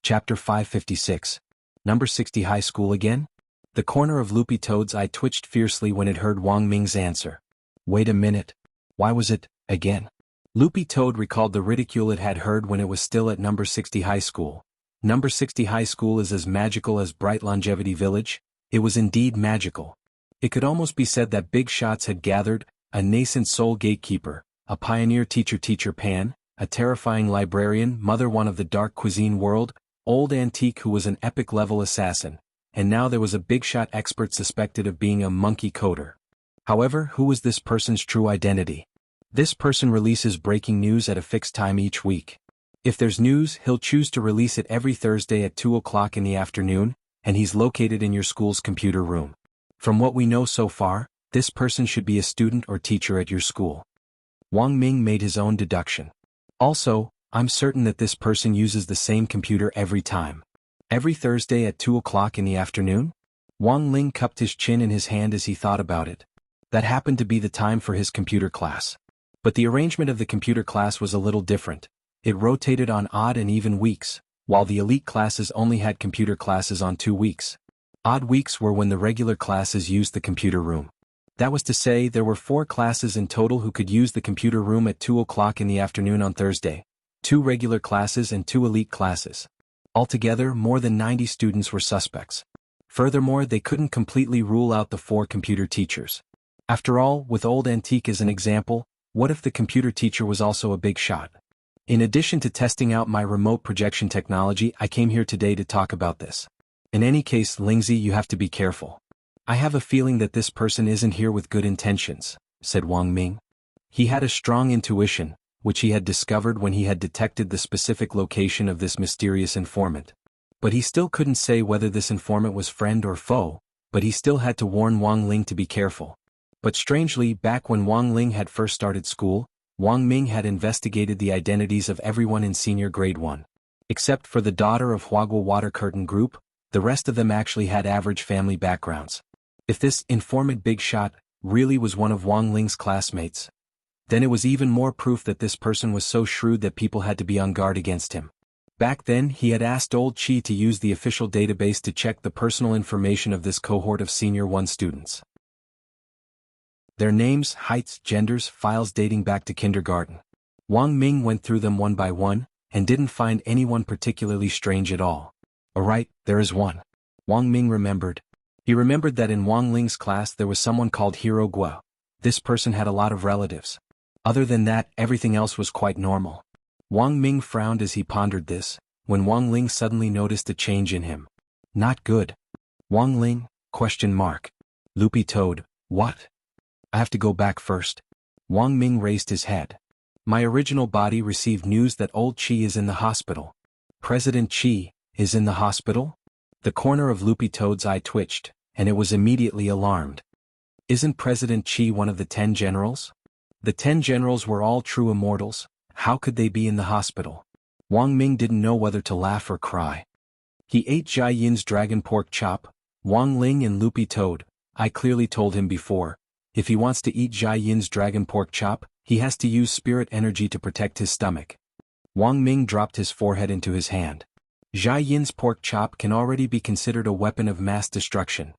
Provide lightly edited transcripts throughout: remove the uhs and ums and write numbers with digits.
Chapter 556. Number 60 High School again? The corner of Loopy Toad's eye twitched fiercely when it heard Wang Ming's answer. Wait a minute. Why was it, again? Loopy Toad recalled the ridicule it had heard when it was still at Number 60 High School. Number 60 High School is as magical as Bright Longevity Village. It was indeed magical. It could almost be said that big shots had gathered, a nascent soul gatekeeper, a pioneer teacher Pan, a terrifying librarian, mother one of the dark cuisine world, old antique who was an epic-level assassin, and now there was a big-shot expert suspected of being a monkey coder. However, who was this person's true identity? This person releases breaking news at a fixed time each week. If there's news, he'll choose to release it every Thursday at 2 o'clock in the afternoon, and he's located in your school's computer room. From what we know so far, this person should be a student or teacher at your school. Wang Ming made his own deduction. Also, I'm certain that this person uses the same computer every time. Every Thursday at 2 o'clock in the afternoon? Wang Ling cupped his chin in his hand as he thought about it. That happened to be the time for his computer class. But the arrangement of the computer class was a little different. It rotated on odd and even weeks, while the elite classes only had computer classes on 2 weeks. Odd weeks were when the regular classes used the computer room. That was to say, there were 4 classes in total who could use the computer room at 2 o'clock in the afternoon on Thursday. 2 regular classes and 2 elite classes. Altogether, more than 90 students were suspects. Furthermore, they couldn't completely rule out the 4 computer teachers. After all, with Old Antique as an example, what if the computer teacher was also a big shot? In addition to testing out my remote projection technology, I came here today to talk about this. In any case, Lingzi, you have to be careful. I have a feeling that this person isn't here with good intentions, said Wang Ming. He had a strong intuition, which he had discovered when he had detected the specific location of this mysterious informant. But he still couldn't say whether this informant was friend or foe, but he still had to warn Wang Ling to be careful. But strangely, back when Wang Ling had first started school, Wang Ming had investigated the identities of everyone in senior grade 1. Except for the daughter of Huagua Water Curtain Group, the rest of them actually had average family backgrounds. If this informant big shot really was one of Wang Ling's classmates, then it was even more proof that this person was so shrewd that people had to be on guard against him. Back then, he had asked Old Chi to use the official database to check the personal information of this cohort of Senior 1 students. Their names, heights, genders, files dating back to kindergarten. Wang Ming went through them one by one, and didn't find anyone particularly strange at all. Alright, there is one. Wang Ming remembered. He remembered that in Wang Ling's class there was someone called Hero Guo. This person had a lot of relatives. Other than that, everything else was quite normal. Wang Ming frowned as he pondered this, when Wang Ling suddenly noticed a change in him. Not good. Wang Ling? ? Loopy Toad, what? I have to go back first. Wang Ming raised his head. My original body received news that Old Chi is in the hospital. President Chi is in the hospital? The corner of Loopy Toad's eye twitched, and it was immediately alarmed. Isn't President Chi one of the 10 generals? The 10 generals were all true immortals. How could they be in the hospital? Wang Ming didn't know whether to laugh or cry. He ate Jia Yin's dragon pork chop. Wang Ling and Loopy Toad, I clearly told him before, if he wants to eat Jia Yin's dragon pork chop, he has to use spirit energy to protect his stomach. Wang Ming dropped his forehead into his hand. Jia Yin's pork chop can already be considered a weapon of mass destruction.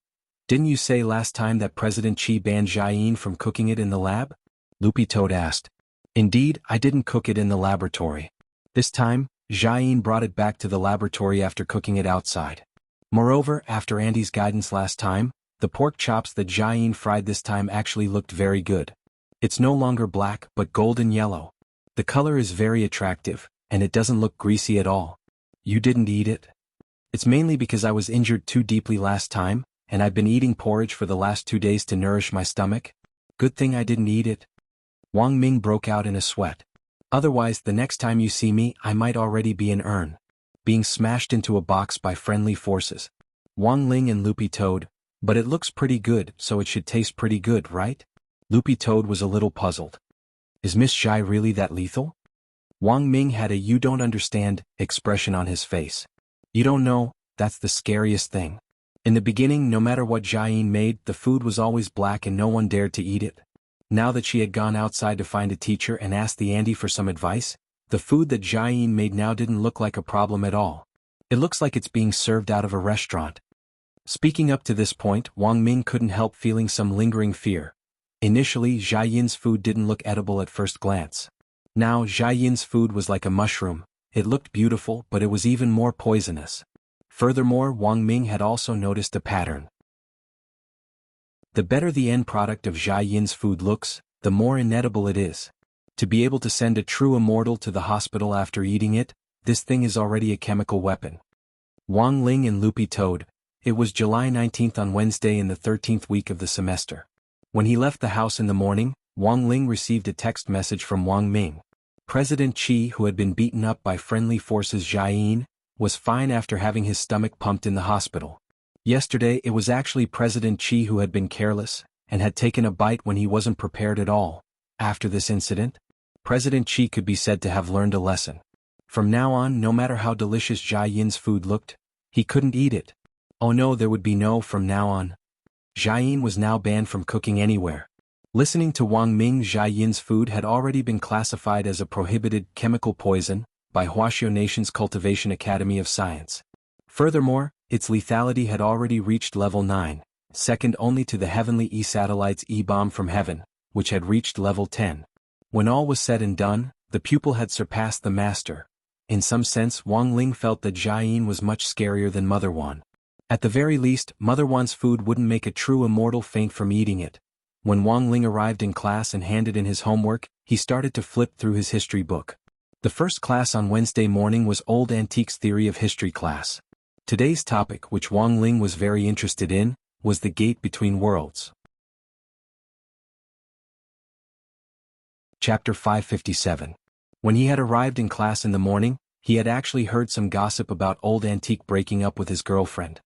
Didn't you say last time that President Chi banned Jia Yin from cooking it in the lab? Loopy Toad asked. Indeed, I didn't cook it in the laboratory. This time, Jia Yin brought it back to the laboratory after cooking it outside. Moreover, after Andy's guidance last time, the pork chops that Jia Yin fried this time actually looked very good. It's no longer black but golden yellow. The color is very attractive, and it doesn't look greasy at all. You didn't eat it? It's mainly because I was injured too deeply last time, and I've been eating porridge for the last 2 days to nourish my stomach. Good thing I didn't eat it. Wang Ming broke out in a sweat. Otherwise, the next time you see me, I might already be an urn, being smashed into a box by friendly forces. Wang Ling and Loopy Toad, but it looks pretty good, so it should taste pretty good, right? Loopy Toad was a little puzzled. Is Miss Zhai really that lethal? Wang Ming had a "you don't understand" expression on his face. You don't know, that's the scariest thing. In the beginning, no matter what Jia Yin made, the food was always black and no one dared to eat it. Now that she had gone outside to find a teacher and asked the Andy for some advice, the food that Jia Yin made now didn't look like a problem at all. It looks like it's being served out of a restaurant. Speaking up to this point, Wang Ming couldn't help feeling some lingering fear. Initially, Jia Yin's food didn't look edible at first glance. Now, Jia Yin's food was like a mushroom. It looked beautiful, but it was even more poisonous. Furthermore, Wang Ming had also noticed a pattern. The better the end product of Jia Yin's food looks, the more inedible it is. To be able to send a true immortal to the hospital after eating it, this thing is already a chemical weapon. Wang Ling and Loopy Toad. It was July 19th on Wednesday in the 13th week of the semester. When he left the house in the morning, Wang Ling received a text message from Wang Ming. President Qi, who had been beaten up by friendly forces Jia Yin, was fine after having his stomach pumped in the hospital. Yesterday it was actually President Qi who had been careless, and had taken a bite when he wasn't prepared at all. After this incident, President Qi could be said to have learned a lesson. From now on, no matter how delicious Jia Yin's food looked, he couldn't eat it. Oh no, there would be no from now on. Jia Yin was now banned from cooking anywhere. Listening to Wang Ming, Jia Yin's food had already been classified as a prohibited chemical poison by Wuxia Nation's Cultivation Academy of Science. Furthermore, its lethality had already reached level 9, second only to the heavenly E-satellite's E-bomb from heaven, which had reached level 10. When all was said and done, the pupil had surpassed the master. In some sense, Wang Ling felt that Jia Yin was much scarier than Mother Wan. At the very least, Mother Wan's food wouldn't make a true immortal faint from eating it. When Wang Ling arrived in class and handed in his homework, he started to flip through his history book. The first class on Wednesday morning was Old Antiques Theory of History class. Today's topic, which Wang Ling was very interested in, was the gate between worlds. Chapter 557. When he had arrived in class in the morning, he had actually heard some gossip about Old Antique breaking up with his girlfriend.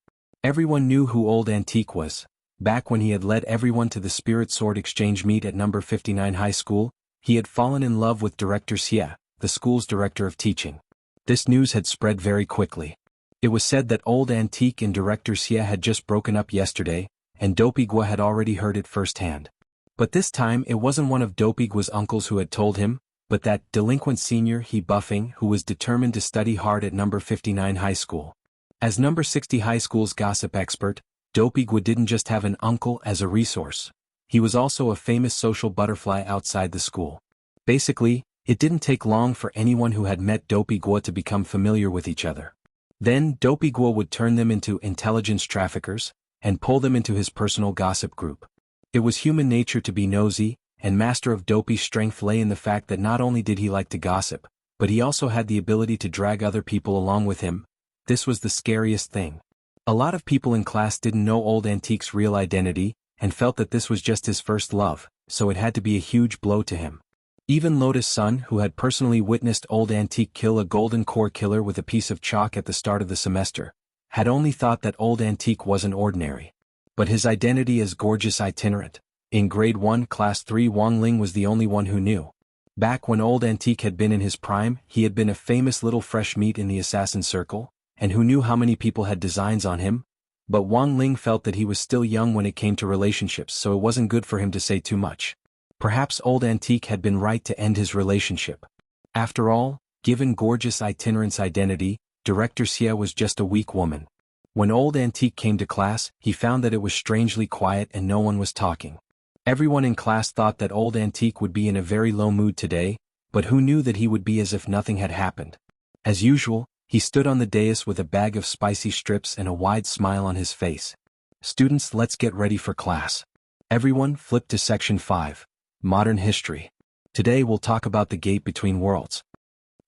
Everyone knew who Old Antique was. Back when he had led everyone to the Spirit Sword Exchange meet at number 59 High School, he had fallen in love with Director Xie, the school's director of teaching. This news had spread very quickly. It was said that Old Antique and Director Xie had just broken up yesterday, and Dopiguo had already heard it firsthand. But this time it wasn't one of Dopiguo's uncles who had told him, but that delinquent senior he Buffing who was determined to study hard at number 59 High School. As number 60 High School's gossip expert, Dopiguo didn't just have an uncle as a resource. He was also a famous social butterfly outside the school. Basically, it didn't take long for anyone who had met Dopiguo to become familiar with each other. Then Dopiguo would turn them into intelligence traffickers, and pull them into his personal gossip group. It was human nature to be nosy, and Master of Dopey's strength lay in the fact that not only did he like to gossip, but he also had the ability to drag other people along with him. This was the scariest thing. A lot of people in class didn't know Old Antique's real identity, and felt that this was just his first love, so it had to be a huge blow to him. Even Lotus Sun, who had personally witnessed Old Antique kill a golden core killer with a piece of chalk at the start of the semester, had only thought that Old Antique wasn't ordinary. But his identity as gorgeous itinerant. In grade 1 class 3, Wang Ling was the only one who knew. Back when Old Antique had been in his prime, he had been a famous little fresh meat in the assassin circle, and who knew how many people had designs on him? But Wang Ling felt that he was still young when it came to relationships, so it wasn't good for him to say too much. Perhaps Old Antique had been right to end his relationship. After all, given gorgeous itinerant's identity, Director Xie was just a weak woman. When Old Antique came to class, he found that it was strangely quiet and no one was talking. Everyone in class thought that Old Antique would be in a very low mood today, but who knew that he would be as if nothing had happened. As usual, he stood on the dais with a bag of spicy strips and a wide smile on his face. Students, let's get ready for class. Everyone, flip to section 5. Modern History. Today we'll talk about the gate between worlds.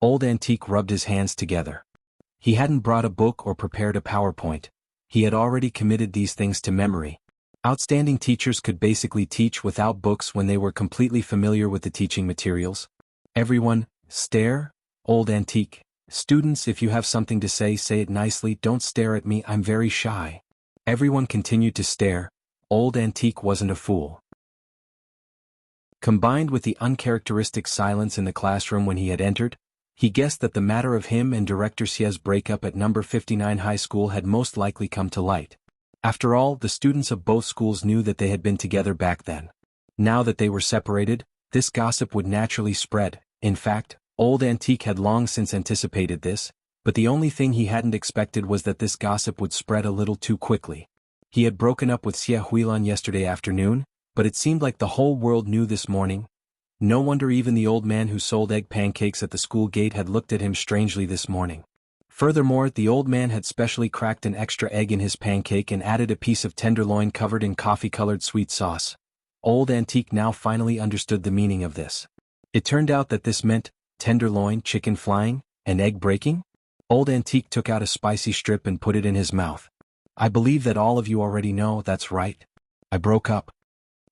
Old Antique rubbed his hands together. He hadn't brought a book or prepared a PowerPoint. He had already committed these things to memory. Outstanding teachers could basically teach without books when they were completely familiar with the teaching materials. Everyone, stare. Old Antique. Students, if you have something to say it nicely, don't stare at me, I'm very shy. Everyone continued to stare. Old Antique wasn't a fool. Combined with the uncharacteristic silence in the classroom when he had entered, he guessed that the matter of him and Director Xie's breakup at number 59 High School had most likely come to light. After all, the students of both schools knew that they had been together back then. Now that they were separated, this gossip would naturally spread. In fact, Old Antique had long since anticipated this. But the only thing he hadn't expected was that this gossip would spread a little too quickly. He had broken up with Xia Huilan yesterday afternoon, but it seemed like the whole world knew this morning. No wonder even the old man who sold egg pancakes at the school gate had looked at him strangely this morning. Furthermore, the old man had specially cracked an extra egg in his pancake and added a piece of tenderloin covered in coffee-colored sweet sauce. Old Antique now finally understood the meaning of this. It turned out that this meant tenderloin, chicken flying, and egg breaking? Old Antique took out a spicy strip and put it in his mouth. I believe that all of you already know, that's right. I broke up.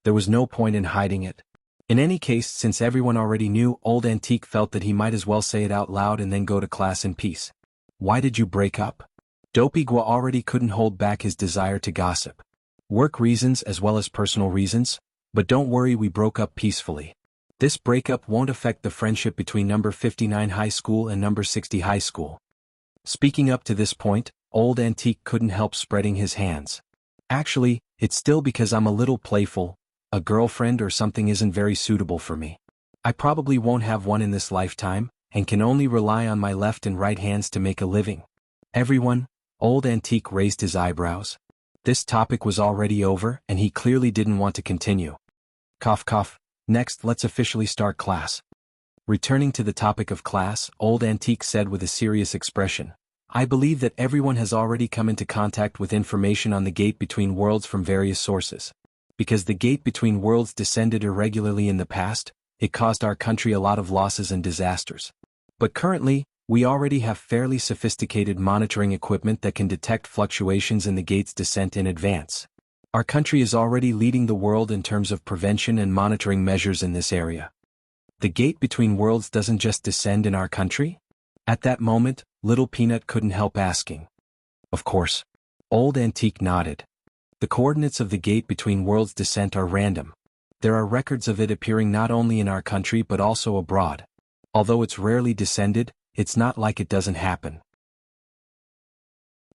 There was no point in hiding it. In any case, since everyone already knew, Old Antique felt that he might as well say it out loud and then go to class in peace. Why did you break up? Dopey Gua already couldn't hold back his desire to gossip. Work reasons as well as personal reasons, but don't worry, we broke up peacefully. This breakup won't affect the friendship between number 59 high school and number 60 high school. Speaking up to this point, Old Antique couldn't help spreading his hands. Actually, it's still because I'm a little playful. A girlfriend or something isn't very suitable for me. I probably won't have one in this lifetime, and can only rely on my left and right hands to make a living. Everyone, Old Antique raised his eyebrows. This topic was already over, and he clearly didn't want to continue. Cough cough. Next, let's officially start class. Returning to the topic of class, Old Antique said with a serious expression, I believe that everyone has already come into contact with information on the gate between worlds from various sources. Because the gate between worlds descended irregularly in the past, it caused our country a lot of losses and disasters. But currently, we already have fairly sophisticated monitoring equipment that can detect fluctuations in the gate's descent in advance. Our country is already leading the world in terms of prevention and monitoring measures in this area. The gate between worlds doesn't just descend in our country? At that moment, Little Peanut couldn't help asking. Of course. Old Antique nodded. The coordinates of the gate between worlds descent are random. There are records of it appearing not only in our country but also abroad. Although it's rarely descended, it's not like it doesn't happen.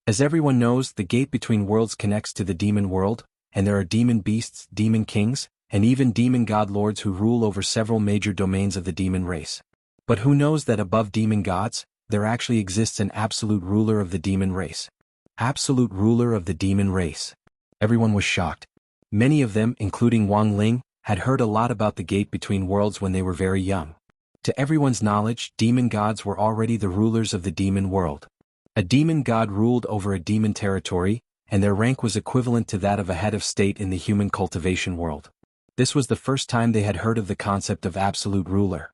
As everyone knows, the gate between worlds connects to the demon world, and there are demon beasts, demon kings, and even demon god lords who rule over several major domains of the demon race. But who knows that above demon gods, there actually exists an absolute ruler of the demon race. Absolute ruler of the demon race. Everyone was shocked. Many of them, including Wang Ling, had heard a lot about the gate between worlds when they were very young. To everyone's knowledge, demon gods were already the rulers of the demon world. A demon god ruled over a demon territory, and their rank was equivalent to that of a head of state in the human cultivation world. This was the first time they had heard of the concept of absolute ruler.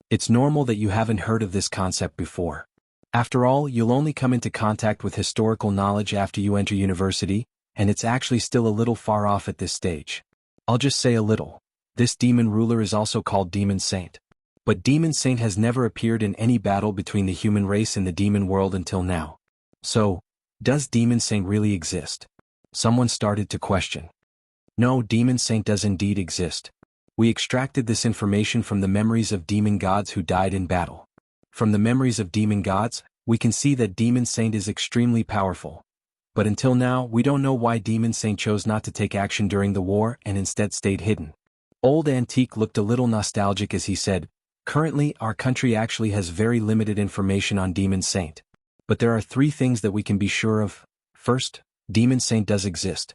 It's normal that you haven't heard of this concept before. After all, you'll only come into contact with historical knowledge after you enter university, and it's actually still a little far off at this stage. I'll just say a little. This demon ruler is also called Demon Saint. But Demon Saint has never appeared in any battle between the human race and the demon world until now. So, does Demon Saint really exist? Someone started to question. No, Demon Saint does indeed exist. We extracted this information from the memories of demon gods who died in battle. From the memories of demon gods, we can see that Demon Saint is extremely powerful. But until now, we don't know why Demon Saint chose not to take action during the war and instead stayed hidden. Old Antique looked a little nostalgic as he said, currently, our country actually has very limited information on Demon Saint. But there are 3 things that we can be sure of. First, Demon Saint does exist.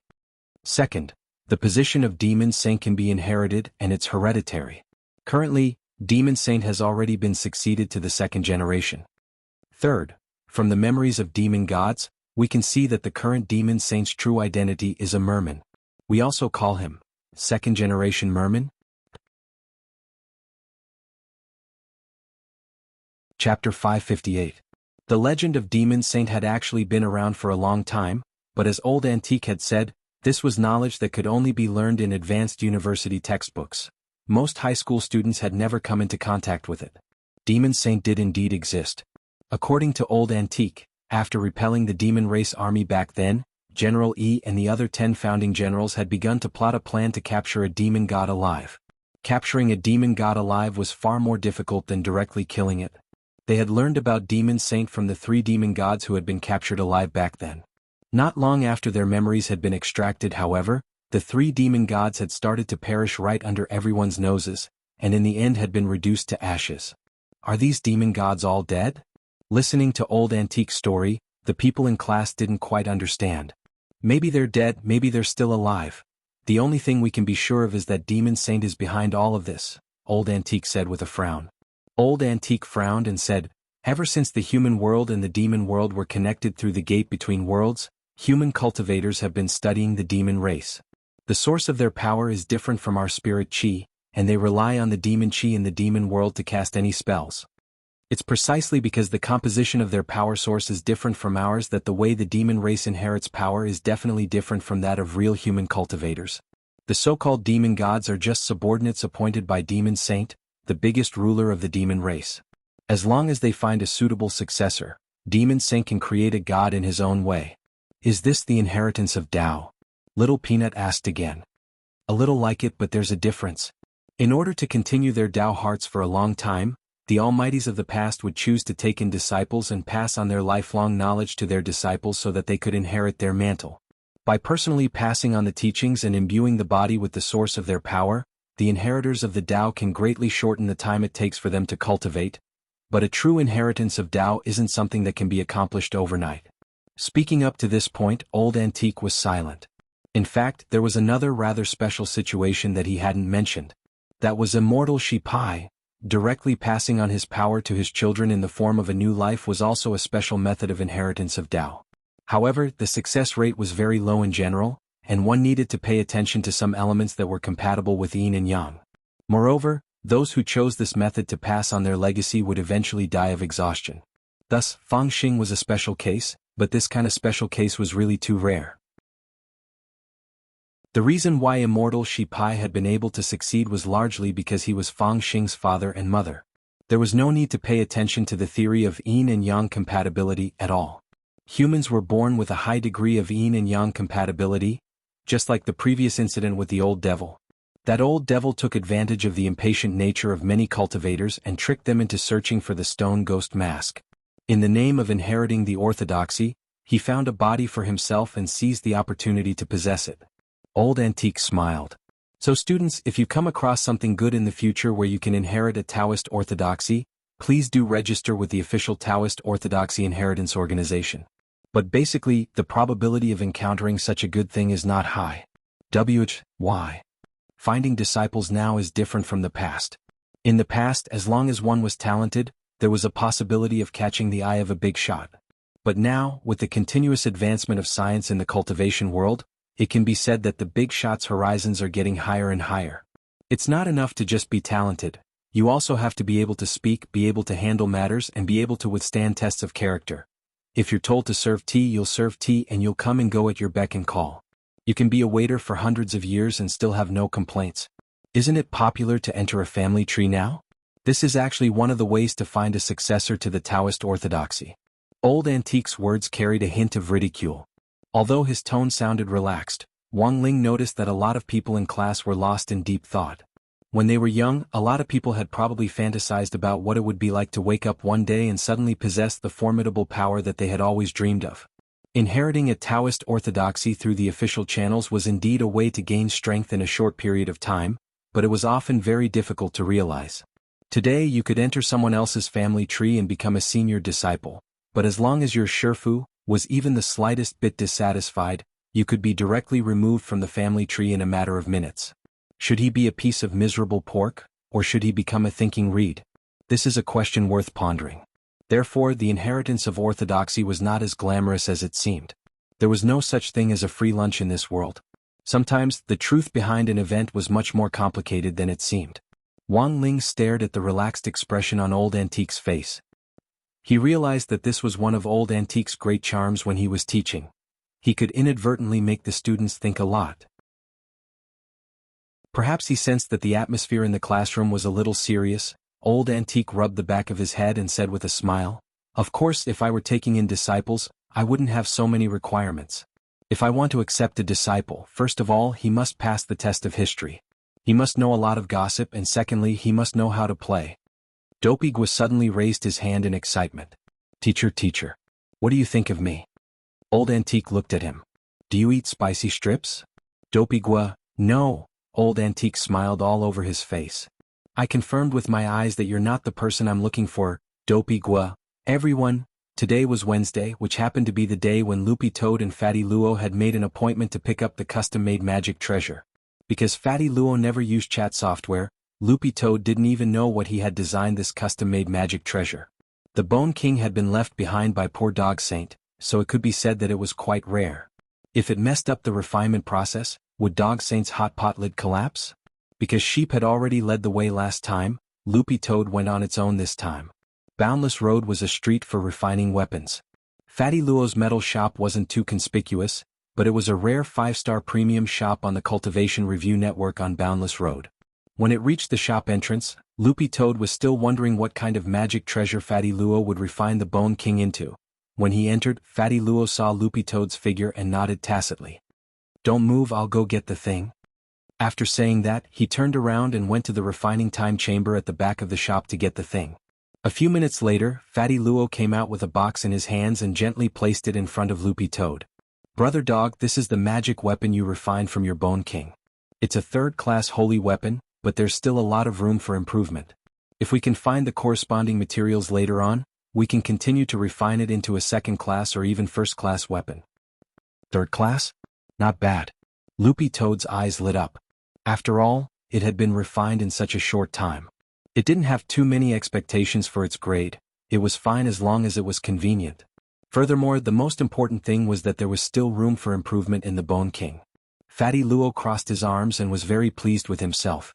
Second, the position of Demon Saint can be inherited and it's hereditary. Currently, Demon Saint has already been succeeded to the 2nd generation. Third, from the memories of demon gods, we can see that the current Demon Saint's true identity is a merman. We also call him 2nd generation merman. Chapter 558. The legend of Demon Saint had actually been around for a long time, but as Old Antique had said, this was knowledge that could only be learned in advanced university textbooks. Most high school students had never come into contact with it. Demon Saint did indeed exist. According to Old Antique, after repelling the demon race army back then, General E and the other 10 founding generals had begun to plot a plan to capture a demon god alive. Capturing a demon god alive was far more difficult than directly killing it. They had learned about Demon Saint from the 3 demon gods who had been captured alive back then. Not long after their memories had been extracted, however, the 3 demon gods had started to perish right under everyone's noses, and in the end had been reduced to ashes. Are these demon gods all dead? Listening to Old Antique's story, the people in class didn't quite understand. Maybe they're dead, maybe they're still alive. The only thing we can be sure of is that Demon Saint is behind all of this, Old Antique said with a frown. Old Antique frowned and said, ever since the human world and the demon world were connected through the gate between worlds, human cultivators have been studying the demon race. The source of their power is different from our spirit chi, and they rely on the demon chi in the demon world to cast any spells. It's precisely because the composition of their power source is different from ours that the way the demon race inherits power is definitely different from that of real human cultivators. The so-called demon gods are just subordinates appointed by Demon Saint, the biggest ruler of the demon race. As long as they find a suitable successor, Demon Saint can create a god in his own way. Is this the inheritance of Tao? Little Peanut asked again. A little like it, but there's a difference. In order to continue their Tao hearts for a long time, the Almighties of the past would choose to take in disciples and pass on their lifelong knowledge to their disciples so that they could inherit their mantle. By personally passing on the teachings and imbuing the body with the source of their power, the inheritors of the Tao can greatly shorten the time it takes for them to cultivate, but a true inheritance of Tao isn't something that can be accomplished overnight. Speaking up to this point, Old Antique was silent. In fact, there was another rather special situation that he hadn't mentioned. That was Immortal Shipai. Directly passing on his power to his children in the form of a new life was also a special method of inheritance of Tao. However, the success rate was very low in general, and one needed to pay attention to some elements that were compatible with yin and yang. Moreover, those who chose this method to pass on their legacy would eventually die of exhaustion. Thus, Fang Xing was a special case, but this kind of special case was really too rare. The reason why Immortal Shipai had been able to succeed was largely because he was Fang Xing's father and mother. There was no need to pay attention to the theory of yin and yang compatibility at all. Humans were born with a high degree of yin and yang compatibility, just like the previous incident with the old devil. That old devil took advantage of the impatient nature of many cultivators and tricked them into searching for the stone ghost mask. In the name of inheriting the orthodoxy, he found a body for himself and seized the opportunity to possess it. Old Antique smiled. So students, if you come across something good in the future where you can inherit a Taoist orthodoxy, please do register with the official Taoist Orthodoxy Inheritance Organization. But basically, the probability of encountering such a good thing is not high. Why? Finding disciples now is different from the past. In the past, as long as one was talented, there was a possibility of catching the eye of a big shot. But now, with the continuous advancement of science in the cultivation world, it can be said that the big shot's horizons are getting higher and higher. It's not enough to just be talented. You also have to be able to speak, be able to handle matters, and be able to withstand tests of character. If you're told to serve tea, you'll serve tea and you'll come and go at your beck and call. You can be a waiter for hundreds of years and still have no complaints. Isn't it popular to enter a family tree now? This is actually one of the ways to find a successor to the Taoist orthodoxy. Old Antique's words carried a hint of ridicule. Although his tone sounded relaxed, Wang Ling noticed that a lot of people in class were lost in deep thought. When they were young, a lot of people had probably fantasized about what it would be like to wake up one day and suddenly possess the formidable power that they had always dreamed of. Inheriting a Taoist orthodoxy through the official channels was indeed a way to gain strength in a short period of time, but it was often very difficult to realize. Today you could enter someone else's family tree and become a senior disciple, but as long as your Shifu was even the slightest bit dissatisfied, you could be directly removed from the family tree in a matter of minutes. Should he be a piece of miserable pork, or should he become a thinking reed? This is a question worth pondering. Therefore, the inheritance of orthodoxy was not as glamorous as it seemed. There was no such thing as a free lunch in this world. Sometimes, the truth behind an event was much more complicated than it seemed. Wang Ling stared at the relaxed expression on Old Antique's face. He realized that this was one of Old Antique's great charms when he was teaching. He could inadvertently make the students think a lot. Perhaps he sensed that the atmosphere in the classroom was a little serious. Old Antique rubbed the back of his head and said with a smile, "Of course, if I were taking in disciples, I wouldn't have so many requirements. If I want to accept a disciple, first of all, he must pass the test of history. He must know a lot of gossip, and secondly, he must know how to play." Dopey-Gua suddenly raised his hand in excitement. Teacher, what do you think of me?" Old Antique looked at him. "Do you eat spicy strips?" Dopey-Gua, "No." Old Antique smiled all over his face. "I confirmed with my eyes that you're not the person I'm looking for, Dopey-Gua. Everyone, today was Wednesday, which happened to be the day when Loopy Toad and Fatty Luo had made an appointment to pick up the custom-made magic treasure. Because Fatty Luo never used chat software, Loopy Toad didn't even know what he had designed this custom-made magic treasure. The Bone King had been left behind by poor Dog Saint, so it could be said that it was quite rare. If it messed up the refinement process, would Dog Saint's hot pot lid collapse? Because Sheep had already led the way last time, Loopy Toad went on its own this time. Boundless Road was a street for refining weapons. Fatty Luo's metal shop wasn't too conspicuous, but it was a rare 5-star premium shop on the Cultivation review network on Boundless Road. When it reached the shop entrance, Loopy Toad was still wondering what kind of magic treasure Fatty Luo would refine the Bone King into. When he entered, Fatty Luo saw Loopy Toad's figure and nodded tacitly. "Don't move, I'll go get the thing." After saying that, he turned around and went to the refining time chamber at the back of the shop to get the thing. A few minutes later, Fatty Luo came out with a box in his hands and gently placed it in front of Loopy Toad. "Brother Dog, this is the magic weapon you refined from your Bone King. It's a third-class holy weapon, but there's still a lot of room for improvement. If we can find the corresponding materials later on, we can continue to refine it into a second-class or even first-class weapon." "Third class? Not bad." Loopy Toad's eyes lit up. After all, it had been refined in such a short time. It didn't have too many expectations for its grade, it was fine as long as it was convenient. Furthermore, the most important thing was that there was still room for improvement in the Bone King. Fatty Luo crossed his arms and was very pleased with himself.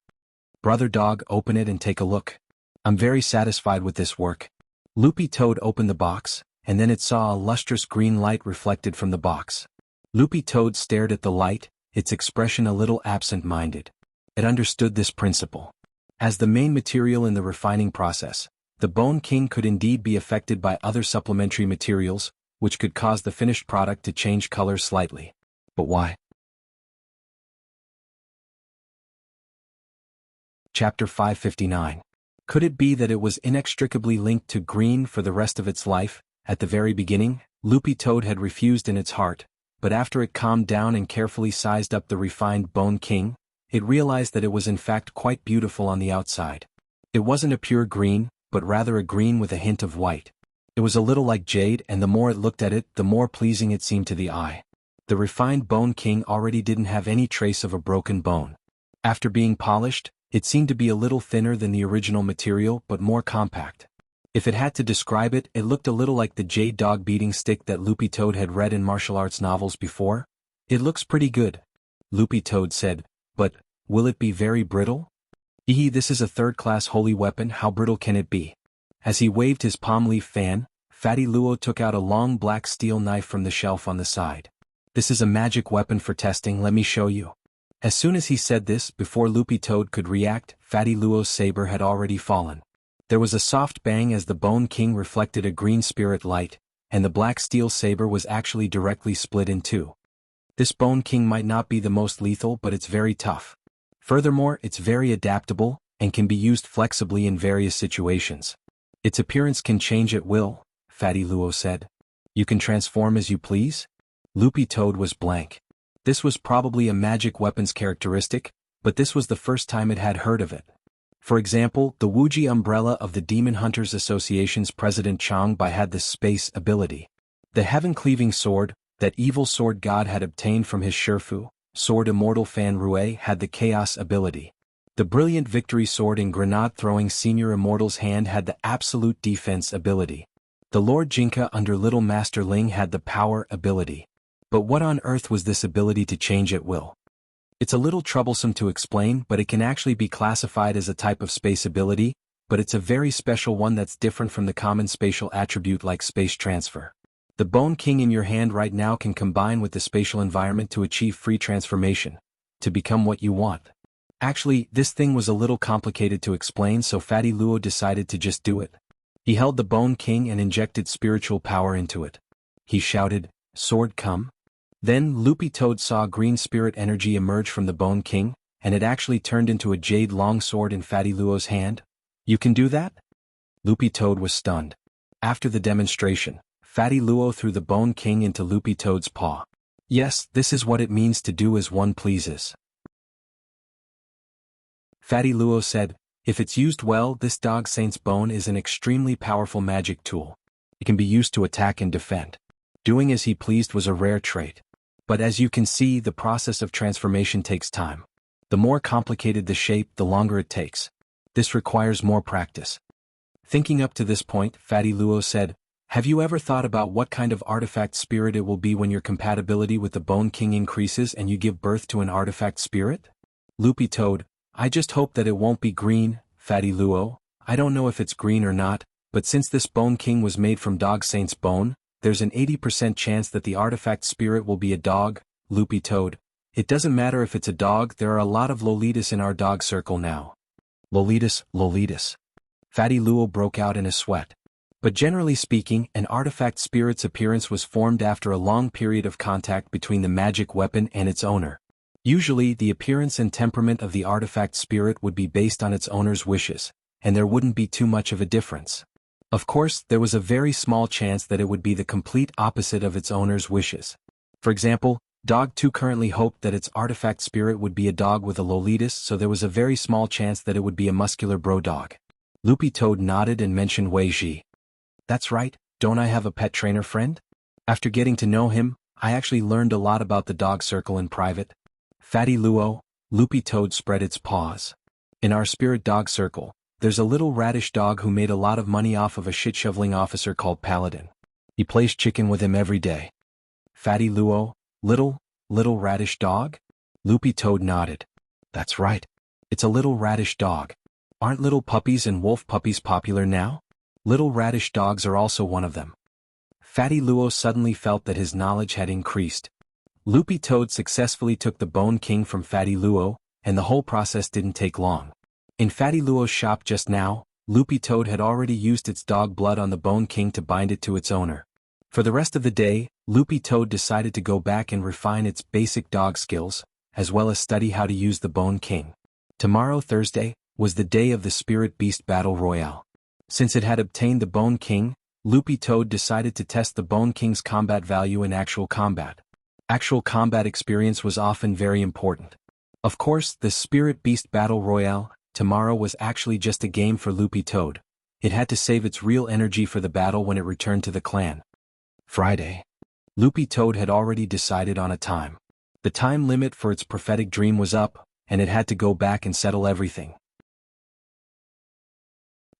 "Brother Dog, open it and take a look. I'm very satisfied with this work." Loopy Toad opened the box, and then it saw a lustrous green light reflected from the box. Loopy Toad stared at the light, its expression a little absent-minded. It understood this principle. As the main material in the refining process, the Bone King could indeed be affected by other supplementary materials, which could cause the finished product to change color slightly. But why? Chapter 559. Could it be that it was inextricably linked to green for the rest of its life? At the very beginning, Loopy Toad had refused in its heart, but after it calmed down and carefully sized up the refined Bone King, it realized that it was in fact quite beautiful on the outside. It wasn't a pure green, but rather a green with a hint of white. It was a little like jade, and the more it looked at it, the more pleasing it seemed to the eye. The refined Bone King already didn't have any trace of a broken bone. After being polished, it seemed to be a little thinner than the original material but more compact. If it had to describe it, it looked a little like the jade dog beating stick that Loopy Toad had read in martial arts novels before. "It looks pretty good," Loopy Toad said, "but will it be very brittle?" This is a third-class holy weapon, how brittle can it be?" As he waved his palm leaf fan, Fatty Luo took out a long black steel knife from the shelf on the side. "This is a magic weapon for testing, let me show you." As soon as he said this, before Loopy Toad could react, Fatty Luo's saber had already fallen. There was a soft bang as the Bone King reflected a green spirit light, and the black steel saber was actually directly split in two. This Bone King might not be the most lethal, but it's very tough. Furthermore, it's very adaptable, and can be used flexibly in various situations. "Its appearance can change at will," Fatty Luo said. "You can transform as you please?" Loopy Toad was blank. This was probably a magic weapon's characteristic, but this was the first time it had heard of it. For example, the Wuxia umbrella of the Demon Hunters Association's President Changbai had this space ability. The heaven-cleaving sword, that evil sword god had obtained from his Shifu, sword Immortal Fan Rue had the chaos ability. The brilliant victory sword in grenade-throwing Senior Immortal's hand had the absolute defense ability. The Lord Jinka under Little Master Ling had the power ability. But what on earth was this ability to change at will? It's a little troublesome to explain, but it can actually be classified as a type of space ability, but it's a very special one that's different from the common spatial attribute like space transfer. The Bone King in your hand right now can combine with the spatial environment to achieve free transformation, to become what you want. Actually, this thing was a little complicated to explain, so Fatty Luo decided to just do it. He held the Bone King and injected spiritual power into it. He shouted, "Sword come." Then Loopy Toad saw green spirit energy emerge from the Bone King, and it actually turned into a jade longsword in Fatty Luo's hand. "You can do that?" Loopy Toad was stunned. After the demonstration, Fatty Luo threw the Bone King into Loopy Toad's paw. "Yes, this is what it means to do as one pleases." Fatty Luo said, "If it's used well, this Dog Saint's bone is an extremely powerful magic tool. It can be used to attack and defend. Doing as he pleased was a rare trait. But as you can see, the process of transformation takes time. The more complicated the shape, the longer it takes. This requires more practice. Thinking up to this point, Fatty Luo said, "Have you ever thought about what kind of artifact spirit it will be when your compatibility with the Bone King increases and you give birth to an artifact spirit?" Loopy Toad, "I just hope that it won't be green, Fatty Luo. I don't know if it's green or not, but since this Bone King was made from Dog Saint's bone, there's an 80% chance that the artifact spirit will be a dog." Loopy Toad, "It doesn't matter if it's a dog, there are a lot of Lolitas in our dog circle now." Lolitas, Lolitas. Fatty Luo broke out in a sweat. But generally speaking, an artifact spirit's appearance was formed after a long period of contact between the magic weapon and its owner. Usually, the appearance and temperament of the artifact spirit would be based on its owner's wishes, and there wouldn't be too much of a difference. Of course, there was a very small chance that it would be the complete opposite of its owner's wishes. For example, Dog 2 currently hoped that its artifact spirit would be a dog with a Lolitas, so there was a very small chance that it would be a muscular bro dog. Loopy Toad nodded and mentioned Wei Ji. "That's right, don't I have a pet trainer friend? After getting to know him, I actually learned a lot about the dog circle in private." Fatty Luo, Loopy Toad spread its paws. "In our spirit dog circle, there's a little radish dog who made a lot of money off of a shit-shoveling officer called Paladin. He plays chicken with him every day." Fatty Luo, little radish dog? Loopy Toad nodded. "That's right. It's a little radish dog. Aren't little puppies and wolf puppies popular now? Little radish dogs are also one of them." Fatty Luo suddenly felt that his knowledge had increased. Loopy Toad successfully took the Bone King from Fatty Luo, and the whole process didn't take long. In Fatty Luo's shop just now, Loopy Toad had already used its dog blood on the Bone King to bind it to its owner. For the rest of the day, Loopy Toad decided to go back and refine its basic dog skills, as well as study how to use the Bone King. Tomorrow, Thursday, was the day of the Spirit Beast Battle Royale. Since it had obtained the Bone King, Loopy Toad decided to test the Bone King's combat value in actual combat. Actual combat experience was often very important. Of course, the Spirit Beast Battle Royale tomorrow was actually just a game for Loopy Toad. It had to save its real energy for the battle when it returned to the clan. Friday. Loopy Toad had already decided on a time. The time limit for its prophetic dream was up, and it had to go back and settle everything.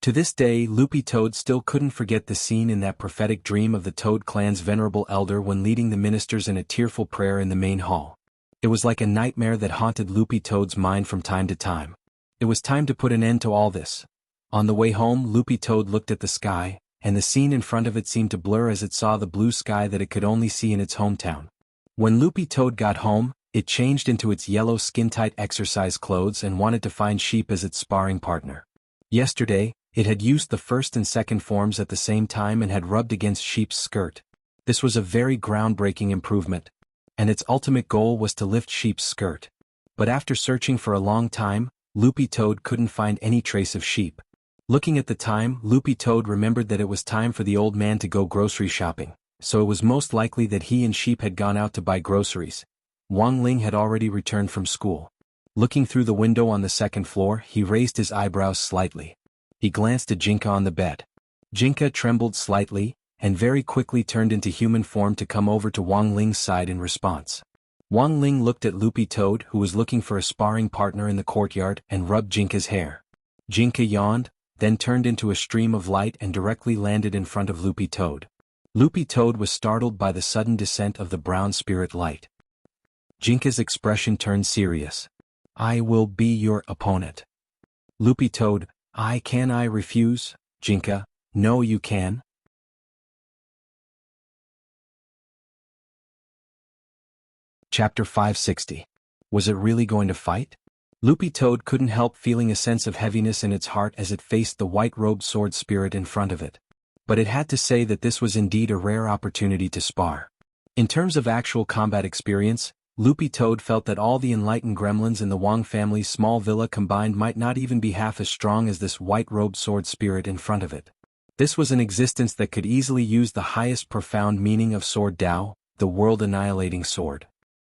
To this day, Loopy Toad still couldn't forget the scene in that prophetic dream of the Toad clan's venerable elder when leading the ministers in a tearful prayer in the main hall. It was like a nightmare that haunted Loopy Toad's mind from time to time. It was time to put an end to all this. On the way home, Loopy Toad looked at the sky, and the scene in front of it seemed to blur as it saw the blue sky that it could only see in its hometown. When Loopy Toad got home, it changed into its yellow skin-tight exercise clothes and wanted to find Sheep as its sparring partner. Yesterday, it had used the first and second forms at the same time and had rubbed against Sheep's skirt. This was a very groundbreaking improvement, and its ultimate goal was to lift Sheep's skirt. But after searching for a long time, Loopy Toad couldn't find any trace of Sheep. Looking at the time, Loopy Toad remembered that it was time for the old man to go grocery shopping, so it was most likely that he and Sheep had gone out to buy groceries. Wang Ling had already returned from school. Looking through the window on the second floor, he raised his eyebrows slightly. He glanced at Jinka on the bed. Jinka trembled slightly, and very quickly turned into human form to come over to Wang Ling's side in response. Wang Ling looked at Loopy Toad, who was looking for a sparring partner in the courtyard, and rubbed Jinka's hair. Jinka yawned, then turned into a stream of light and directly landed in front of Loopy Toad. Loopy Toad was startled by the sudden descent of the brown spirit light. Jinka's expression turned serious. "I will be your opponent." Loopy Toad, Can I refuse?" Jinka, "No you can." Chapter 560. Was it really going to fight? Loopy Toad couldn't help feeling a sense of heaviness in its heart as it faced the white-robed sword spirit in front of it. But it had to say that this was indeed a rare opportunity to spar. In terms of actual combat experience, Loopy Toad felt that all the enlightened gremlins in the Wang family's small villa combined might not even be half as strong as this white-robed sword spirit in front of it. This was an existence that could easily use the highest profound meaning of Sword Dao, the world-annihilating sword.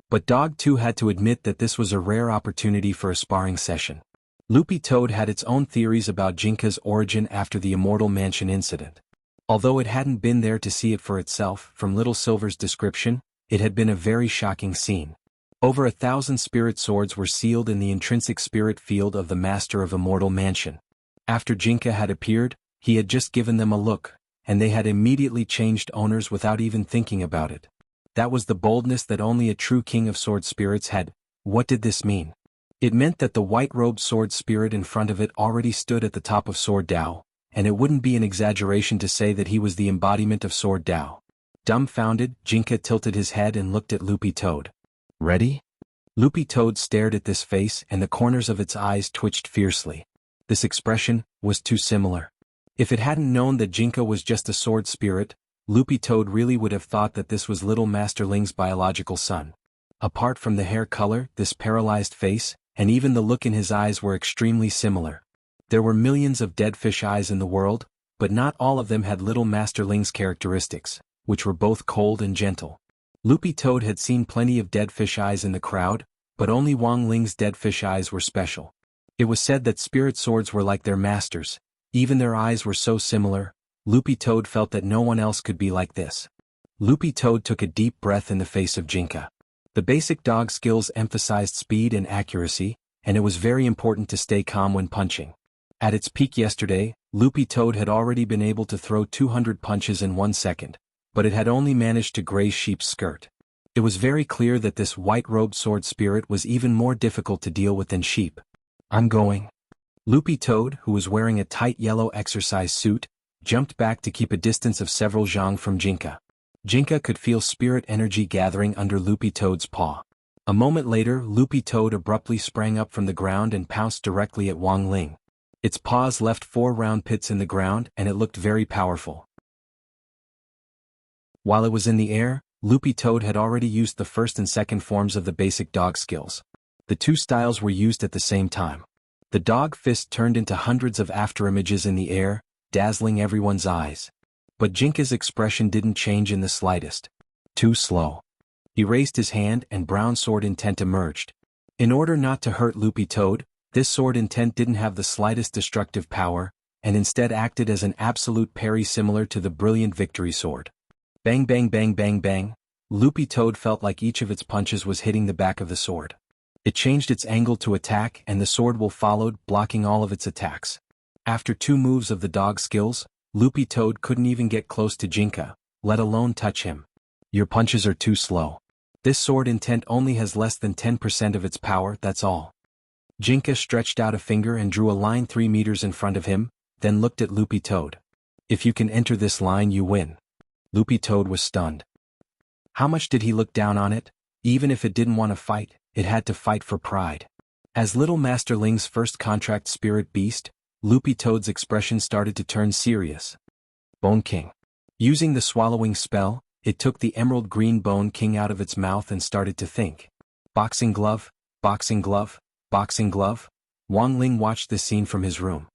But Dog 2 had to admit that this was a rare opportunity for a sparring session. Loopy Toad had its own theories about Jinka's origin after the Immortal Mansion incident. Although it hadn't been there to see it for itself, from Little Silver's description, it had been a very shocking scene. Over 1,000 spirit swords were sealed in the intrinsic spirit field of the master of Immortal Mansion. After Jianghu had appeared, he had just given them a look, and they had immediately changed owners without even thinking about it. That was the boldness that only a true king of sword spirits had. What did this mean? It meant that the white-robed sword spirit in front of it already stood at the top of Sword Dao, and it wouldn't be an exaggeration to say that he was the embodiment of Sword Dao. Dumbfounded, Jianghu tilted his head and looked at Loopy Toad. Ready? Loopy Toad stared at this face and the corners of its eyes twitched fiercely. This expression was too similar. If it hadn't known that Jianghu was just a sword spirit, Loopy Toad really would have thought that this was little Master Ling's biological son. Apart from the hair color, this paralyzed face, and even the look in his eyes were extremely similar. There were millions of dead fish eyes in the world, but not all of them had little Master Ling's characteristics, which were both cold and gentle. Loopy Toad had seen plenty of dead fish eyes in the crowd, but only Wang Ling's dead fish eyes were special. It was said that spirit swords were like their masters. Even their eyes were so similar. Loopy Toad felt that no one else could be like this. Loopy Toad took a deep breath in the face of Jianghu. The basic dog skills emphasized speed and accuracy, and it was very important to stay calm when punching. At its peak yesterday, Loopy Toad had already been able to throw 200 punches in 1 second, but it had only managed to graze Sheep's skirt. It was very clear that this white-robed sword spirit was even more difficult to deal with than Sheep. I'm going. Loopy Toad, who was wearing a tight yellow exercise suit, jumped back to keep a distance of several zhang from Jianghu. Jianghu could feel spirit energy gathering under Loopy Toad's paw. A moment later, Loopy Toad abruptly sprang up from the ground and pounced directly at Wang Ling. Its paws left 4 round pits in the ground and it looked very powerful. While it was in the air, Loopy Toad had already used the first and second forms of the basic dog skills. The two styles were used at the same time. The dog fist turned into hundreds of afterimages in the air, dazzling everyone's eyes. But Jianghu's expression didn't change in the slightest. Too slow. He raised his hand and brown sword intent emerged. In order not to hurt Loopy Toad, this sword intent didn't have the slightest destructive power, and instead acted as an absolute parry similar to the brilliant victory sword. Bang bang bang bang bang, Loopy Toad felt like each of its punches was hitting the back of the sword. It changed its angle to attack and the sword will followed, blocking all of its attacks. After 2 moves of the dog skills, Loopy Toad couldn't even get close to Jianghu, let alone touch him. Your punches are too slow. This sword intent only has less than 10% of its power, that's all. Jianghu stretched out a finger and drew a line 3 meters in front of him, then looked at Loopy Toad. If you can enter this line you win. Loopy Toad was stunned. How much did he look down on it? Even if it didn't want to fight, it had to fight for pride. As little Master Ling's first contract spirit beast, Loopy Toad's expression started to turn serious. Bone King. Using the swallowing spell, it took the emerald green Bone King out of its mouth and started to think. Boxing glove, boxing glove, boxing glove. Wang Ling watched this scene from his room.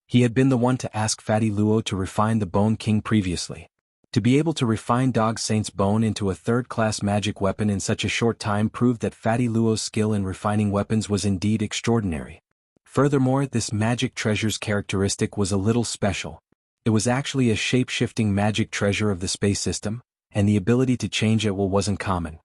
He had been the one to ask Fatty Luo to refine the Bone King previously. To be able to refine Dog Saint's bone into a third-class magic weapon in such a short time proved that Fatty Luo's skill in refining weapons was indeed extraordinary. Furthermore, this magic treasure's characteristic was a little special. It was actually a shape-shifting magic treasure of the space system, and the ability to change at will wasn't common.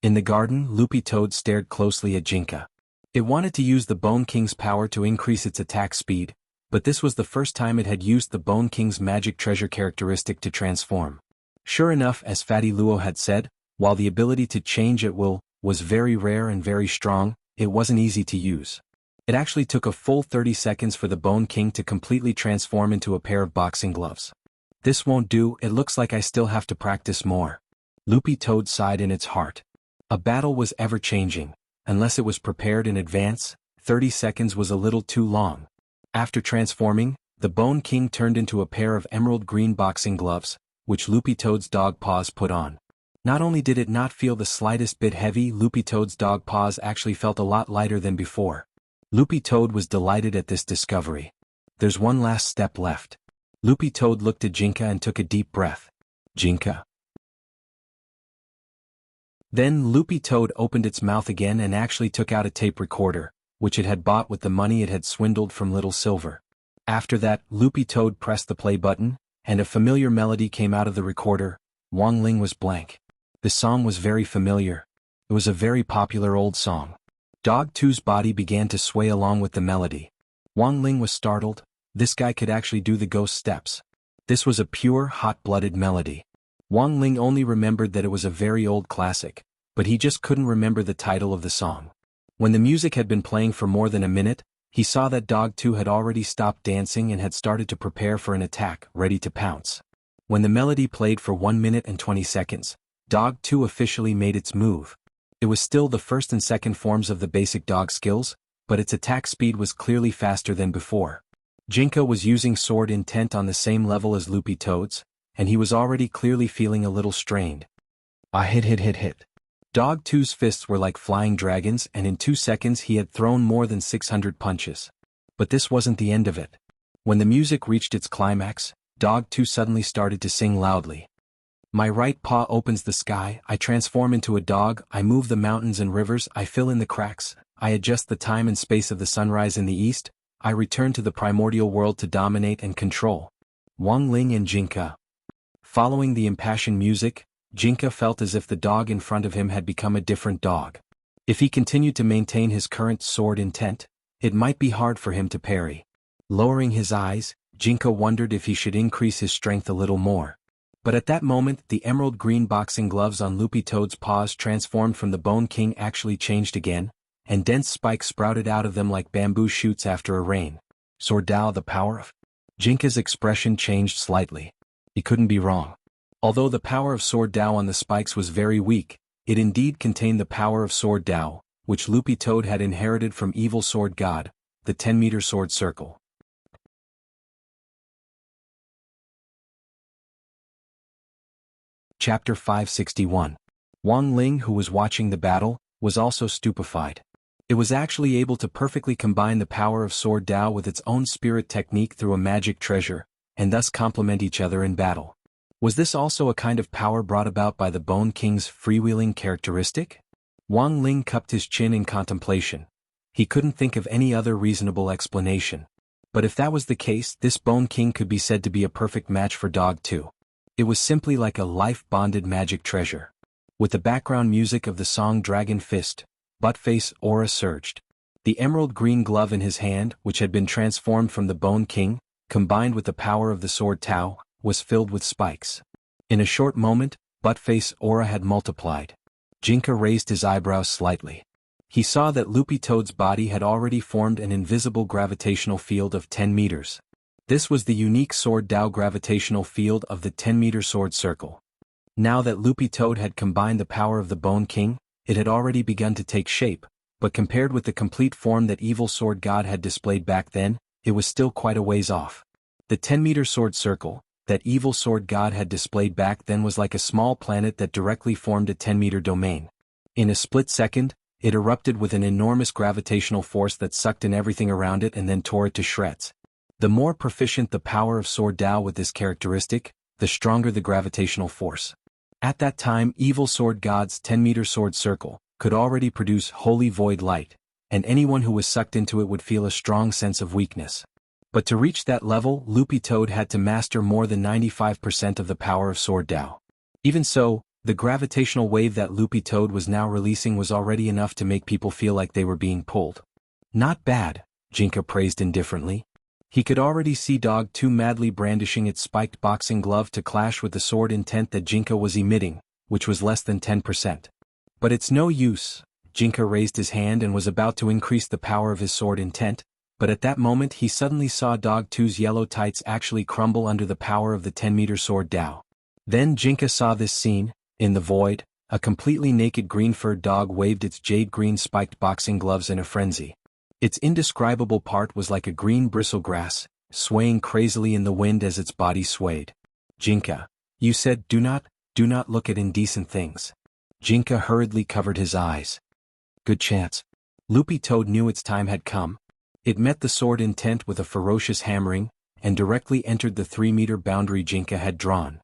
In the garden, Loopy Toad stared closely at Jianghu. It wanted to use the Bone King's power to increase its attack speed, but this was the first time it had used the Bone King's magic treasure characteristic to transform. Sure enough, as Fatty Luo had said, while the ability to change at will was very rare and very strong, it wasn't easy to use. It actually took a full 30 seconds for the Bone King to completely transform into a pair of boxing gloves. This won't do, it looks like I still have to practice more. Loopy Toad sighed in its heart. A battle was ever-changing. Unless it was prepared in advance, 30 seconds was a little too long. After transforming, the Bone King turned into a pair of emerald green boxing gloves, which Loopy Toad's dog paws put on. Not only did it not feel the slightest bit heavy, Loopy Toad's dog paws actually felt a lot lighter than before. Loopy Toad was delighted at this discovery. There's one last step left. Loopy Toad looked at Jianghu and took a deep breath. Jianghu. Then Loopy Toad opened its mouth again and actually took out a tape recorder, which it had bought with the money it had swindled from Little Silver. After that, Loopy Toad pressed the play button, and a familiar melody came out of the recorder. Wang Ling was blank. The song was very familiar. It was a very popular old song. Dog 2's body began to sway along with the melody. Wang Ling was startled. This guy could actually do the ghost steps. This was a pure, hot-blooded melody. Wang Ling only remembered that it was a very old classic, but he just couldn't remember the title of the song. When the music had been playing for more than a minute, he saw that Dog 2 had already stopped dancing and had started to prepare for an attack, ready to pounce. When the melody played for 1 minute and 20 seconds, Dog 2 officially made its move. It was still the first and second forms of the basic dog skills, but its attack speed was clearly faster than before. Jianghu was using sword intent on the same level as Loopy Toad's, and he was already clearly feeling a little strained. Hit. Dog 2's fists were like flying dragons, and in 2 seconds he had thrown more than 600 punches. But this wasn't the end of it. When the music reached its climax, Dog 2 suddenly started to sing loudly. My right paw opens the sky, I transform into a dog, I move the mountains and rivers, I fill in the cracks, I adjust the time and space of the sunrise in the east, I return to the primordial world to dominate and control. Wang Ling and Jianghu. Following the impassioned music, Jianghu felt as if the dog in front of him had become a different dog. If he continued to maintain his current sword intent, it might be hard for him to parry. Lowering his eyes, Jianghu wondered if he should increase his strength a little more. But at that moment, the emerald green boxing gloves on Loopy Toad's paws transformed from the Bone King actually changed again, and dense spikes sprouted out of them like bamboo shoots after a rain. Sword Dao, the power of... Jianghu's expression changed slightly. He couldn't be wrong. Although the power of Sword Dao on the spikes was very weak, it indeed contained the power of Sword Dao, which Loopy Toad had inherited from Evil Sword God, the 10-meter sword circle. Chapter 561. Wang Ling, who was watching the battle, was also stupefied. It was actually able to perfectly combine the power of Sword Dao with its own spirit technique through a magic treasure, and thus complement each other in battle. Was this also a kind of power brought about by the Bone King's freewheeling characteristic? Wang Ling cupped his chin in contemplation. He couldn't think of any other reasonable explanation. But if that was the case, this Bone King could be said to be a perfect match for Dog 2. It was simply like a life-bonded magic treasure. With the background music of the song Dragon Fist, Buttface aura surged. The emerald green glove in his hand, which had been transformed from the Bone King, combined with the power of the Sword Tao, was filled with spikes. In a short moment, Buttface aura had multiplied. Jianghu raised his eyebrows slightly. He saw that Loopy Toad's body had already formed an invisible gravitational field of 10 meters. This was the unique Sword Dao gravitational field of the 10-meter sword circle. Now that Loopy Toad had combined the power of the Bone King, it had already begun to take shape, but compared with the complete form that Evil Sword God had displayed back then, it was still quite a ways off. The 10-meter sword circle that Evil Sword God had displayed back then was like a small planet that directly formed a 10-meter domain. In a split second, it erupted with an enormous gravitational force that sucked in everything around it and then tore it to shreds. The more proficient the power of Sword Dao with this characteristic, the stronger the gravitational force. At that time, Evil Sword God's 10-meter sword circle could already produce holy void light, and anyone who was sucked into it would feel a strong sense of weakness. But to reach that level, Loopy Toad had to master more than 95% of the power of Sword Dao. Even so, the gravitational wave that Loopy Toad was now releasing was already enough to make people feel like they were being pulled. Not bad, Jianghu praised indifferently. He could already see Dog 2 madly brandishing its spiked boxing glove to clash with the sword intent that Jianghu was emitting, which was less than 10%. But it's no use. Jianghu raised his hand and was about to increase the power of his sword intent, but at that moment he suddenly saw Dog 2's yellow tights actually crumble under the power of the 10-meter Sword Dao. Then Jianghu saw this scene. In the void, a completely naked green-furred dog waved its jade-green spiked boxing gloves in a frenzy. Its indescribable part was like a green bristlegrass, swaying crazily in the wind as its body swayed. Jianghu, you said do not look at indecent things. Jianghu hurriedly covered his eyes. Good chance. Loopy Toad knew its time had come. It met the sword intent with a ferocious hammering, and directly entered the 3-meter boundary Jianghu had drawn.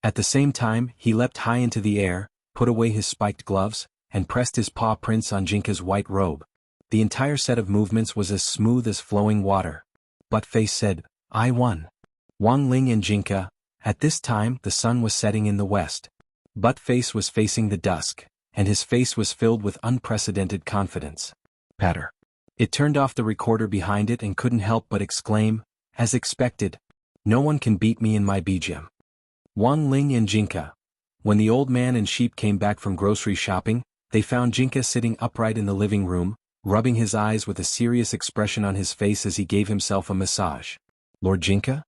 At the same time, he leapt high into the air, put away his spiked gloves, and pressed his paw prints on Jianghu's white robe. The entire set of movements was as smooth as flowing water. Buttface said, I1. Wang Ling and Jinka. At this time the sun was setting in the west. Buttface was facing the dusk, and his face was filled with unprecedented confidence. Patter. It turned off the recorder behind it and couldn't help but exclaim, as expected, "No one can beat me in my BGM." Wang Ling and Jinka. When the old man and sheep came back from grocery shopping, they found Jinka sitting upright in the living room, rubbing his eyes with a serious expression on his face as he gave himself a massage. "Lord Jinka?"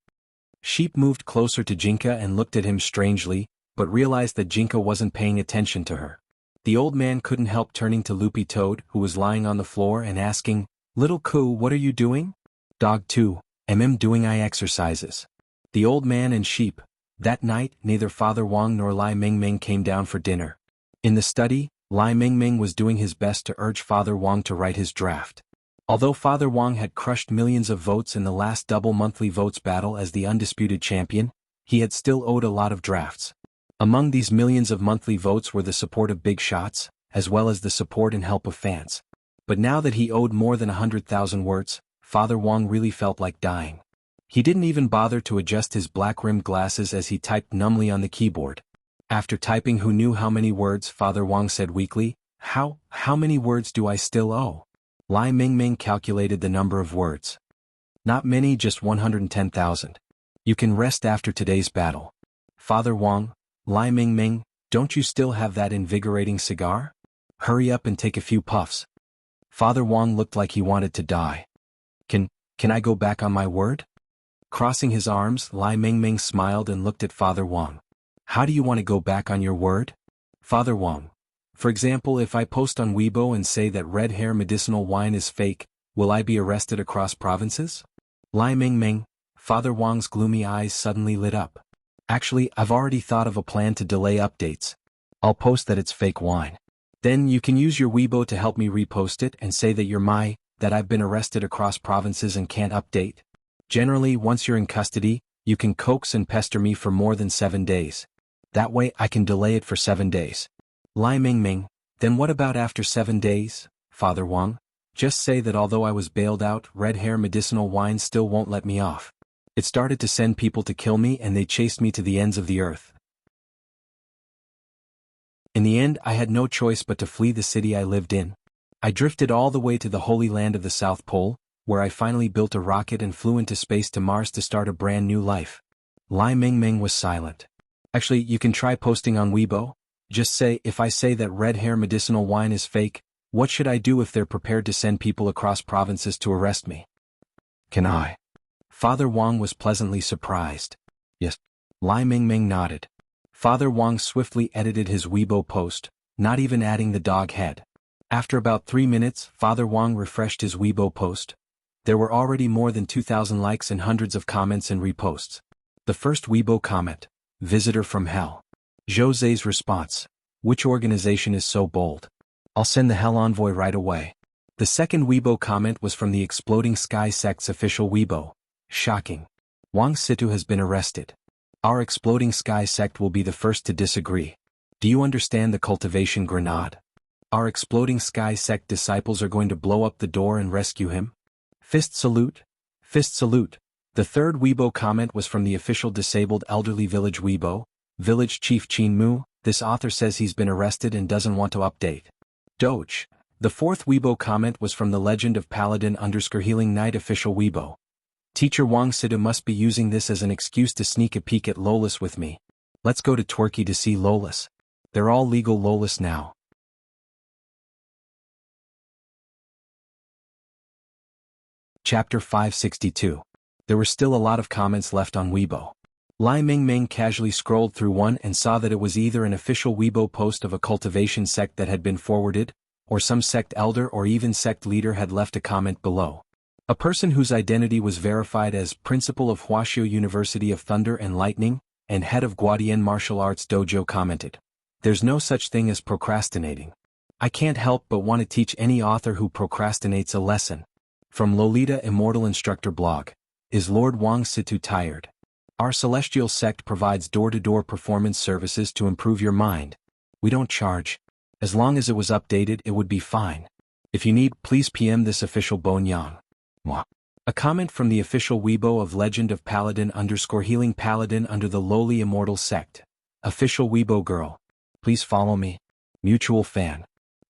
Sheep moved closer to Jinka and looked at him strangely, but realized that Jinka wasn't paying attention to her. The old man couldn't help turning to Loopy Toad, who was lying on the floor, and asking, "Little Coo, what are you doing?" "Dog 2, doing eye exercises." The old man and sheep. That night, neither Father Wang nor Lai Mingming came down for dinner. In the study, Lai Mingming was doing his best to urge Father Wang to write his draft. Although Father Wang had crushed millions of votes in the last double monthly votes battle as the undisputed champion, he had still owed a lot of drafts. Among these millions of monthly votes were the support of big shots, as well as the support and help of fans. But now that he owed more than 100,000 words, Father Wang really felt like dying. He didn't even bother to adjust his black-rimmed glasses as he typed numbly on the keyboard. After typing who knew how many words, Father Wang said weakly, How many words do I still owe?" Lai Mingming calculated the number of words. "Not many, just 110,000. You can rest after today's battle." "Father Wang, Lai Mingming, don't you still have that invigorating cigar? Hurry up and take a few puffs." Father Wang looked like he wanted to die. Can I go back on my word?" Crossing his arms, Lai Mingming smiled and looked at Father Wang. "How do you want to go back on your word?" "Father Wang, for example, if I post on Weibo and say that red hair medicinal wine is fake, will I be arrested across provinces?" Lai Mingming. Father Wang's gloomy eyes suddenly lit up. "Actually, I've already thought of a plan to delay updates. I'll post that it's fake wine. Then you can use your Weibo to help me repost it and say that I've been arrested across provinces and can't update. Generally, once you're in custody, you can coax and pester me for more than 7 days. That way I can delay it for 7 days." Lai Mingming. "Then what about after 7 days, Father Wang? Just say that although I was bailed out, red hair medicinal wine still won't let me off. It started to send people to kill me and they chased me to the ends of the earth. In the end, I had no choice but to flee the city I lived in. I drifted all the way to the Holy Land of the South Pole, where I finally built a rocket and flew into space to Mars to start a brand new life." Lai Mingming was silent. "Actually, you can try posting on Weibo. Just say, if I say that red hair medicinal wine is fake, what should I do if they're prepared to send people across provinces to arrest me?" "Can I?" Father Wang was pleasantly surprised. "Yes." Lai Mingming nodded. Father Wang swiftly edited his Weibo post, not even adding the dog head. After about 3 minutes, Father Wang refreshed his Weibo post. There were already more than 2,000 likes and hundreds of comments and reposts. The first Weibo comment, "Visitor from Hell." Jose's response, "Which organization is so bold? I'll send the Hell Envoy right away." The second Weibo comment was from the Exploding Sky sect's official Weibo. "Shocking. Wang Situ has been arrested. Our Exploding Sky sect will be the first to disagree. Do you understand the cultivation grenade? Our Exploding Sky sect disciples are going to blow up the door and rescue him. Fist salute. Fist salute." The third Weibo comment was from the official Disabled Elderly Village Weibo, Village Chief Chin Mu. "This author says he's been arrested and doesn't want to update. Doge." The fourth Weibo comment was from the Legend of Paladin _Healing Knight official Weibo. "Teacher Wang Situ must be using this as an excuse to sneak a peek at Lolis with me. Let's go to Turkey to see Lolis. They're all legal Lolis now." Chapter 562. There were still a lot of comments left on Weibo. Lai Mingming casually scrolled through one and saw that it was either an official Weibo post of a cultivation sect that had been forwarded, or some sect elder or even sect leader had left a comment below. A person whose identity was verified as Principal of Huaxiu University of Thunder and Lightning, and head of Guadian Martial Arts Dojo commented, "There's no such thing as procrastinating. I can't help but want to teach any author who procrastinates a lesson." From Lolita Immortal Instructor Blog. "Is Lord Wang Situ tired? Our celestial sect provides door-to-door performance services to improve your mind. We don't charge. As long as it was updated, it would be fine. If you need, please PM this official Bonyang." A comment from the official Weibo of Legend of Paladin _ Healing Paladin under the lowly Immortal sect. Official Weibo girl. Please follow me. Mutual fan.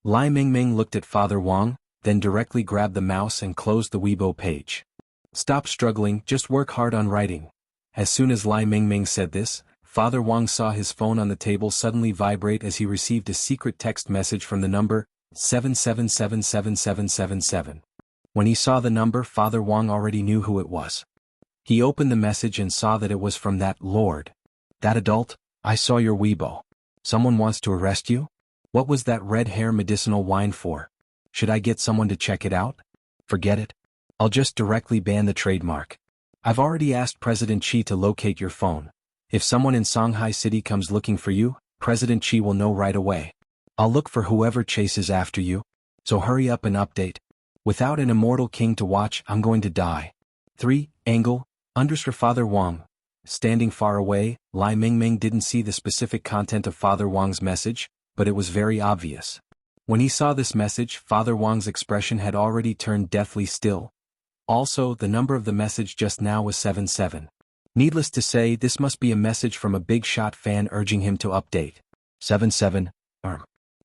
Lai Mingming looked at Father Wang, then directly grabbed the mouse and closed the Weibo page. Stop struggling, just work hard on writing. As soon as Lai Mingming said this, Father Wang saw his phone on the table suddenly vibrate as he received a secret text message from the number 77777777. When he saw the number, Father Wang already knew who it was. He opened the message and saw that it was from that Lord. That adult, I saw your Weibo. Someone wants to arrest you? What was that red hair medicinal wine for? Should I get someone to check it out? Forget it. I'll just directly ban the trademark. I've already asked President Xi to locate your phone. If someone in Shanghai City comes looking for you, President Xi will know right away. I'll look for whoever chases after you. So hurry up and update. Without an immortal king to watch, I'm going to die. 3. Angle, _ Father Wang. Standing far away, Lai Mingming didn't see the specific content of Father Wang's message, but it was very obvious. When he saw this message, Father Wang's expression had already turned deathly still. Also, the number of the message just now was 77. Needless to say, this must be a message from a big shot fan urging him to update. 77.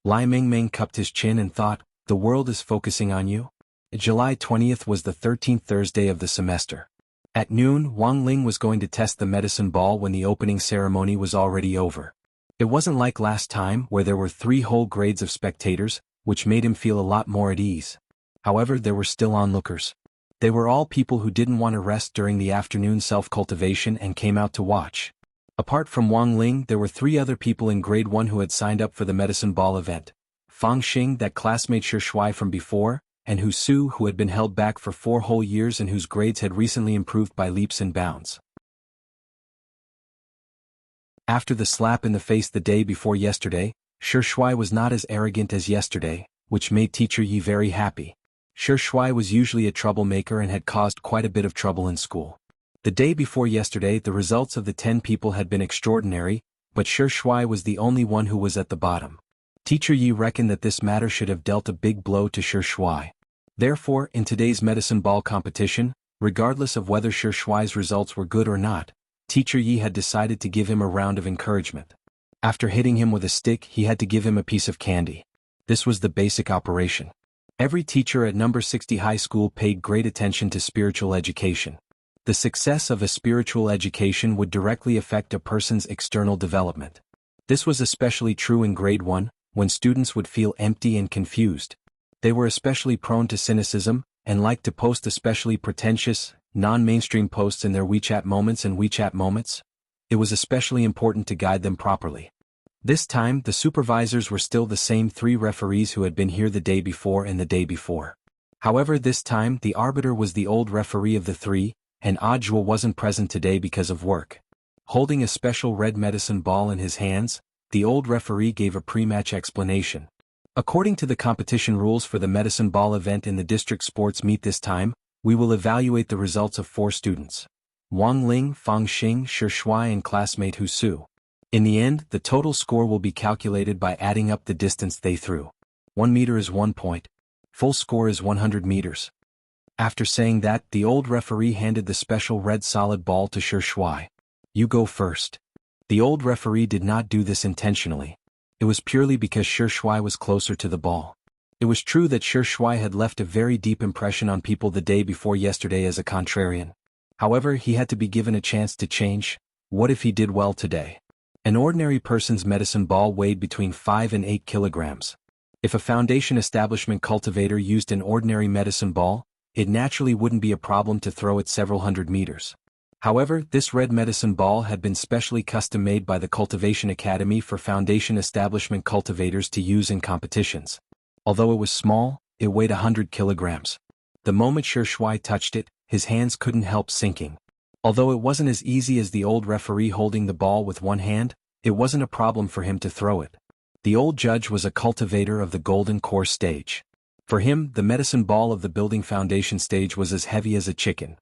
Lai Mingming cupped his chin and thought, the world is focusing on you. July 20th was the 13th Thursday of the semester. At noon, Wang Ling was going to test the medicine ball when the opening ceremony was already over. It wasn't like last time where there were 3 whole grades of spectators, which made him feel a lot more at ease. However, there were still onlookers. They were all people who didn't want to rest during the afternoon self-cultivation and came out to watch. Apart from Wang Ling, there were 3 other people in grade 1 who had signed up for the medicine ball event. Fang Xing, that classmate Shi Shuai from before, and Hu Su, who had been held back for 4 whole years and whose grades had recently improved by leaps and bounds. After the slap in the face the day before yesterday, Shi Shuai was not as arrogant as yesterday, which made Teacher Yi very happy. Shi Shuai was usually a troublemaker and had caused quite a bit of trouble in school. The day before yesterday, the results of the 10 people had been extraordinary, but Shi Shuai was the only one who was at the bottom. Teacher Yi reckoned that this matter should have dealt a big blow to Shi Shuai. Therefore, in today's medicine ball competition, regardless of whether Shi Shuai's results were good or not, Teacher Yi had decided to give him a round of encouragement. After hitting him with a stick, he had to give him a piece of candy. This was the basic operation. Every teacher at number 60 high school paid great attention to spiritual education. The success of a spiritual education would directly affect a person's external development. This was especially true in grade 1, when students would feel empty and confused. They were especially prone to cynicism, and liked to post especially pretentious, non-mainstream posts in their WeChat moments and WeChat moments. It was especially important to guide them properly. This time, the supervisors were still the same 3 referees who had been here the day before and the day before. However, this time, the arbiter was the old referee of the 3, and Audiobook wasn't present today because of work. Holding a special red medicine ball in his hands, the old referee gave a pre-match explanation. According to the competition rules for the medicine ball event in the district sports meet this time, we will evaluate the results of 4 students. Wang Ling, Fang Xing, Shi Shuai and classmate Hu Su. In the end, the total score will be calculated by adding up the distance they threw. 1 meter is 1 point. Full score is 100 meters. After saying that, the old referee handed the special red solid ball to Shi Shuai. You go first. The old referee did not do this intentionally. It was purely because Shi Shuai was closer to the ball. It was true that Shi Shuai had left a very deep impression on people the day before yesterday as a contrarian. However, he had to be given a chance to change. What if he did well today? An ordinary person's medicine ball weighed between 5 and 8 kilograms. If a foundation establishment cultivator used an ordinary medicine ball, it naturally wouldn't be a problem to throw it several hundred meters. However, this red medicine ball had been specially custom-made by the Cultivation Academy for foundation establishment cultivators to use in competitions. Although it was small, it weighed 100 kilograms. The moment Shi Shuai touched it, his hands couldn't help sinking. Although it wasn't as easy as the old referee holding the ball with one hand, it wasn't a problem for him to throw it. The old judge was a cultivator of the golden core stage. For him, the medicine ball of the building foundation stage was as heavy as a chicken.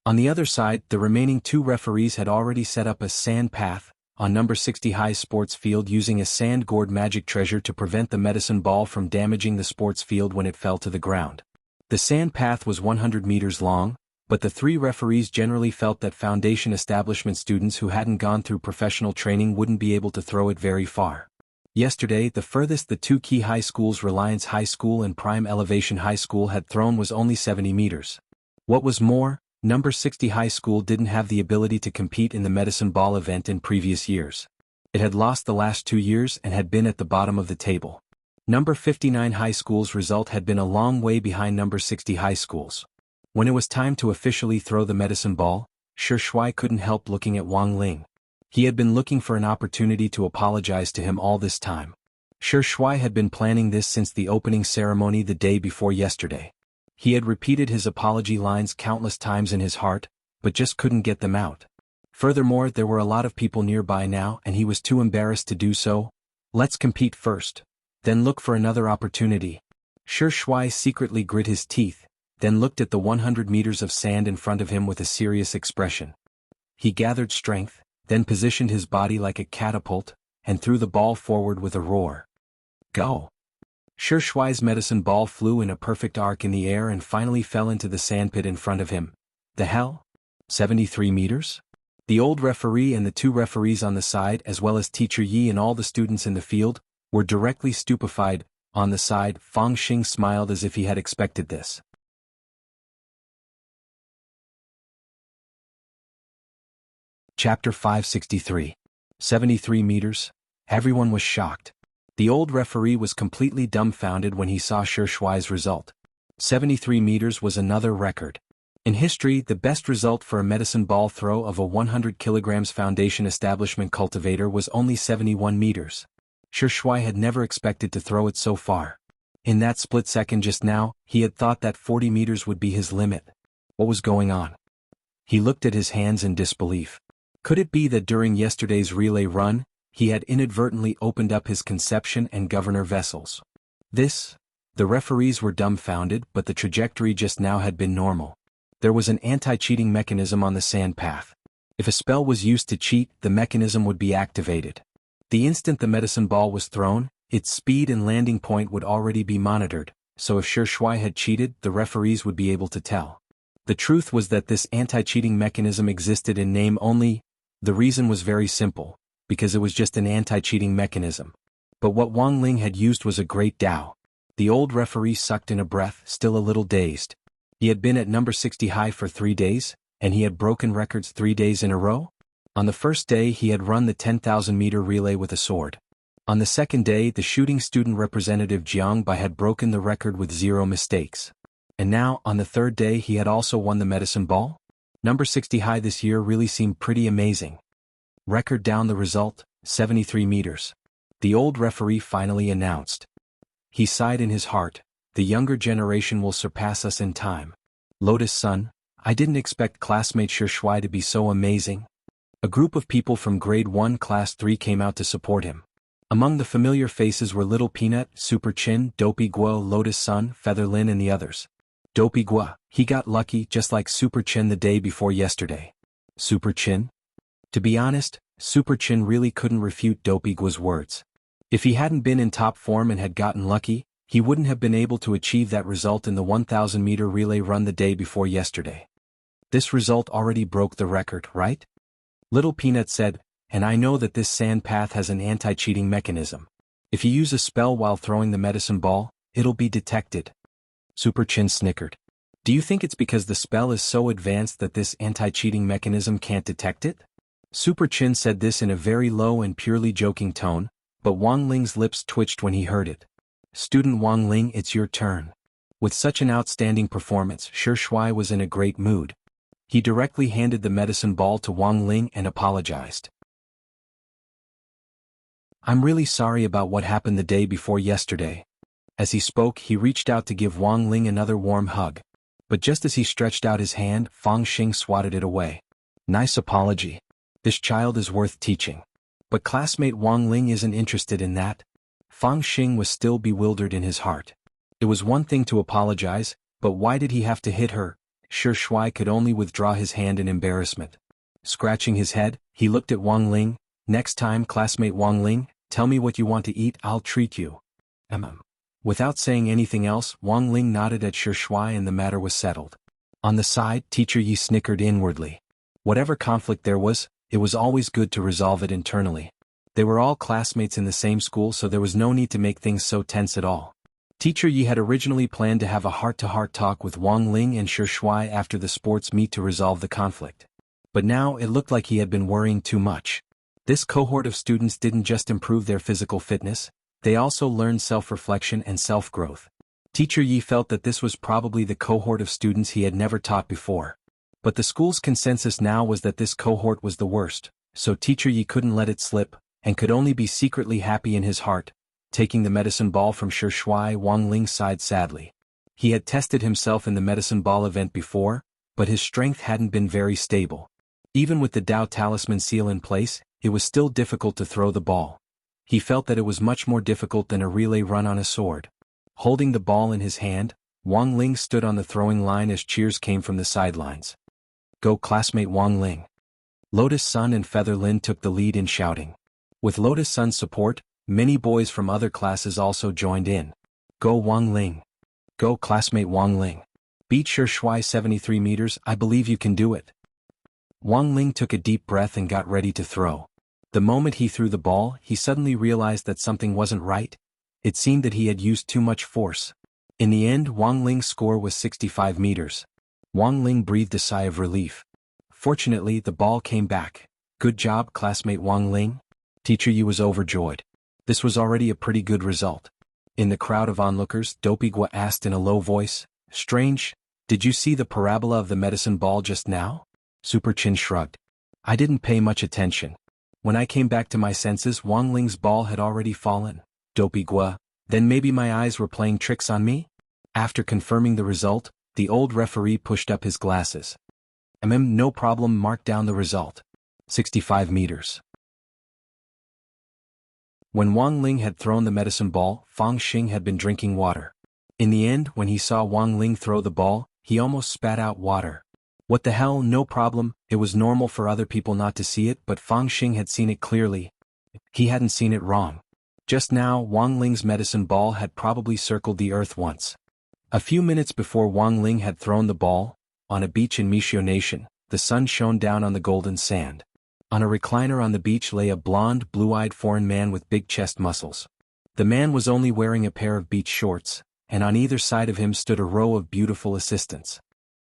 On the other side, the remaining 2 referees had already set up a sand path on number 60 high sports field using a sand-gourd magic treasure to prevent the medicine ball from damaging the sports field when it fell to the ground. The sand path was 100 meters long, but the three referees generally felt that foundation establishment students who hadn't gone through professional training wouldn't be able to throw it very far. Yesterday, the furthest the two key high schools, Reliance High School and Prime Elevation High School, had thrown was only 70 meters. What was more, number 60 High School didn't have the ability to compete in the medicine ball event in previous years. It had lost the last 2 years and had been at the bottom of the table. Number 59 High School's result had been a long way behind number 60 High School's. When it was time to officially throw the medicine ball, Shi Shuai couldn't help looking at Wang Ling. He had been looking for an opportunity to apologize to him all this time. Shi Shuai had been planning this since the opening ceremony the day before yesterday. He had repeated his apology lines countless times in his heart, but just couldn't get them out. Furthermore, there were a lot of people nearby now and he was too embarrassed to do so. Let's compete first, then look for another opportunity. Shi Shuai secretly grit his teeth, then looked at the 100 meters of sand in front of him with a serious expression. He gathered strength, then positioned his body like a catapult, and threw the ball forward with a roar. Go! Shi Shuai's medicine ball flew in a perfect arc in the air and finally fell into the sandpit in front of him. The hell? 73 meters? The old referee and the two referees on the side, as well as Teacher Yi and all the students in the field, were directly stupefied. On the side, Fang Xing smiled as if he had expected this. Chapter 563. 73 meters. Everyone was shocked. The old referee was completely dumbfounded when he saw Shi Shuai's result. 73 meters was another record. In history, the best result for a medicine ball throw of a 100 kilograms foundation establishment cultivator was only 71 meters. Shi Shuai had never expected to throw it so far. In that split second just now, he had thought that 40 meters would be his limit. What was going on? He looked at his hands in disbelief. Could it be that during yesterday's relay run, he had inadvertently opened up his conception and governor vessels? The referees were dumbfounded, but the trajectory just now had been normal. There was an anti-cheating mechanism on the sand path. If a spell was used to cheat, the mechanism would be activated. The instant the medicine ball was thrown, its speed and landing point would already be monitored, so if Shi Shuai had cheated, the referees would be able to tell. The truth was that this anti-cheating mechanism existed in name only. The reason was very simple, because it was just an anti-cheating mechanism. But what Wang Ling had used was a great Dao. The old referee sucked in a breath, still a little dazed. He had been at number 60 high for 3 days, and he had broken records 3 days in a row? On the first day he had run the 10,000-meter relay with a sword. On the second day the shooting student representative Jianghu had broken the record with 0 mistakes. And now, on the third day he had also won the medicine ball? Number 60 high this year really seemed pretty amazing. Record down the result, 73 meters. The old referee finally announced. He sighed in his heart, the younger generation will surpass us in time. Lotus-san, I didn't expect classmate Shi Shuai to be so amazing. A group of people from grade 1 class 3 came out to support him. Among the familiar faces were Little Peanut, Super Chin, Dopey Guo, Lotus-san, Featherlin and the others. Dopey Guo, he got lucky just like Super Chin the day before yesterday. Super Chin? To be honest, Super Chin really couldn't refute Dopey Guo's words. If he hadn't been in top form and had gotten lucky, he wouldn't have been able to achieve that result in the 1,000-meter relay run the day before yesterday. This result already broke the record, right? Little Peanut said, and I know that this sand path has an anti-cheating mechanism. If you use a spell while throwing the medicine ball, it'll be detected. Super Chin snickered. Do you think it's because the spell is so advanced that this anti-cheating mechanism can't detect it? Super Chin said this in a very low and purely joking tone, but Wang Ling's lips twitched when he heard it. Student Wang Ling, it's your turn. With such an outstanding performance, Shi Shuai was in a great mood. He directly handed the medicine ball to Wang Ling and apologized. I'm really sorry about what happened the day before yesterday. As he spoke, he reached out to give Wang Ling another warm hug. But just as he stretched out his hand, Fang Xing swatted it away. Nice apology. This child is worth teaching. But classmate Wang Ling isn't interested in that. Fang Xing was still bewildered in his heart. It was one thing to apologize, but why did he have to hit her? Shi Shuai could only withdraw his hand in embarrassment. Scratching his head, he looked at Wang Ling. Next time, classmate Wang Ling, tell me what you want to eat, I'll treat you. Without saying anything else, Wang Ling nodded at Shi Shuai and the matter was settled. On the side, Teacher Yi snickered inwardly. Whatever conflict there was, it was always good to resolve it internally. They were all classmates in the same school, so there was no need to make things so tense at all. Teacher Yi had originally planned to have a heart-to-heart talk with Wang Ling and Shi Shuai after the sports meet to resolve the conflict. But now it looked like he had been worrying too much. This cohort of students didn't just improve their physical fitness, they also learned self-reflection and self-growth. Teacher Yi felt that this was probably the cohort of students he had never taught before. But the school's consensus now was that this cohort was the worst, so Teacher Yi couldn't let it slip, and could only be secretly happy in his heart. Taking the medicine ball from Shi Shuai, Wang Ling sighed sadly. He had tested himself in the medicine ball event before, but his strength hadn't been very stable. Even with the Dao Talisman seal in place, it was still difficult to throw the ball. He felt that it was much more difficult than a relay run on a sword. Holding the ball in his hand, Wang Ling stood on the throwing line as cheers came from the sidelines. "Go classmate Wang Ling." Lotus Sun and Feather Lin took the lead in shouting. With Lotus Sun's support, many boys from other classes also joined in. "Go Wang Ling. Go classmate Wang Ling. Beat Shi Shuai 73 meters, I believe you can do it." Wang Ling took a deep breath and got ready to throw. The moment he threw the ball, he suddenly realized that something wasn't right. It seemed that he had used too much force. In the end, Wang Ling's score was 65 meters. Wang Ling breathed a sigh of relief. Fortunately, the ball came back. "Good job, classmate Wang Ling." Teacher Yi was overjoyed. This was already a pretty good result. In the crowd of onlookers, Dopey Gua asked in a low voice, "Strange, did you see the parabola of the medicine ball just now?" Super Chin shrugged. "I didn't pay much attention. When I came back to my senses, Wang Ling's ball had already fallen." Dopey Gua, "Then maybe my eyes were playing tricks on me?" After confirming the result, the old referee pushed up his glasses. No problem, mark down the result. 65 meters. When Wang Ling had thrown the medicine ball, Fang Xing had been drinking water. In the end, when he saw Wang Ling throw the ball, he almost spat out water. What the hell, no problem, it was normal for other people not to see it, but Fang Xing had seen it clearly. He hadn't seen it wrong. Just now, Wang Ling's medicine ball had probably circled the earth once. A few minutes before Wang Ling had thrown the ball, on a beach in Mishio Nation, the sun shone down on the golden sand. On a recliner on the beach lay a blonde, blue-eyed foreign man with big chest muscles. The man was only wearing a pair of beach shorts, and on either side of him stood a row of beautiful assistants.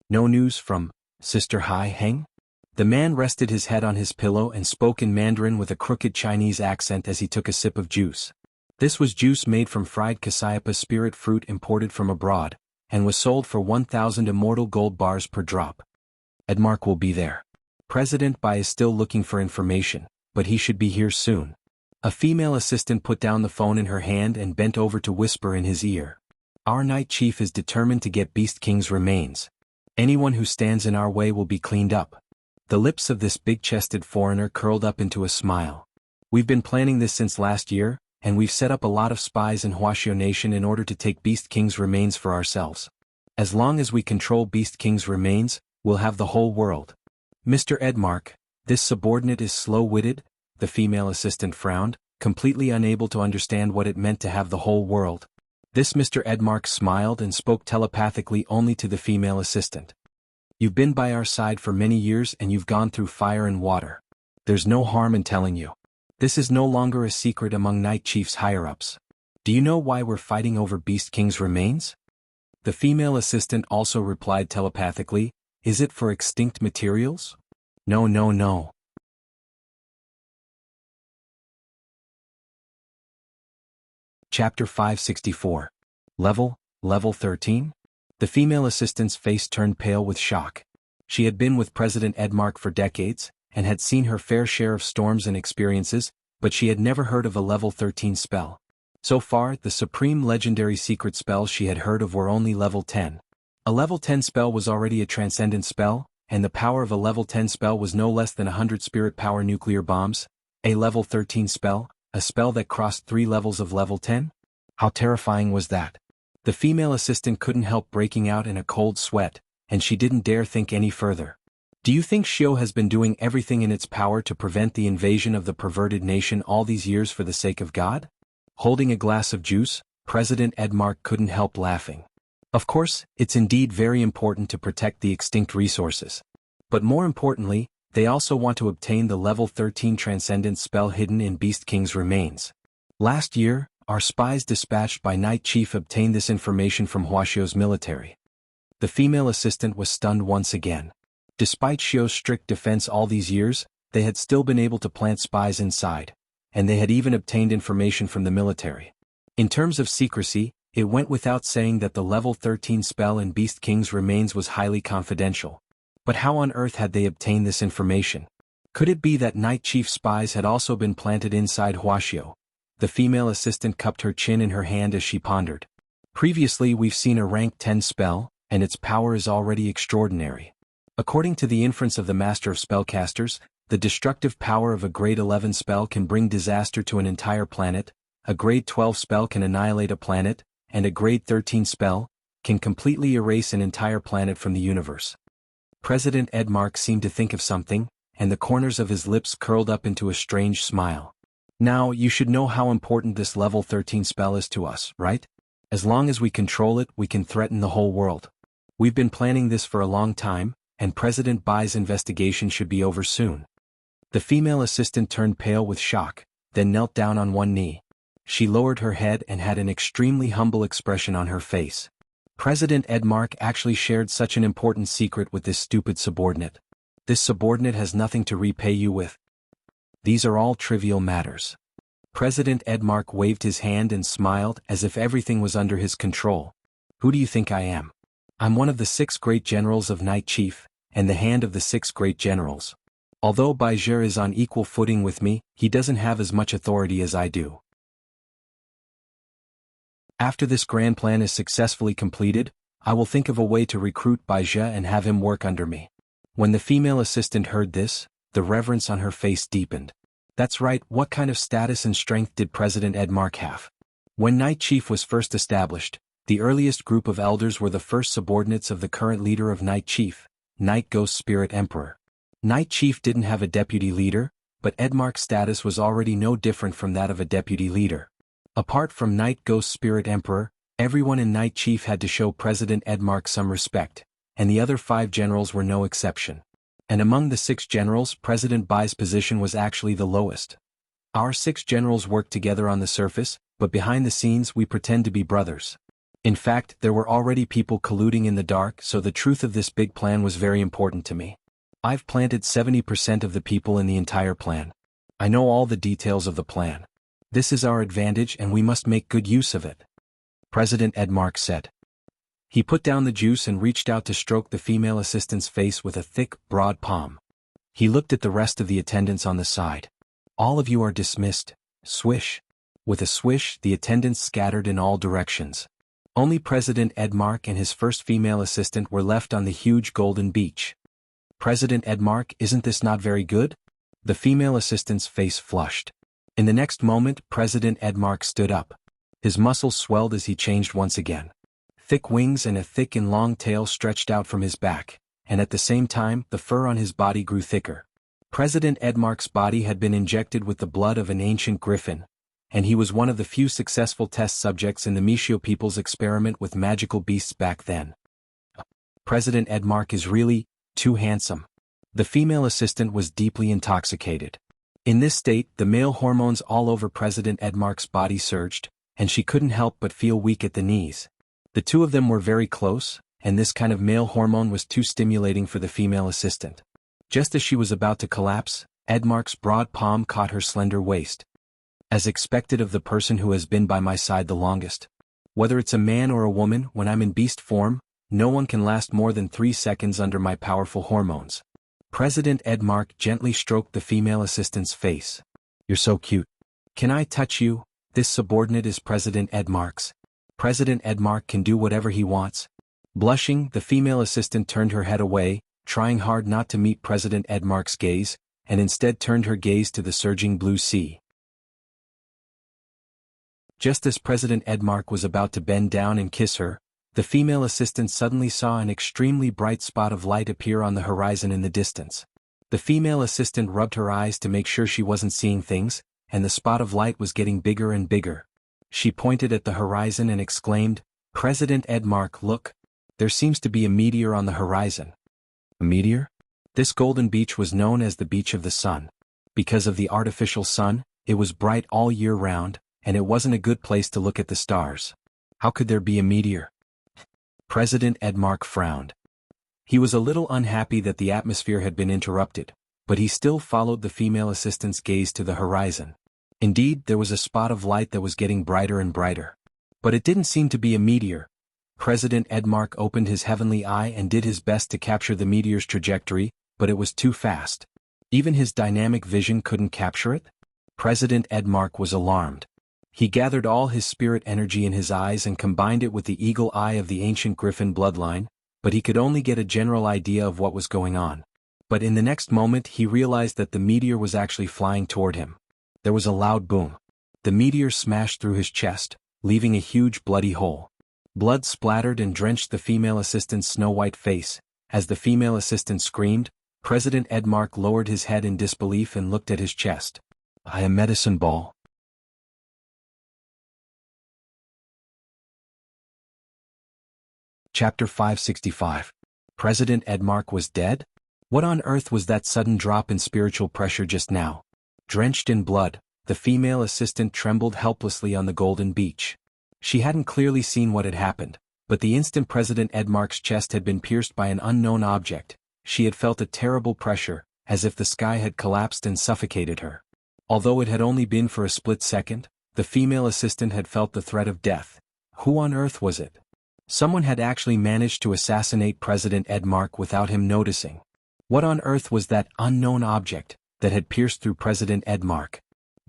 "No news from Sister Hai Heng?" The man rested his head on his pillow and spoke in Mandarin with a crooked Chinese accent as he took a sip of juice. This was juice made from fried cassiope spirit fruit imported from abroad, and was sold for 1,000 immortal gold bars per drop. "Edmark will be there. President Bai is still looking for information, but he should be here soon." A female assistant put down the phone in her hand and bent over to whisper in his ear. "Our night chief is determined to get Beast King's remains. Anyone who stands in our way will be cleaned up." The lips of this big-chested foreigner curled up into a smile. "We've been planning this since last year, and we've set up a lot of spies in Huaxio Nation in order to take Beast King's remains for ourselves. As long as we control Beast King's remains, we'll have the whole world." "Mr. Edmark, this subordinate is slow-witted," the female assistant frowned, completely unable to understand what it meant to have the whole world. This Mr. Edmark smiled and spoke telepathically only to the female assistant. "You've been by our side for many years and you've gone through fire and water. There's no harm in telling you. This is no longer a secret among Night Chief's higher-ups. Do you know why we're fighting over Beast King's remains?" The female assistant also replied telepathically, "Is it for extinct materials?" "No, no, no." Chapter 564. Level 13? The female assistant's face turned pale with shock. She had been with President Edmark for decades, and had seen her fair share of storms and experiences, but she had never heard of a level 13 spell. So far, the supreme legendary secret spells she had heard of were only level 10. A level 10 spell was already a transcendent spell, and the power of a level 10 spell was no less than 100 spirit power nuclear bombs. A level 13 spell, a spell that crossed 3 levels of level 10? How terrifying was that? The female assistant couldn't help breaking out in a cold sweat, and she didn't dare think any further. "Do you think Shio has been doing everything in its power to prevent the invasion of the perverted nation all these years for the sake of God?" Holding a glass of juice, President Edmark couldn't help laughing. Of course, it's indeed very important to protect the extinct resources. But more importantly, they also want to obtain the level 13 Transcendence spell hidden in Beast King's remains. Last year, our spies dispatched by Night Chief obtained this information from Huaxiao's military. The female assistant was stunned once again. Despite Xiao's strict defense all these years, they had still been able to plant spies inside, and they had even obtained information from the military. In terms of secrecy, it went without saying that the level 13 spell in Beast King's remains was highly confidential. But how on earth had they obtained this information? Could it be that Night Chief spies had also been planted inside Huaxiao? The female assistant cupped her chin in her hand as she pondered. Previously we've seen a rank 10 spell, and its power is already extraordinary. According to the inference of the Master of Spellcasters, the destructive power of a grade 11 spell can bring disaster to an entire planet, a grade 12 spell can annihilate a planet, and a grade 13 spell can completely erase an entire planet from the universe. President Edmark seemed to think of something, and the corners of his lips curled up into a strange smile. Now, you should know how important this level 13 spell is to us, right? As long as we control it, we can threaten the whole world. We've been planning this for a long time, and President Bai's investigation should be over soon. The female assistant turned pale with shock, then knelt down on one knee. She lowered her head and had an extremely humble expression on her face. President Edmark actually shared such an important secret with this stupid subordinate. This subordinate has nothing to repay you with. These are all trivial matters. President Edmark waved his hand and smiled as if everything was under his control. Who do you think I am? I'm one of the 6 great generals of Night Chief, and the hand of the 6 great generals. Although Bai Zhe is on equal footing with me, he doesn't have as much authority as I do. After this grand plan is successfully completed, I will think of a way to recruit Bai Zhe and have him work under me. When the female assistant heard this, the reverence on her face deepened. That's right, what kind of status and strength did President Edmark have? When Night Chief was first established, the earliest group of elders were the first subordinates of the current leader of Night Chief, Night Ghost Spirit Emperor. Night Chief didn't have a deputy leader, but Edmark's status was already no different from that of a deputy leader. Apart from Night Ghost Spirit Emperor, everyone in Night Chief had to show President Edmark some respect, and the other 5 generals were no exception. And among the 6 generals, President Bai's position was actually the lowest. Our 6 generals worked together on the surface, but behind the scenes we pretend to be brothers. In fact, there were already people colluding in the dark, so the truth of this big plan was very important to me. I've planted 70% of the people in the entire plan. I know all the details of the plan. This is our advantage and we must make good use of it. President Edmark said. He put down the juice and reached out to stroke the female assistant's face with a thick, broad palm. He looked at the rest of the attendants on the side. All of you are dismissed. Swish. With a swish, the attendants scattered in all directions. Only President Edmark and his first female assistant were left on the huge golden beach. President Edmark, isn't this not very good? The female assistant's face flushed. In the next moment, President Edmark stood up. His muscles swelled as he changed once again. Thick wings and a thick and long tail stretched out from his back, and at the same time, the fur on his body grew thicker. President Edmark's body had been injected with the blood of an ancient griffin, and he was one of the few successful test subjects in the Mishio people's experiment with magical beasts back then. President Edmark is really too handsome. The female assistant was deeply intoxicated. In this state, the male hormones all over President Edmark's body surged, and she couldn't help but feel weak at the knees. The 2 of them were very close, and this kind of male hormone was too stimulating for the female assistant. Just as she was about to collapse, Edmark's broad palm caught her slender waist. As expected of the person who has been by my side the longest. Whether it's a man or a woman, when I'm in beast form, no one can last more than 3 seconds under my powerful hormones. President Edmark gently stroked the female assistant's face. You're so cute. Can I touch you? This subordinate is President Edmark's. President Edmark can do whatever he wants. Blushing, the female assistant turned her head away, trying hard not to meet President Edmark's gaze, and instead turned her gaze to the surging blue sea. Just as President Edmark was about to bend down and kiss her, the female assistant suddenly saw an extremely bright spot of light appear on the horizon in the distance. The female assistant rubbed her eyes to make sure she wasn't seeing things, and the spot of light was getting bigger and bigger. She pointed at the horizon and exclaimed, "President Edmark, look! There seems to be a meteor on the horizon." A meteor? This golden beach was known as the Beach of the Sun. Because of the artificial sun, it was bright all year round, and it wasn't a good place to look at the stars. How could there be a meteor? President Edmark frowned. He was a little unhappy that the atmosphere had been interrupted, but he still followed the female assistant's gaze to the horizon. Indeed, there was a spot of light that was getting brighter and brighter. But it didn't seem to be a meteor. President Edmark opened his heavenly eye and did his best to capture the meteor's trajectory, but it was too fast. Even his dynamic vision couldn't capture it? President Edmark was alarmed. He gathered all his spirit energy in his eyes and combined it with the eagle eye of the ancient griffin bloodline, but he could only get a general idea of what was going on. But in the next moment he realized that the meteor was actually flying toward him. There was a loud boom. The meteor smashed through his chest, leaving a huge bloody hole. Blood splattered and drenched the female assistant's snow-white face. As the female assistant screamed, President Edmark lowered his head in disbelief and looked at his chest. "A medicine ball." Chapter 565. President Edmark was dead? What on earth was that sudden drop in spiritual pressure just now? Drenched in blood, the female assistant trembled helplessly on the golden beach. She hadn't clearly seen what had happened, but the instant President Edmark's chest had been pierced by an unknown object, she had felt a terrible pressure, as if the sky had collapsed and suffocated her. Although it had only been for a split second, the female assistant had felt the threat of death. Who on earth was it? Someone had actually managed to assassinate President Edmark without him noticing. What on earth was that unknown object that had pierced through President Edmark?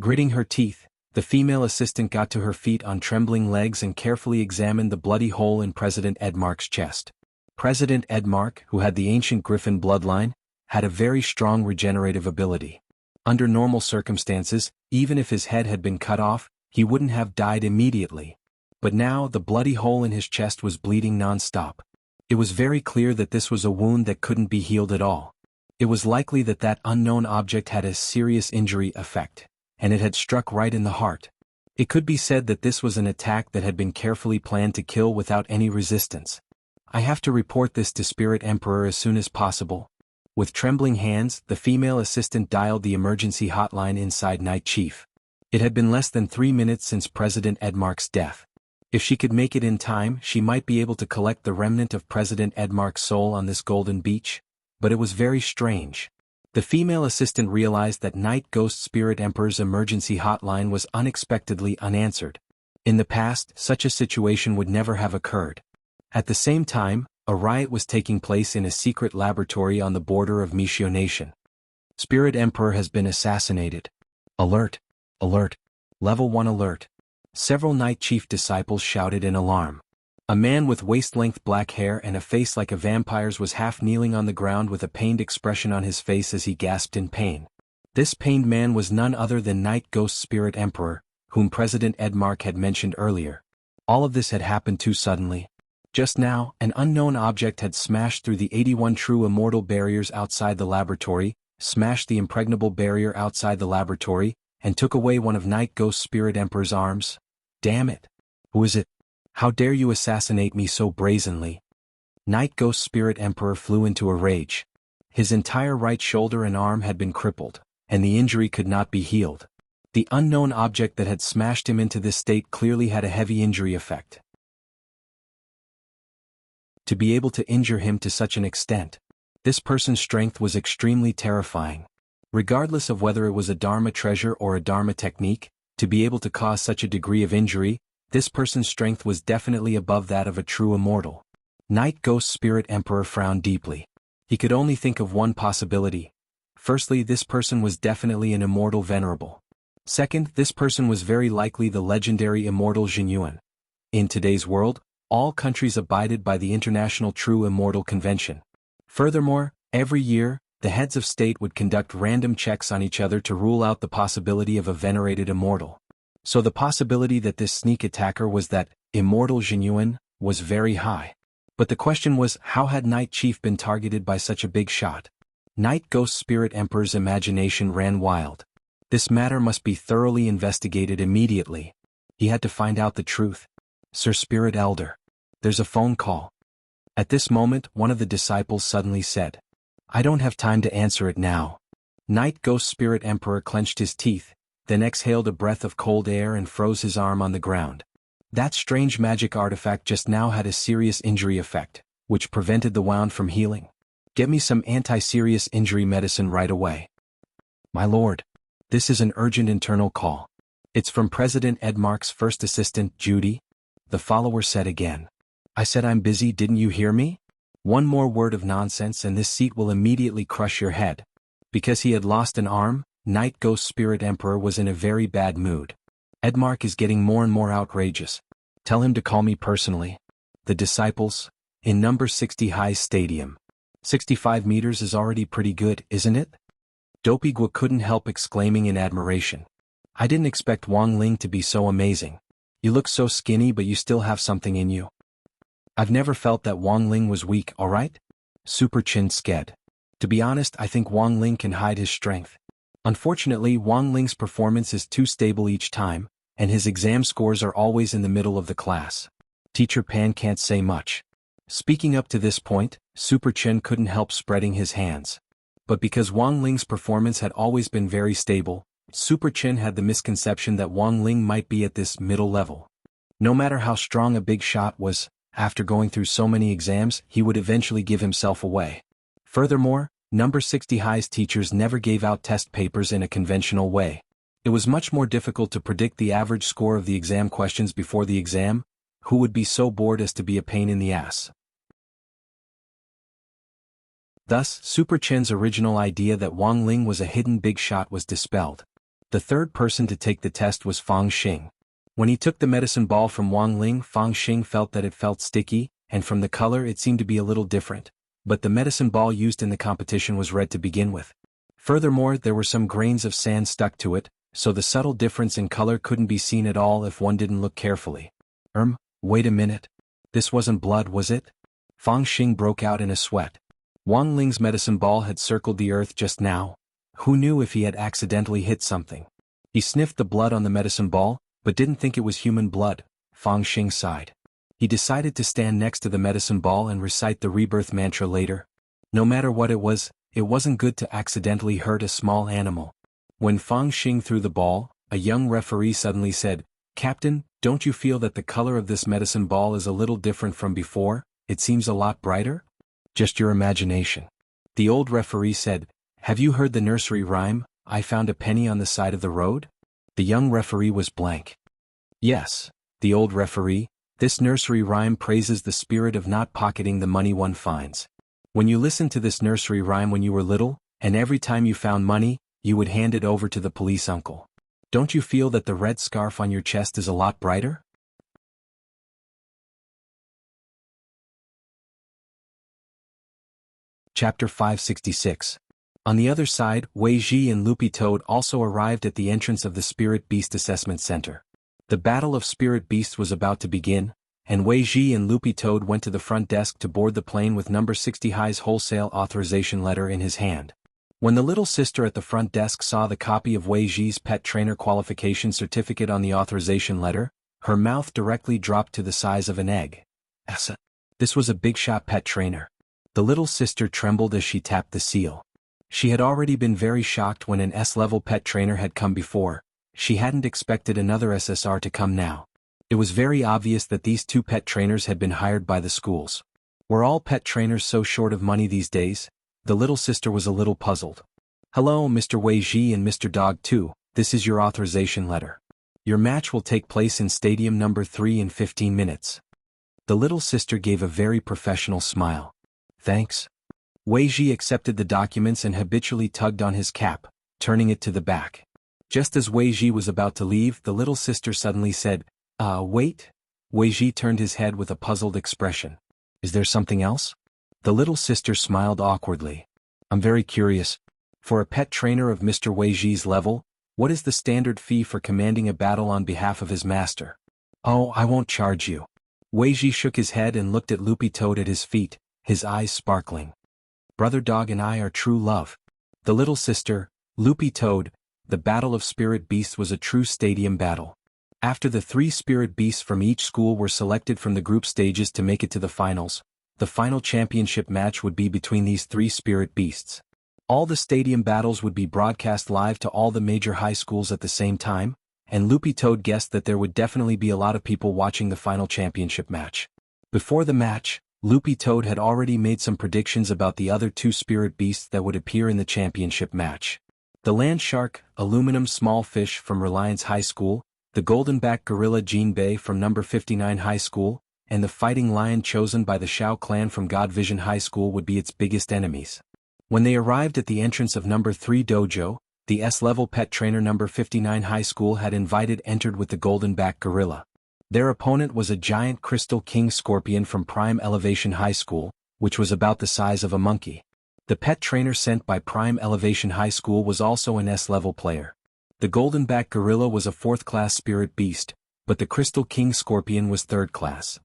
Gritting her teeth, the female assistant got to her feet on trembling legs and carefully examined the bloody hole in President Edmark's chest. President Edmark, who had the ancient griffin bloodline, had a very strong regenerative ability. Under normal circumstances, even if his head had been cut off, he wouldn't have died immediately. But now the bloody hole in his chest was bleeding non-stop. It was very clear that this was a wound that couldn't be healed at all. It was likely that that unknown object had a serious injury effect, and it had struck right in the heart. It could be said that this was an attack that had been carefully planned to kill without any resistance. "I have to report this to Spirit Emperor as soon as possible." With trembling hands, the female assistant dialed the emergency hotline inside Night Chief. It had been less than 3 minutes since President Edmark's death. If she could make it in time, she might be able to collect the remnant of President Edmark's soul on this golden beach, but it was very strange. The female assistant realized that Night Ghost Spirit Emperor's emergency hotline was unexpectedly unanswered. In the past, such a situation would never have occurred. At the same time, a riot was taking place in a secret laboratory on the border of Mishio Nation. Spirit Emperor has been assassinated. Alert! Alert! Level 1 alert! Several Night Chief disciples shouted in alarm. A man with waist-length black hair and a face like a vampire's was half-kneeling on the ground with a pained expression on his face as he gasped in pain. This pained man was none other than Night Ghost Spirit Emperor, whom President Edmark had mentioned earlier. All of this had happened too suddenly. Just now, an unknown object had smashed through the 81 true immortal barriers outside the laboratory, smashed the impregnable barrier outside the laboratory, and took away one of Night Ghost Spirit Emperor's arms. Damn it! Who is it? How dare you assassinate me so brazenly? Night Ghost Spirit Emperor flew into a rage. His entire right shoulder and arm had been crippled, and the injury could not be healed. The unknown object that had smashed him into this state clearly had a heavy injury effect. To be able to injure him to such an extent, this person's strength was extremely terrifying. Regardless of whether it was a Dharma treasure or a Dharma technique, to be able to cause such a degree of injury, this person's strength was definitely above that of a true immortal. Night Ghost Spirit Emperor frowned deeply. He could only think of one possibility. Firstly, this person was definitely an immortal venerable. Second, this person was very likely the legendary immortal Jianghu. In today's world, all countries abided by the International True Immortal Convention. Furthermore, every year, the heads of state would conduct random checks on each other to rule out the possibility of a venerated immortal. So the possibility that this sneak attacker was that immortal Jianghu was very high. But the question was, how had Night Chief been targeted by such a big shot? Night Ghost Spirit Emperor's imagination ran wild. This matter must be thoroughly investigated immediately. He had to find out the truth. Sir Spirit Elder. There's a phone call. At this moment, one of the disciples suddenly said, I don't have time to answer it now. Night Ghost Spirit Emperor clenched his teeth, then exhaled a breath of cold air and froze his arm on the ground. That strange magic artifact just now had a serious injury effect, which prevented the wound from healing. Get me some anti-serious injury medicine right away. My lord. This is an urgent internal call. It's from President Edmark's first assistant, Judy. The follower said again. I said I'm busy, didn't you hear me? One more word of nonsense and this seat will immediately crush your head. Because he had lost an arm, Night Ghost Spirit Emperor was in a very bad mood. Edmark is getting more and more outrageous. Tell him to call me personally. The disciples, in number 60 High Stadium. 65 meters is already pretty good, isn't it? Dopigwa couldn't help exclaiming in admiration. I didn't expect Wang Ling to be so amazing. You look so skinny but you still have something in you. I've never felt that Wang Ling was weak, alright? Super Chin sked. To be honest, I think Wang Ling can hide his strength. Unfortunately, Wang Ling's performance is too stable each time, and his exam scores are always in the middle of the class. Teacher Pan can't say much. Speaking up to this point, Super Chin couldn't help spreading his hands. But because Wang Ling's performance had always been very stable, Super Chin had the misconception that Wang Ling might be at this middle level. No matter how strong a big shot was, after going through so many exams, he would eventually give himself away. Furthermore, number 60 High's teachers never gave out test papers in a conventional way. It was much more difficult to predict the average score of the exam questions before the exam. Who would be so bored as to be a pain in the ass? Thus, Super Chin's original idea that Wang Ling was a hidden big shot was dispelled. The third person to take the test was Fang Xing. When he took the medicine ball from Wang Ling, Fang Xing felt that it felt sticky, and from the color it seemed to be a little different. But the medicine ball used in the competition was red to begin with. Furthermore, there were some grains of sand stuck to it, so the subtle difference in color couldn't be seen at all if one didn't look carefully. Wait a minute. This wasn't blood, was it? Fang Xing broke out in a sweat. Wang Ling's medicine ball had circled the earth just now. Who knew if he had accidentally hit something? He sniffed the blood on the medicine ball, but didn't think it was human blood. Fang Xing sighed. He decided to stand next to the medicine ball and recite the rebirth mantra later. No matter what it wasn't good to accidentally hurt a small animal. When Fang Xing threw the ball, a young referee suddenly said, Captain, don't you feel that the color of this medicine ball is a little different from before? It seems a lot brighter? Just your imagination. The old referee said, Have you heard the nursery rhyme, I found a penny on the side of the road? The young referee was blank. Yes, the old referee, this nursery rhyme praises the spirit of not pocketing the money one finds. When you listened to this nursery rhyme when you were little, and every time you found money, you would hand it over to the police uncle. Don't you feel that the red scarf on your chest is a lot brighter? Chapter 566. On the other side, Wei Ji and Loopy Toad also arrived at the entrance of the Spirit Beast Assessment Center. The Battle of Spirit Beasts was about to begin, and Wei Ji and Loopy Toad went to the front desk to board the plane with number 60 High's wholesale authorization letter in his hand. When the little sister at the front desk saw the copy of Wei Ji's pet trainer qualification certificate on the authorization letter, her mouth directly dropped to the size of an egg. This was a big-shot pet trainer. The little sister trembled as she tapped the seal. She had already been very shocked when an S-level pet trainer had come before. She hadn't expected another SSR to come now. It was very obvious that these two pet trainers had been hired by the schools. Were all pet trainers so short of money these days? The little sister was a little puzzled. Hello, Mr. Wei Ji and Mr. Dog 2, this is your authorization letter. Your match will take place in Stadium number 3 in 15 minutes. The little sister gave a very professional smile. Thanks. Wei Ji accepted the documents and habitually tugged on his cap, turning it to the back. Just as Wei Ji was about to leave, the little sister suddenly said, wait? Wei Ji turned his head with a puzzled expression. Is there something else? The little sister smiled awkwardly. I'm very curious. For a pet trainer of Mr. Wei Ji's level, what is the standard fee for commanding a battle on behalf of his master? Oh, I won't charge you. Wei Ji shook his head and looked at Loopy Toad at his feet, his eyes sparkling. Brother Dog and I are true love. The little sister, Loopy Toad, the Battle of Spirit Beasts was a true stadium battle. After the 3 spirit beasts from each school were selected from the group stages to make it to the finals, the final championship match would be between these 3 spirit beasts. All the stadium battles would be broadcast live to all the major high schools at the same time, and Loopy Toad guessed that there would definitely be a lot of people watching the final championship match. Before the match, Loopy Toad had already made some predictions about the other 2 spirit beasts that would appear in the championship match. The land shark, aluminum small fish from Reliance High School, the golden-back gorilla Jinbei from number 59 High School, and the fighting lion chosen by the Shao clan from God Vision High School would be its biggest enemies. When they arrived at the entrance of number 3 dojo, the S-level pet trainer number 59 High School had entered with the golden-back gorilla. Their opponent was a giant crystal king scorpion from Prime Elevation High School, which was about the size of a monkey. The pet trainer sent by Prime Elevation High School was also an S-level player. The golden-back gorilla was a 4th-class spirit beast, but the crystal king scorpion was 3rd class.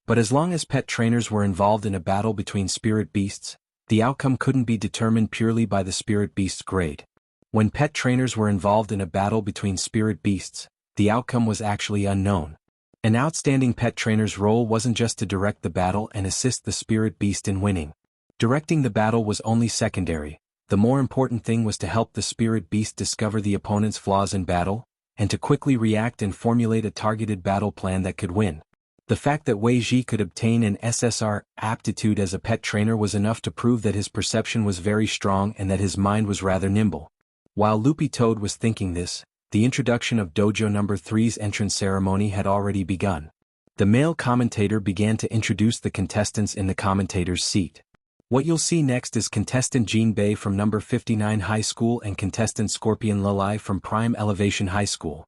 But as long as pet trainers were involved in a battle between spirit beasts, the outcome couldn't be determined purely by the spirit beast's grade. When pet trainers were involved in a battle between spirit beasts, the outcome was actually unknown. An outstanding pet trainer's role wasn't just to direct the battle and assist the spirit beast in winning. Directing the battle was only secondary. The more important thing was to help the spirit beast discover the opponent's flaws in battle, and to quickly react and formulate a targeted battle plan that could win. The fact that Wei Ji could obtain an SSR aptitude as a pet trainer was enough to prove that his perception was very strong and that his mind was rather nimble. While Loopy Toad was thinking this, the introduction of Dojo Number 3's entrance ceremony had already begun. The male commentator began to introduce the contestants in the commentator's seat. What you'll see next is contestant Jinbei from number 59 High School and contestant Scorpion Lilai from Prime Elevation High School.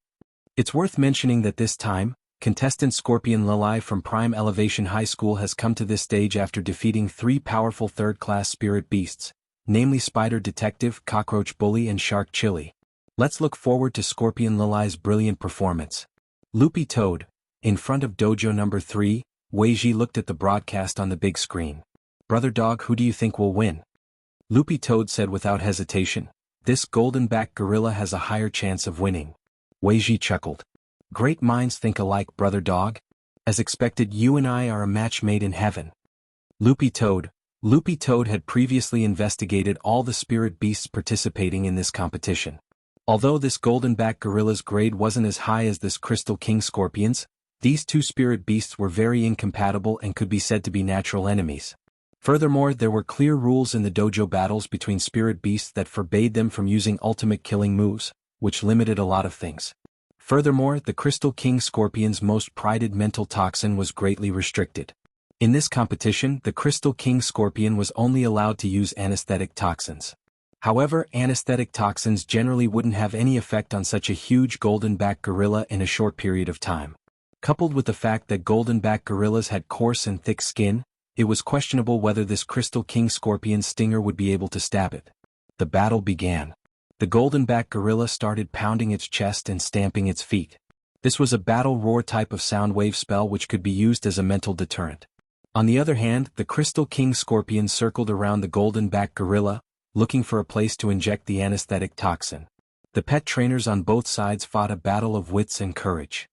It's worth mentioning that this time, contestant Scorpion Lilai from Prime Elevation High School has come to this stage after defeating 3 powerful 3rd-class spirit beasts, namely Spider Detective, Cockroach Bully and Shark Chili. Let's look forward to Scorpion Lilai's brilliant performance. Loopy Toad, in front of Dojo Number 3, Wei Ji looked at the broadcast on the big screen. "Brother Dog, who do you think will win?" Loopy Toad said without hesitation. "This golden-back gorilla has a higher chance of winning." Wei Ji chuckled. "Great minds think alike, Brother Dog. As expected, you and I are a match made in heaven." Loopy Toad had previously investigated all the spirit beasts participating in this competition. Although this golden-back gorilla's grade wasn't as high as this crystal king scorpion's, these 2 spirit beasts were very incompatible and could be said to be natural enemies. Furthermore, there were clear rules in the dojo battles between spirit beasts that forbade them from using ultimate killing moves, which limited a lot of things. Furthermore, the Crystal King Scorpion's most prided mental toxin was greatly restricted. In this competition, the Crystal King Scorpion was only allowed to use anesthetic toxins. However, anesthetic toxins generally wouldn't have any effect on such a huge golden-back gorilla in a short period of time. Coupled with the fact that golden-back gorillas had coarse and thick skin, it was questionable whether this Crystal King Scorpion's stinger would be able to stab it. The battle began. The golden-back gorilla started pounding its chest and stamping its feet. This was a battle roar type of sound wave spell which could be used as a mental deterrent. On the other hand, the Crystal King Scorpion circled around the golden-back gorilla, looking for a place to inject the anesthetic toxin. The pet trainers on both sides fought a battle of wits and courage.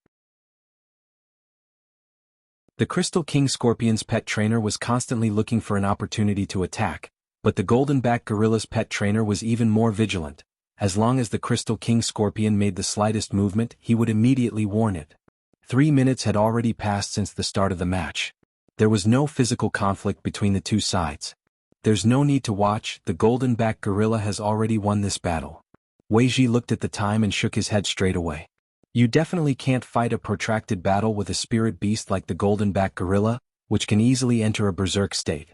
The Crystal King Scorpion's pet trainer was constantly looking for an opportunity to attack, but the golden-back gorilla's pet trainer was even more vigilant. As long as the Crystal King Scorpion made the slightest movement, he would immediately warn it. 3 minutes had already passed since the start of the match. There was no physical conflict between the 2 sides. "There's no need to watch, the golden-back gorilla has already won this battle." Wei Ji looked at the time and shook his head straight away. You definitely can't fight a protracted battle with a spirit beast like the golden-back gorilla, which can easily enter a berserk state.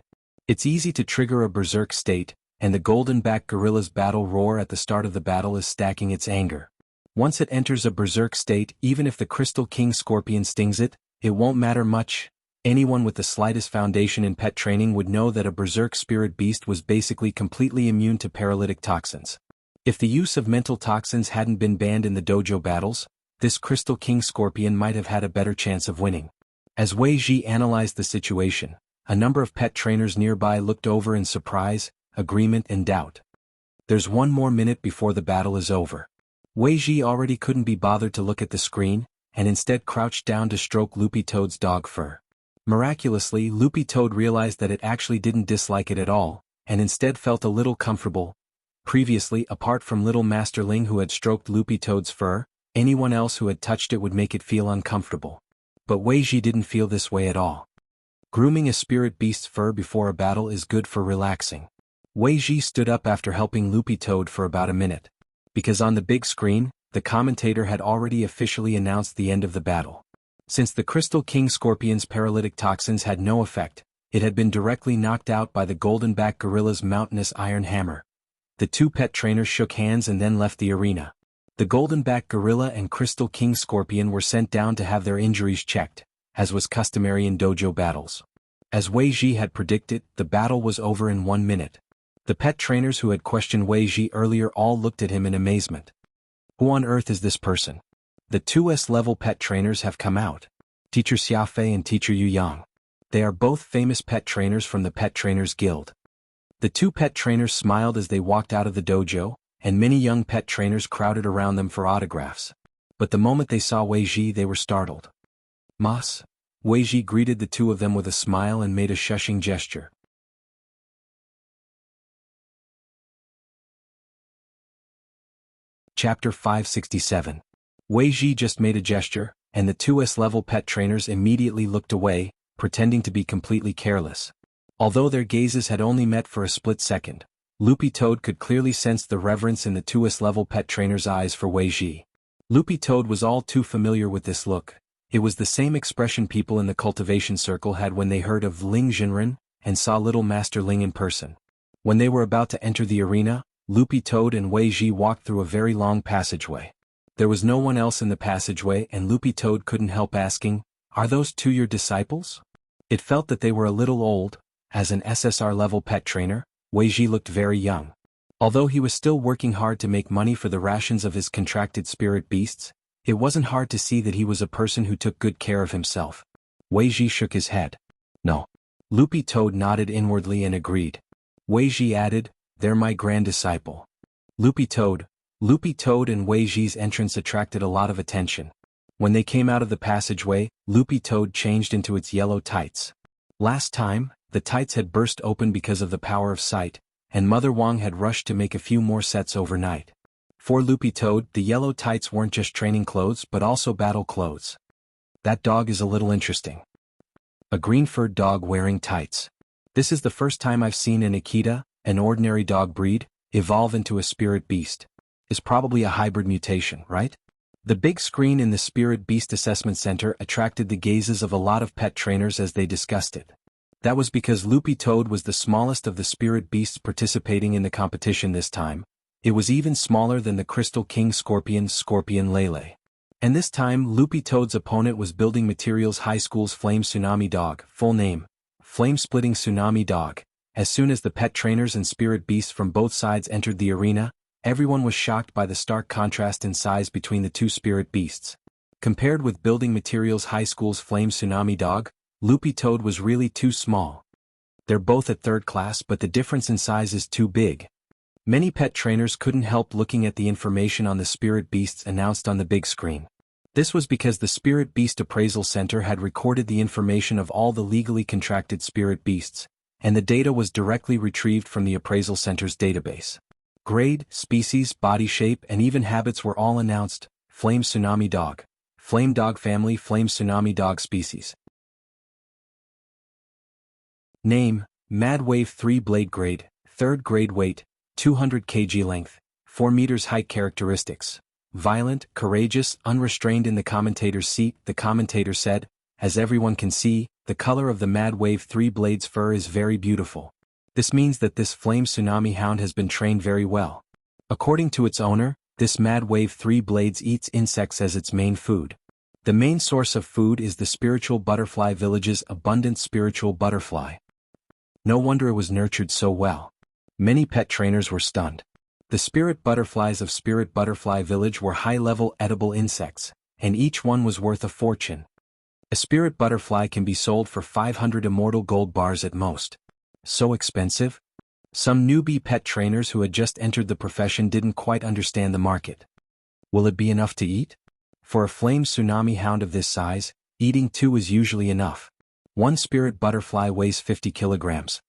It's easy to trigger a berserk state, and the golden-back gorilla's battle roar at the start of the battle is stacking its anger. Once it enters a berserk state, even if the Crystal King Scorpion stings it, it won't matter much. Anyone with the slightest foundation in pet training would know that a berserk spirit beast was basically completely immune to paralytic toxins. If the use of mental toxins hadn't been banned in the dojo battles, this Crystal King Scorpion might have had a better chance of winning. As Wei Ji analyzed the situation, a number of pet trainers nearby looked over in surprise, agreement and doubt. "There's 1 more minute before the battle is over." Wei Ji already couldn't be bothered to look at the screen, and instead crouched down to stroke Loopy Toad's dog fur. Miraculously, Loopy Toad realized that it actually didn't dislike it at all, and instead felt a little comfortable. Previously, apart from little Master Ling who had stroked Loopy Toad's fur, anyone else who had touched it would make it feel uncomfortable. But Wei Ji didn't feel this way at all. Grooming a spirit beast's fur before a battle is good for relaxing. Wei Ji stood up after helping Loopy Toad for about a minute. Because on the big screen, the commentator had already officially announced the end of the battle. Since the Crystal King Scorpion's paralytic toxins had no effect, it had been directly knocked out by the Goldenback Gorilla's mountainous iron hammer. The two pet trainers shook hands and then left the arena. The Goldenback Gorilla and Crystal King Scorpion were sent down to have their injuries checked, as was customary in dojo battles. As Wei Ji had predicted, the battle was over in 1 minute. The pet trainers who had questioned Wei Ji earlier all looked at him in amazement. Who on earth is this person? The 2S level pet trainers have come out. Teacher Xiafei and Teacher Yu Yang. They are both famous pet trainers from the Pet Trainers Guild. The two pet trainers smiled as they walked out of the dojo, and many young pet trainers crowded around them for autographs. But the moment they saw Wei Ji, they were startled. Mas? Wei Ji greeted the two of them with a smile and made a shushing gesture. Chapter 567. Wei Ji just made a gesture, and the 2S level pet trainers immediately looked away, pretending to be completely careless. Although their gazes had only met for a split second, Loopy Toad could clearly sense the reverence in the 2S level pet trainer's eyes for Wei Ji. Loopy Toad was all too familiar with this look. It was the same expression people in the Cultivation Circle had when they heard of Ling Jinren and saw little Master Ling in person. When they were about to enter the arena, Loopy Toad and Wei Ji walked through a very long passageway. There was no one else in the passageway and Loopy Toad couldn't help asking, "Are those two your disciples?" It felt that they were a little old. As an SSR-level pet trainer, Wei Ji looked very young. Although he was still working hard to make money for the rations of his contracted spirit beasts, it wasn't hard to see that he was a person who took good care of himself. Wei Ji shook his head. No. Loopy Toad nodded inwardly and agreed. Wei Ji added, "They're my grand disciple." Loopy Toad and Wei Ji's entrance attracted a lot of attention. When they came out of the passageway, Loopy Toad changed into its yellow tights. Last time, the tights had burst open because of the power of sight, and Mother Wang had rushed to make a few more sets overnight. For Loopy Toad, the yellow tights weren't just training clothes but also battle clothes. That dog is a little interesting. A green-furred dog wearing tights. This is the first time I've seen an Akita, an ordinary dog breed, evolve into a spirit beast. Is probably a hybrid mutation, right? The big screen in the Spirit Beast Assessment Center attracted the gazes of a lot of pet trainers as they discussed it. That was because Loopy Toad was the smallest of the spirit beasts participating in the competition this time. It was even smaller than the Crystal King Scorpion Lele. And this time Loopy Toad's opponent was Building Materials High School's Flame Tsunami Dog, full name, Flame Splitting Tsunami Dog. As soon as the pet trainers and spirit beasts from both sides entered the arena, everyone was shocked by the stark contrast in size between the two spirit beasts. Compared with Building Materials High School's Flame Tsunami Dog, Loopy Toad was really too small. They're both at third class but the difference in size is too big. Many pet trainers couldn't help looking at the information on the spirit beasts announced on the big screen. This was because the Spirit Beast Appraisal Center had recorded the information of all the legally contracted spirit beasts, and the data was directly retrieved from the Appraisal Center's database. Grade, species, body shape, and even habits were all announced. Flame Tsunami Dog. Flame Dog Family. Flame Tsunami Dog Species. Name, Mad Wave 3 Blade Grade, 3rd Grade Weight, 200 kg Length, 4 meters Height. Characteristics. Violent, courageous, unrestrained. In the commentator's seat, the commentator said, "As everyone can see, the color of the Mad Wave 3 Blade's fur is very beautiful. This means that this Flame Tsunami Hound has been trained very well. According to its owner, this Mad Wave 3 Blades eats insects as its main food. The main source of food is the Spiritual Butterfly Village's abundant spiritual butterfly. No wonder it was nurtured so well." Many pet trainers were stunned. The spirit butterflies of Spirit Butterfly Village were high-level edible insects, and each one was worth a fortune. A spirit butterfly can be sold for 500 immortal gold bars at most. So expensive? Some newbie pet trainers who had just entered the profession didn't quite understand the market. Will it be enough to eat? For a flame tsunami hound of this size, eating 2 is usually enough. One spirit butterfly weighs 50 kilograms.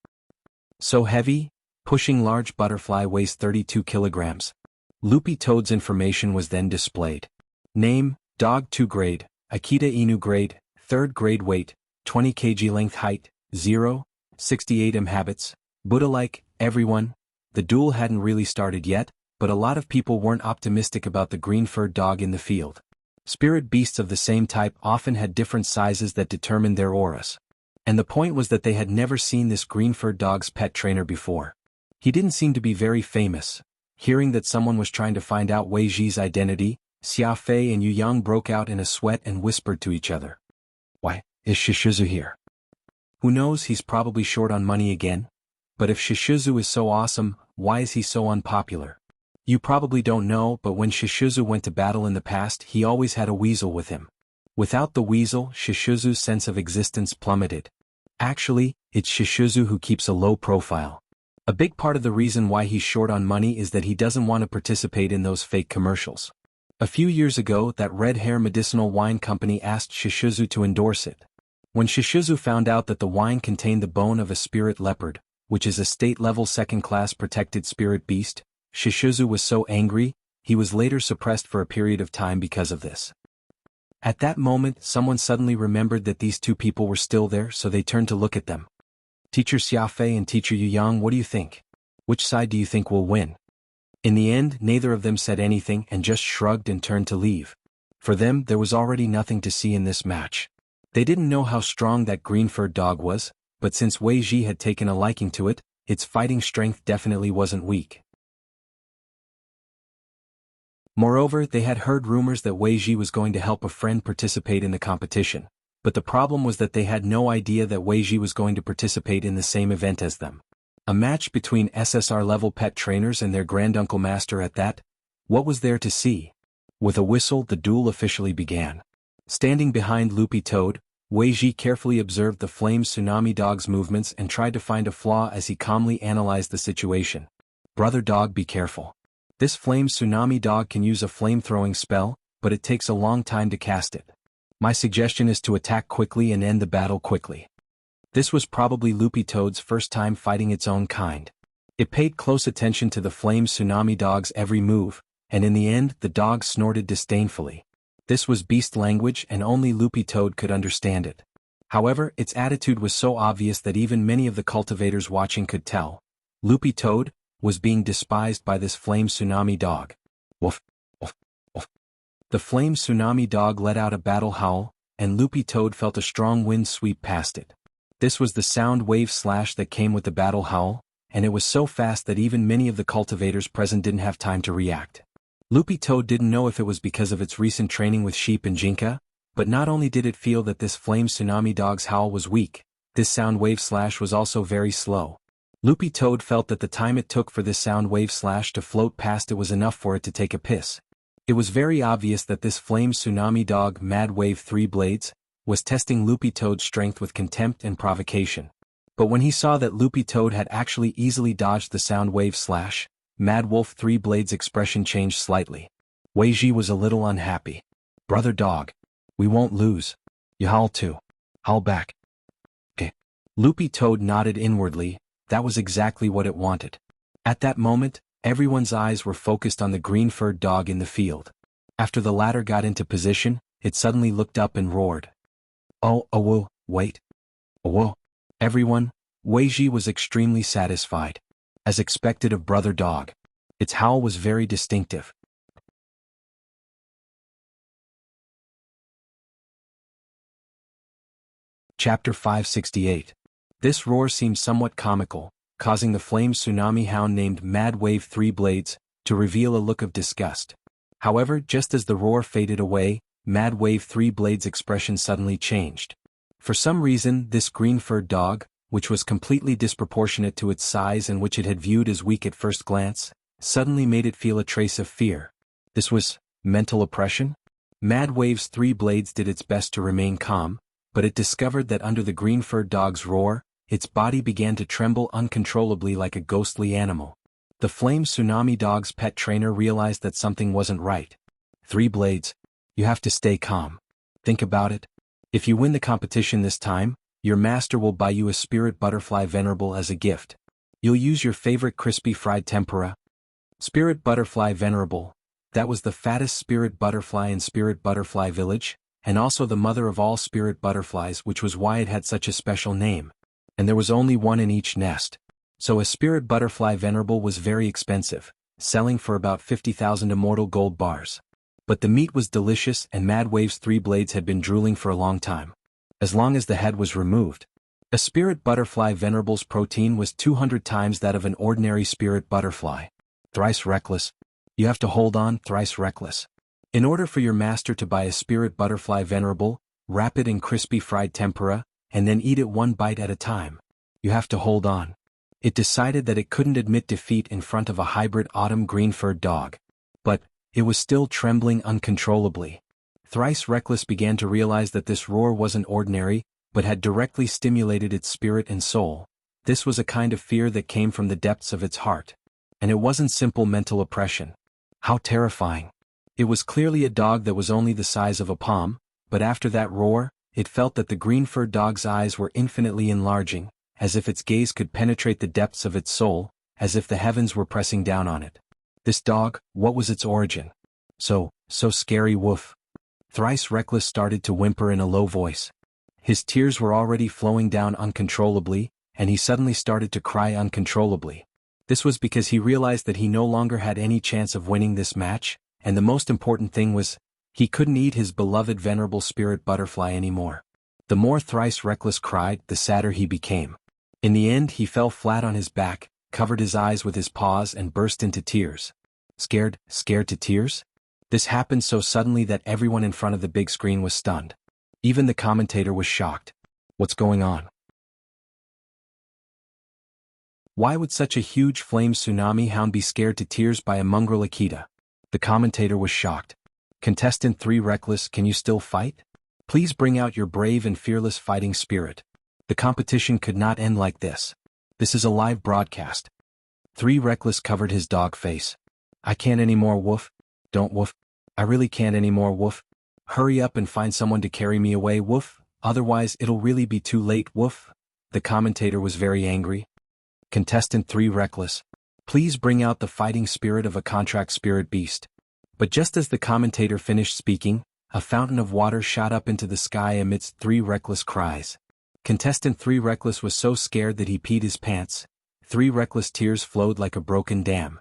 So heavy, pushing large butterfly weighs 32 kilograms. Loopy Toad's information was then displayed. Name, dog 2 grade, Akita Inu grade, 3rd grade weight, 20 kg length height, 0, 68 habits, Buddha-like, everyone. The duel hadn't really started yet, but a lot of people weren't optimistic about the green-furred dog in the field. Spirit beasts of the same type often had different sizes that determined their auras. And the point was that they had never seen this green-furred dog's pet trainer before. He didn't seem to be very famous. Hearing that someone was trying to find out Wei Ji's identity, Xia Fei and Yu Yang broke out in a sweat and whispered to each other. Why, is Shishizu here? Who knows, he's probably short on money again. But if Shishizu is so awesome, why is he so unpopular? You probably don't know, but when Shishizu went to battle in the past, he always had a weasel with him. Without the weasel, Shishizu's sense of existence plummeted. Actually, it's Shishizu who keeps a low profile. A big part of the reason why he's short on money is that he doesn't want to participate in those fake commercials. A few years ago, that red hair medicinal wine company asked Shishizu to endorse it. When Shishizu found out that the wine contained the bone of a spirit leopard, which is a state-level second-class protected spirit beast, Shishizu was so angry, he was later suppressed for a period of time because of this. At that moment, someone suddenly remembered that these two people were still there, so they turned to look at them. Teacher Xiafei and Teacher Yu Yang, what do you think? Which side do you think will win? In the end, neither of them said anything and just shrugged and turned to leave. For them, there was already nothing to see in this match. They didn't know how strong that green-furred dog was, but since Wei Ji had taken a liking to it, its fighting strength definitely wasn't weak. Moreover, they had heard rumors that Wei Ji was going to help a friend participate in the competition, but the problem was that they had no idea that Wei Ji was going to participate in the same event as them. A match between SSR-level pet trainers and their granduncle master at that? What was there to see? With a whistle, the duel officially began. Standing behind Loopy Toad, Wei Ji carefully observed the flame tsunami dog's movements and tried to find a flaw as he calmly analyzed the situation. Brother dog, be careful. This flame tsunami dog can use a flame-throwing spell, but it takes a long time to cast it. My suggestion is to attack quickly and end the battle quickly. This was probably Loopy Toad's first time fighting its own kind. It paid close attention to the flame tsunami dog's every move, and in the end the dog snorted disdainfully. This was beast language and only Loopy Toad could understand it. However, its attitude was so obvious that even many of the cultivators watching could tell. Loopy Toad was being despised by this flame tsunami dog. Woof, woof, woof. The flame tsunami dog let out a battle howl, and Loopy Toad felt a strong wind sweep past it. This was the sound wave slash that came with the battle howl, and it was so fast that even many of the cultivators present didn't have time to react. Loopy Toad didn't know if it was because of its recent training with sheep and Jinka, but not only did it feel that this flame tsunami dog's howl was weak, this sound wave slash was also very slow. Loopy Toad felt that the time it took for this sound wave slash to float past it was enough for it to take a piss. It was very obvious that this flame tsunami dog, Mad Wave 3 Blades, was testing Loopy Toad's strength with contempt and provocation. But when he saw that Loopy Toad had actually easily dodged the sound wave slash, Mad Wolf 3 Blades' expression changed slightly. Wei Ji was a little unhappy. Brother dog. We won't lose. You howl too. Howl back. Okay. Loopy Toad nodded inwardly. That was exactly what it wanted. At that moment, everyone's eyes were focused on the green-furred dog in the field. After the latter got into position, it suddenly looked up and roared. Oh, whoa, wait. Whoa. Everyone, Wei Ji was extremely satisfied. As expected of Brother Dog. Its howl was very distinctive. Chapter 568. This roar seemed somewhat comical, causing the flame tsunami hound named Mad Wave 3 Blades to reveal a look of disgust. However, just as the roar faded away, Mad Wave 3 Blades' expression suddenly changed. For some reason, this green-furred dog, which was completely disproportionate to its size and which it had viewed as weak at first glance, suddenly made it feel a trace of fear. This was mental oppression? Mad Wave's 3 Blades did its best to remain calm, but it discovered that under the green-furred dog's roar, its body began to tremble uncontrollably like a ghostly animal. The flame tsunami dog's pet trainer realized that something wasn't right. 3 blades. You have to stay calm. Think about it. If you win the competition this time, your master will buy you a spirit butterfly venerable as a gift. You'll use your favorite crispy fried tempura. Spirit butterfly venerable. That was the fattest spirit butterfly in Spirit Butterfly Village, and also the mother of all spirit butterflies, which was why it had such a special name. And there was only one in each nest. So a spirit butterfly venerable was very expensive, selling for about 50,000 immortal gold bars. But the meat was delicious, and Mad Wave's 3 blades had been drooling for a long time. As long as the head was removed. A spirit butterfly venerable's protein was 200 times that of an ordinary spirit butterfly. Thrice reckless. You have to hold on, thrice reckless. In order for your master to buy a spirit butterfly venerable, wrap it in crispy fried tempura, and then eat it 1 bite at a time. You have to hold on. It decided that it couldn't admit defeat in front of a hybrid autumn green-furred dog. But it was still trembling uncontrollably. Thrice reckless began to realize that this roar wasn't ordinary, but had directly stimulated its spirit and soul. This was a kind of fear that came from the depths of its heart. And it wasn't simple mental oppression. How terrifying. It was clearly a dog that was only the size of a palm, but after that roar, it felt that the green-furred dog's eyes were infinitely enlarging, as if its gaze could penetrate the depths of its soul, as if the heavens were pressing down on it. This dog, what was its origin? So scary, woof. Thrice reckless started to whimper in a low voice. His tears were already flowing down uncontrollably, and he suddenly started to cry uncontrollably. This was because he realized that he no longer had any chance of winning this match, and the most important thing was, he couldn't eat his beloved venerable spirit butterfly anymore. The more Thrice reckless cried, the sadder he became. In the end he fell flat on his back, covered his eyes with his paws and burst into tears. Scared to tears? This happened so suddenly that everyone in front of the big screen was stunned. Even the commentator was shocked. What's going on? Why would such a huge flame tsunami hound be scared to tears by a mongrel Akita? The commentator was shocked. Contestant 3 Reckless, can you still fight? Please bring out your brave and fearless fighting spirit. The competition could not end like this. This is a live broadcast. 3 Reckless covered his dog face. I can't anymore, woof. Don't woof. I really can't anymore, woof. Hurry up and find someone to carry me away, woof. Otherwise it'll really be too late, woof. The commentator was very angry. Contestant 3 Reckless. Please bring out the fighting spirit of a contract spirit beast. But just as the commentator finished speaking, a fountain of water shot up into the sky amidst 3 Reckless cries. Contestant 3 Reckless was so scared that he peed his pants. 3 Reckless tears flowed like a broken dam.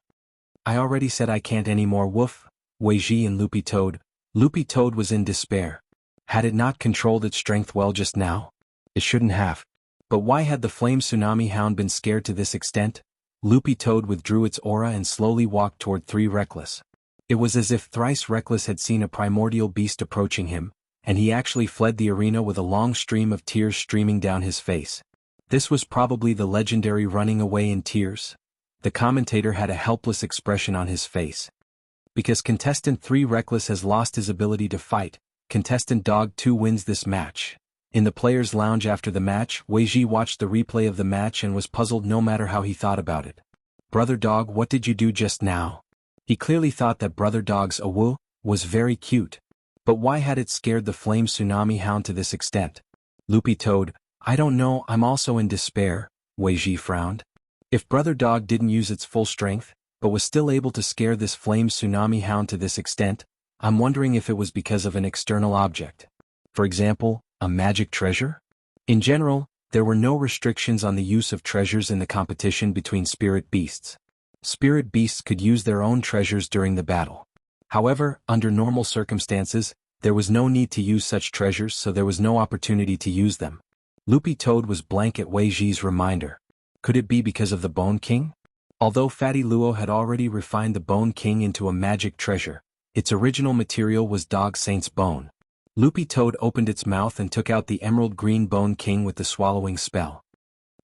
I already said I can't anymore, woof. Weiji and Loopy Toad. Loopy Toad was in despair. Had it not controlled its strength well just now? It shouldn't have. But why had the flame tsunami hound been scared to this extent? Loopy Toad withdrew its aura and slowly walked toward 3 Reckless. It was as if Thrice Reckless had seen a primordial beast approaching him, and he actually fled the arena with a long stream of tears streaming down his face. This was probably the legendary running away in tears. The commentator had a helpless expression on his face. Because contestant 3 Reckless has lost his ability to fight, contestant Dog 2 wins this match. In the players' lounge after the match, Weiji watched the replay of the match and was puzzled no matter how he thought about it. Brother Dog, what did you do just now? He clearly thought that Brother Dog's awu was very cute. But why had it scared the flame tsunami hound to this extent? Loopy Toad, I don't know, I'm also in despair, Weiji frowned. If Brother Dog didn't use its full strength, but was still able to scare this flame tsunami hound to this extent, I'm wondering if it was because of an external object. For example, a magic treasure? In general, there were no restrictions on the use of treasures in the competition between spirit beasts. Spirit beasts could use their own treasures during the battle. However, under normal circumstances, there was no need to use such treasures, so there was no opportunity to use them. Loopy Toad was blank at Weiji's reminder. Could it be because of the Bone King? Although Fatty Luo had already refined the Bone King into a magic treasure, its original material was Dog Saint's bone. Loopy Toad opened its mouth and took out the emerald green Bone King with the swallowing spell.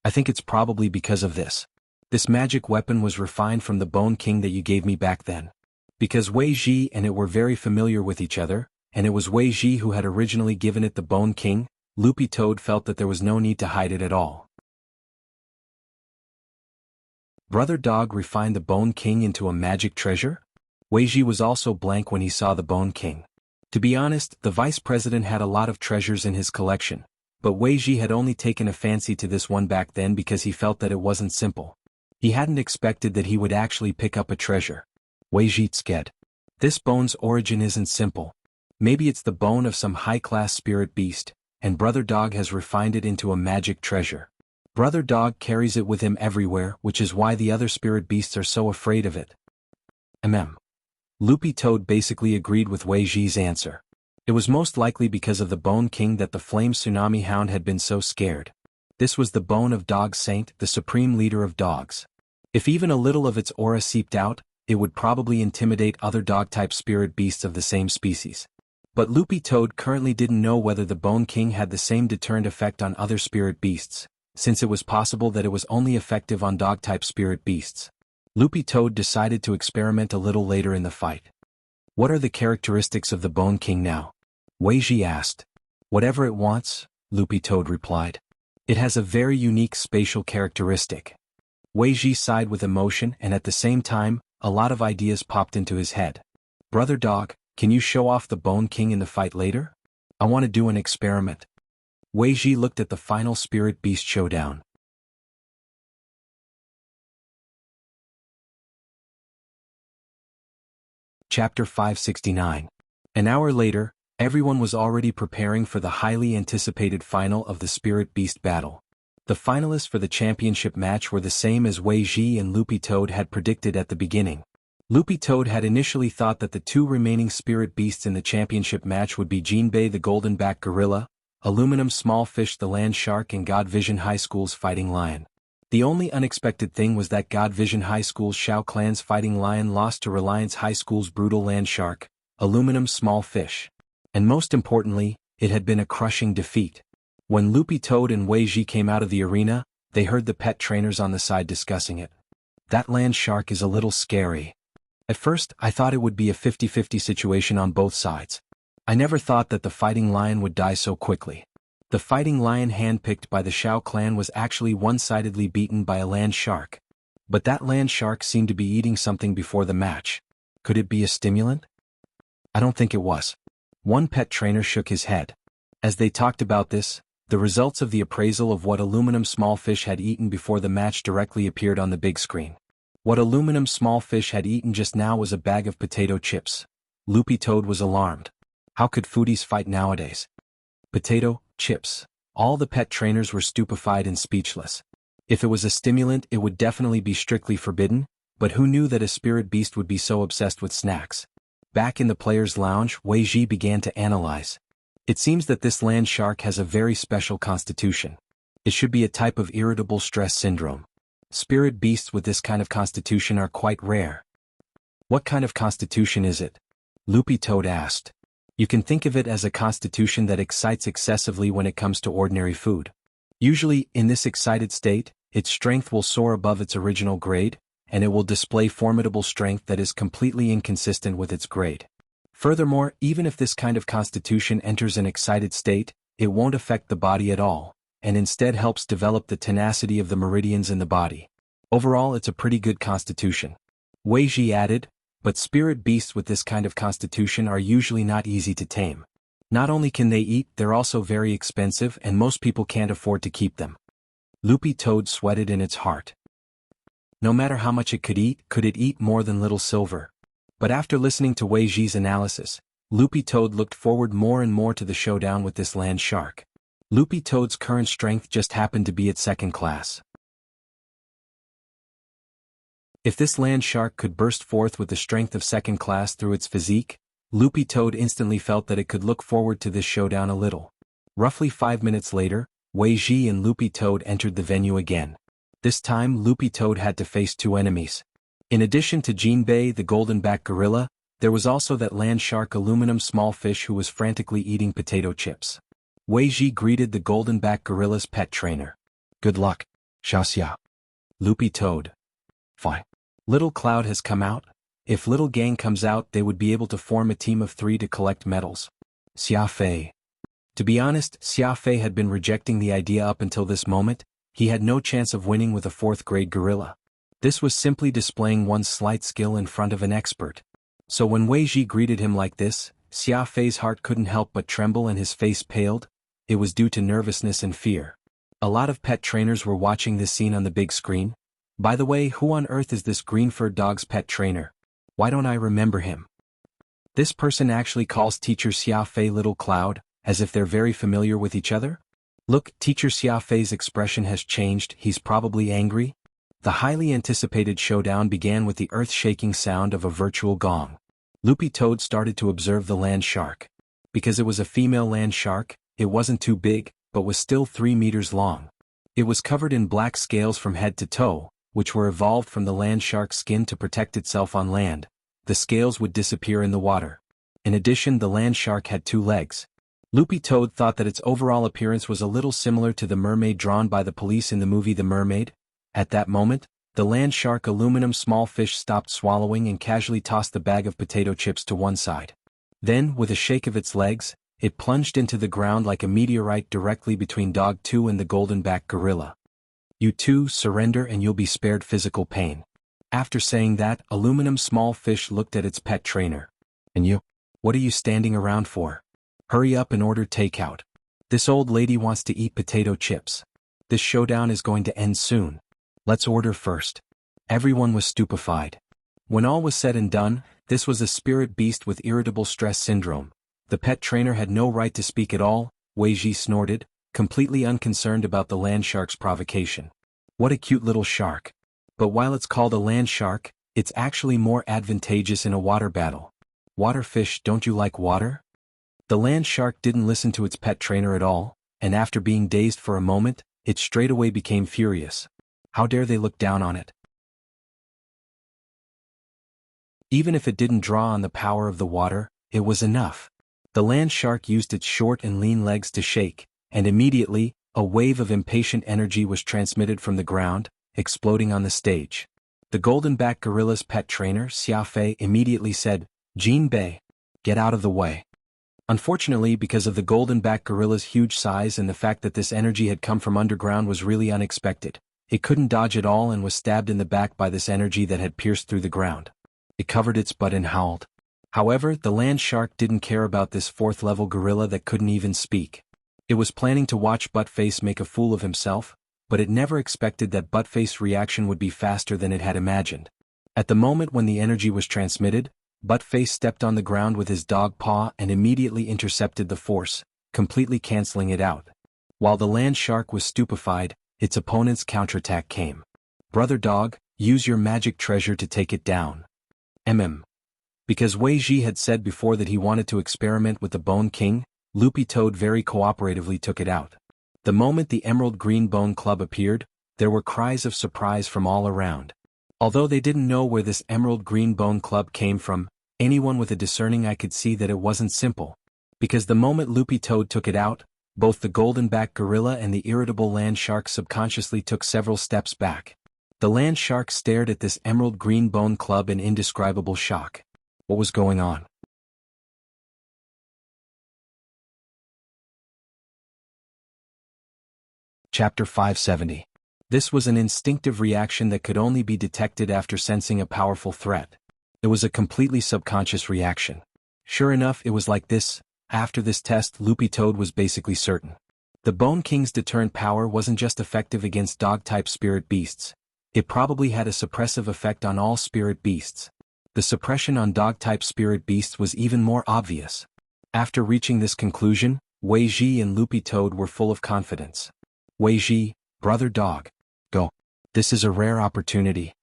I think it's probably because of this. This magic weapon was refined from the Bone King that you gave me back then. Because Weiji and it were very familiar with each other, and it was Weiji who had originally given it the Bone King, Loopy Toad felt that there was no need to hide it at all. Brother Dog refined the Bone King into a magic treasure? Wei Ji was also blank when he saw the Bone King. To be honest, the vice president had a lot of treasures in his collection, but Wei Ji had only taken a fancy to this one back then because he felt that it wasn't simple. He hadn't expected that he would actually pick up a treasure. Wei Ji scared. This bone's origin isn't simple. Maybe it's the bone of some high-class spirit beast, and Brother Dog has refined it into a magic treasure. Brother Dog carries it with him everywhere, which is why the other spirit beasts are so afraid of it. Loopy Toad basically agreed with Wei Ji's answer. It was most likely because of the Bone King that the Flame Tsunami Hound had been so scared. This was the bone of Dog Saint, the supreme leader of dogs. If even a little of its aura seeped out, it would probably intimidate other dog-type spirit beasts of the same species. But Loopy Toad currently didn't know whether the Bone King had the same deterrent effect on other spirit beasts, since it was possible that it was only effective on dog-type spirit beasts. Loopy Toad decided to experiment a little later in the fight. What are the characteristics of the Bone King now? Wei Ji asked. Whatever it wants, Loopy Toad replied. It has a very unique spatial characteristic. Wei Ji sighed with emotion, and at the same time, a lot of ideas popped into his head. Brother Dog, can you show off the Bone King in the fight later? I want to do an experiment. Wei Ji looked at the final spirit beast showdown. Chapter 569. An hour later, everyone was already preparing for the highly anticipated final of the Spirit Beast battle. The finalists for the championship match were the same as Wei Ji and Loopy Toad had predicted at the beginning. Loopy Toad had initially thought that the two remaining spirit beasts in the championship match would be Jinbei the Golden-Backed Gorilla, Aluminum Small Fish the Land Shark, and God Vision High School's Fighting Lion. The only unexpected thing was that God Vision High School's Shao Clan's Fighting Lion lost to Reliance High School's Brutal Land Shark, Aluminum Small Fish. And most importantly, it had been a crushing defeat. When Loopy Toad and Wei Ji came out of the arena, they heard the pet trainers on the side discussing it. That land shark is a little scary. At first, I thought it would be a 50-50 situation on both sides. I never thought that the Fighting Lion would die so quickly. The Fighting Lion handpicked by the Shao clan was actually one-sidedly beaten by a land shark. But that land shark seemed to be eating something before the match. Could it be a stimulant? I don't think it was. One pet trainer shook his head. As they talked about this, the results of the appraisal of what Aluminum Small Fish had eaten before the match directly appeared on the big screen. What Aluminum Small Fish had eaten just now was a bag of potato chips. Loopy Toad was alarmed. How could foodies fight nowadays? Potato chips. All the pet trainers were stupefied and speechless. If it was a stimulant, it would definitely be strictly forbidden, but who knew that a spirit beast would be so obsessed with snacks? Back in the players' lounge, Wei Ji began to analyze. It seems that this land shark has a very special constitution. It should be a type of irritable stress syndrome. Spirit beasts with this kind of constitution are quite rare. What kind of constitution is it? Loopy Toad asked. You can think of it as a constitution that excites excessively when it comes to ordinary food. Usually, in this excited state, its strength will soar above its original grade, and it will display formidable strength that is completely inconsistent with its grade. Furthermore, even if this kind of constitution enters an excited state, it won't affect the body at all, and instead helps develop the tenacity of the meridians in the body. Overall, it's a pretty good constitution. Wei Ji added, but spirit beasts with this kind of constitution are usually not easy to tame. Not only can they eat, they're also very expensive and most people can't afford to keep them. Loopy Toad sweated in its heart. No matter how much it could it eat more than Little Silver? But after listening to Wei Ji's analysis, Loopy Toad looked forward more and more to the showdown with this land shark. Loopy Toad's current strength just happened to be at second class. If this land shark could burst forth with the strength of second class through its physique, Loopy Toad instantly felt that it could look forward to this showdown a little. Roughly 5 minutes later, Wei Ji and Loopy Toad entered the venue again. This time Loopy Toad had to face two enemies. In addition to Jinbei the Golden-Backed Gorilla, there was also that land shark Aluminum Small Fish who was frantically eating potato chips. Wei Ji greeted the Golden-Backed Gorilla's pet trainer. Good luck, Xiaxia. Loopy Toad. Fine. Little Cloud has come out. If Little Gang comes out, they would be able to form a team of 3 to collect medals. Xia Fei. To be honest, Xia Fei had been rejecting the idea up until this moment. He had no chance of winning with a 4th grade gorilla. This was simply displaying one's slight skill in front of an expert. So when Wei Ji greeted him like this, Xia Fei's heart couldn't help but tremble and his face paled. It was due to nervousness and fear. A lot of pet trainers were watching this scene on the big screen. By the way, who on earth is this green-furred dog's pet trainer? Why don't I remember him? This person actually calls teacher Xia Fei Little Cloud, as if they're very familiar with each other? Look, teacher Xia Fei's expression has changed, he's probably angry. The highly anticipated showdown began with the earth-shaking sound of a virtual gong. Loopy Toad started to observe the land shark. Because it was a female land shark, it wasn't too big, but was still 3 meters long. It was covered in black scales from head to toe, which were evolved from the land shark's skin to protect itself on land. The scales would disappear in the water. In addition, the land shark had 2 legs. Loopy Toad thought that its overall appearance was a little similar to the mermaid drawn by the police in the movie The Mermaid. At that moment, the land shark aluminum small fish stopped swallowing and casually tossed the bag of potato chips to one side. Then, with a shake of its legs, it plunged into the ground like a meteorite directly between Dog 2 and the golden-backed gorilla. You two, surrender and you'll be spared physical pain. After saying that, aluminum small fish looked at its pet trainer. And you? What are you standing around for? Hurry up and order takeout. This old lady wants to eat potato chips. This showdown is going to end soon. Let's order first. Everyone was stupefied. When all was said and done, this was a spirit beast with irritable stress syndrome. The pet trainer had no right to speak at all, Wei Ji snorted, completely unconcerned about the land shark's provocation. What a cute little shark. But while it's called a land shark, it's actually more advantageous in a water battle. Water fish, don't you like water? The land shark didn't listen to its pet trainer at all, and after being dazed for a moment, it straightaway became furious. How dare they look down on it? Even if it didn't draw on the power of the water, it was enough. The land shark used its short and lean legs to shake, and immediately, a wave of impatient energy was transmitted from the ground, exploding on the stage. The golden-backed gorilla's pet trainer, Xia Fei, immediately said, "Jin Bei, get out of the way." Unfortunately, because of the golden-backed gorilla's huge size and the fact that this energy had come from underground was really unexpected, it couldn't dodge at all and was stabbed in the back by this energy that had pierced through the ground. It covered its butt and howled. However, the land shark didn't care about this 4th-level gorilla that couldn't even speak. It was planning to watch Buttface make a fool of himself, but it never expected that Buttface's reaction would be faster than it had imagined. At the moment when the energy was transmitted, Buttface stepped on the ground with his dog paw and immediately intercepted the force, completely canceling it out. While the land shark was stupefied, its opponent's counterattack came. "Brother dog, use your magic treasure to take it down." Because Wei Ji had said before that he wanted to experiment with the Bone King, Loopy Toad very cooperatively took it out. The moment the Emerald Green Bone Club appeared, there were cries of surprise from all around. Although they didn't know where this Emerald Green Bone Club came from, anyone with a discerning eye could see that it wasn't simple. Because the moment Loopy Toad took it out, both the golden-backed gorilla and the irritable land shark subconsciously took several steps back. The land shark stared at this Emerald Green Bone Club in indescribable shock. What was going on? Chapter 570. This was an instinctive reaction that could only be detected after sensing a powerful threat. It was a completely subconscious reaction. Sure enough, it was like this. After this test, Loopy Toad was basically certain. The Bone King's deterrent power wasn't just effective against dog-type spirit beasts. It probably had a suppressive effect on all spirit beasts. The suppression on dog-type spirit beasts was even more obvious. After reaching this conclusion, Wei Ji and Loopy Toad were full of confidence. Wei Ji, brother dog. Go. This is a rare opportunity.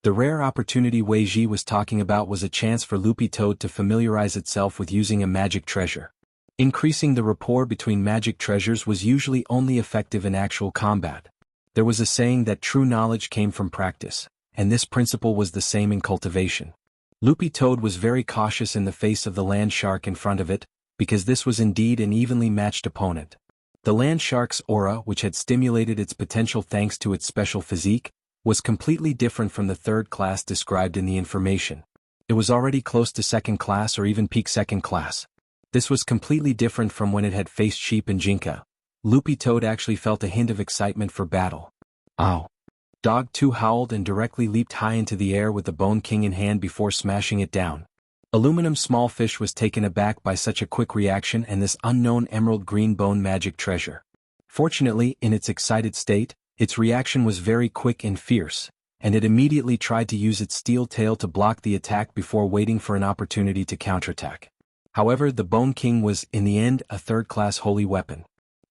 The rare opportunity Wei Ji was talking about was a chance for Loopy Toad to familiarize itself with using a magic treasure. Increasing the rapport between magic treasures was usually only effective in actual combat. There was a saying that true knowledge came from practice, and this principle was the same in cultivation. Loopy Toad was very cautious in the face of the land shark in front of it, because this was indeed an evenly matched opponent. The land shark's aura, which had stimulated its potential thanks to its special physique, was completely different from the 3rd class described in the information. It was already close to 2nd class or even peak 2nd class. This was completely different from when it had faced Sheep and Jinka. Loopy Toad actually felt a hint of excitement for battle. Ow! Dog 2 howled and directly leaped high into the air with the Bone King in hand before smashing it down. Aluminum small fish was taken aback by such a quick reaction and this unknown emerald green bone magic treasure. Fortunately, in its excited state, its reaction was very quick and fierce, and it immediately tried to use its steel tail to block the attack before waiting for an opportunity to counterattack. However, the Bone King was, in the end, a third-class holy weapon.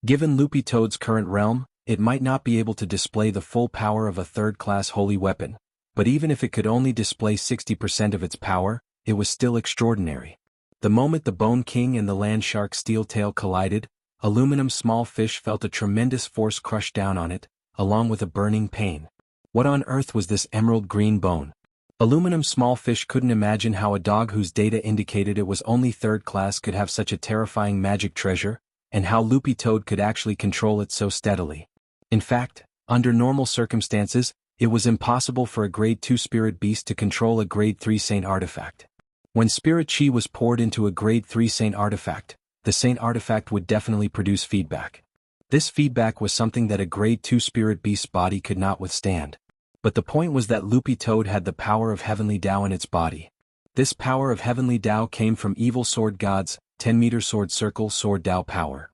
Given Loopy Toad's current realm, it might not be able to display the full power of a third-class holy weapon, but even if it could only display 60% of its power, it was still extraordinary. The moment the Bone King and the land shark's steel tail collided, Aluminum small fish felt a tremendous force crush down on it, along with a burning pain. What on earth was this emerald green bone? Aluminum small fish couldn't imagine how a dog whose data indicated it was only third class could have such a terrifying magic treasure, and how Loopy Toad could actually control it so steadily. In fact, under normal circumstances, it was impossible for a grade 2 spirit beast to control a grade 3 saint artifact. When spirit chi was poured into a grade 3 saint artifact, the saint artifact would definitely produce feedback. This feedback was something that a grade 2 spirit beast's body could not withstand. But the point was that Loopy Toad had the power of Heavenly Tao in its body. This power of Heavenly Tao came from evil sword gods, 10-meter sword circle sword Tao power.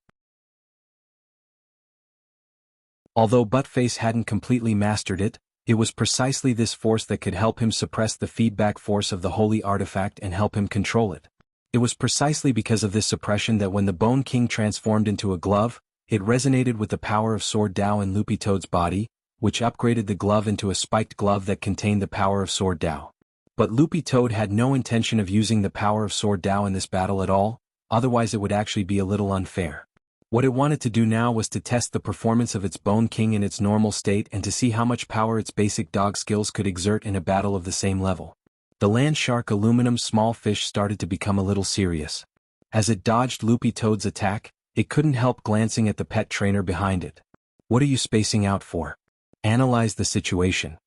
Although Buttface hadn't completely mastered it, it was precisely this force that could help him suppress the feedback force of the holy artifact and help him control it. It was precisely because of this suppression that when the Bone King transformed into a glove, it resonated with the power of Sword Tao in Loopy Toad's body, which upgraded the glove into a spiked glove that contained the power of Sword Tao. But Loopy Toad had no intention of using the power of Sword Tao in this battle at all, otherwise it would actually be a little unfair. What it wanted to do now was to test the performance of its Bone King in its normal state and to see how much power its basic dog skills could exert in a battle of the same level. The land shark Aluminum small fish started to become a little serious. As it dodged Loopy Toad's attack, it couldn't help glancing at the pet trainer behind it. "What are you spacing out for? Analyze the situation."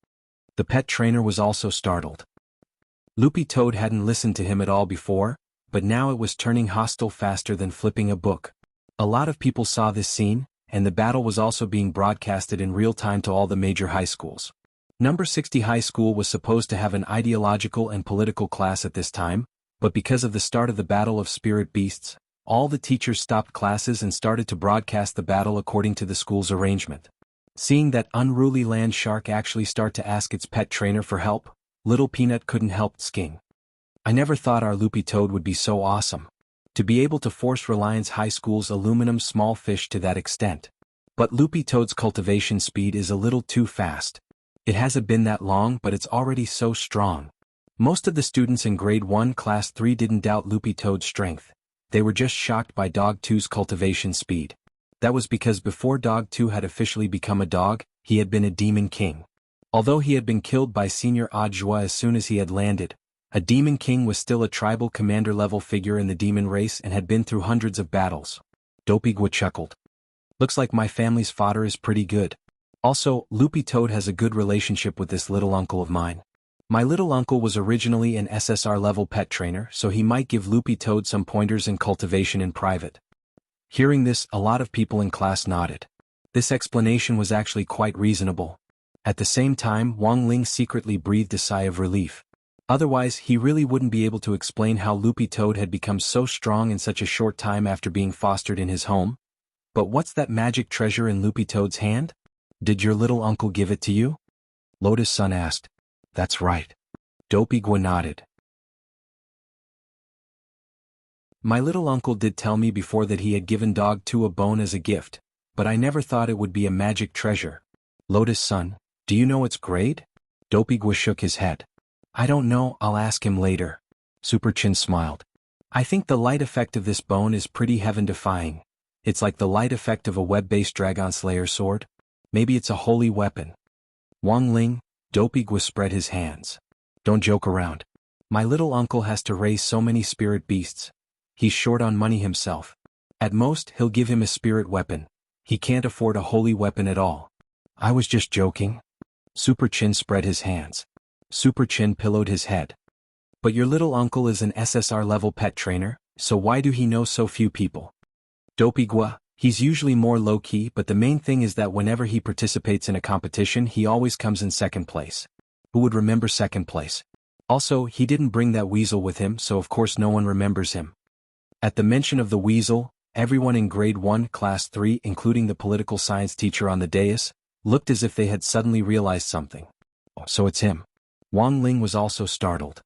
The pet trainer was also startled. Loopy Toad hadn't listened to him at all before, but now it was turning hostile faster than flipping a book. A lot of people saw this scene, and the battle was also being broadcasted in real time to all the major high schools. Number 60 High School was supposed to have an ideological and political class at this time, but because of the start of the Battle of Spirit Beasts, all the teachers stopped classes and started to broadcast the battle according to the school's arrangement. Seeing that unruly land shark actually start to ask its pet trainer for help, Little Peanut couldn't help sking. "I never thought our Loopy Toad would be so awesome. To be able to force Reliance High School's Aluminum small fish to that extent. But Loopy Toad's cultivation speed is a little too fast. It hasn't been that long but it's already so strong." Most of the students in Grade 1 Class 3 didn't doubt Loopy Toad's strength. They were just shocked by Dog 2's cultivation speed. That was because before Dog 2 had officially become a dog, he had been a Demon King. Although he had been killed by Senior Audiobook as soon as he had landed, a Demon King was still a tribal commander-level figure in the demon race and had been through hundreds of battles. Dopigwa chuckled. "Looks like my family's fodder is pretty good. Also, Loopy Toad has a good relationship with this little uncle of mine. My little uncle was originally an SSR-level pet trainer, so he might give Loopy Toad some pointers in cultivation in private." Hearing this, a lot of people in class nodded. This explanation was actually quite reasonable. At the same time, Wang Ling secretly breathed a sigh of relief. Otherwise, he really wouldn't be able to explain how Loopy Toad had become so strong in such a short time after being fostered in his home. But what's that magic treasure in Loopy Toad's hand? Did your little uncle give it to you? Lotus Sun asked. That's right. Dopigwa nodded. My little uncle did tell me before that he had given Dog 2 a bone as a gift, but I never thought it would be a magic treasure. Lotus Sun, do you know its grade? Dopigwa shook his head. I don't know, I'll ask him later. Super Chin smiled. I think the light effect of this bone is pretty heaven-defying. It's like the light effect of a web-based Dragon Slayer sword. Maybe it's a holy weapon. Wang Ling, Dopigwa spread his hands. Don't joke around. My little uncle has to raise so many spirit beasts. He's short on money himself. At most, he'll give him a spirit weapon. He can't afford a holy weapon at all. I was just joking. Super Chin spread his hands. Super Chin pillowed his head. But your little uncle is an SSR-level pet trainer, so why do he know so few people? Dopigwa, he's usually more low-key, but the main thing is that whenever he participates in a competition he always comes in second place. Who would remember second place? Also, he didn't bring that weasel with him, so of course no one remembers him. At the mention of the weasel, everyone in grade 1, class 3, including the political science teacher on the dais, looked as if they had suddenly realized something. Oh, so it's him. Wang Ling was also startled.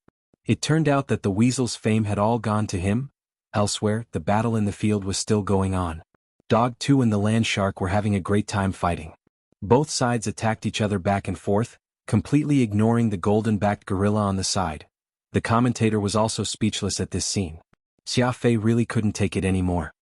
It turned out that the weasel's fame had all gone to him. Elsewhere, the battle in the field was still going on. Dog 2 and the land shark were having a great time fighting. Both sides attacked each other back and forth, completely ignoring the golden-backed gorilla on the side. The commentator was also speechless at this scene. Xia Fei really couldn't take it anymore.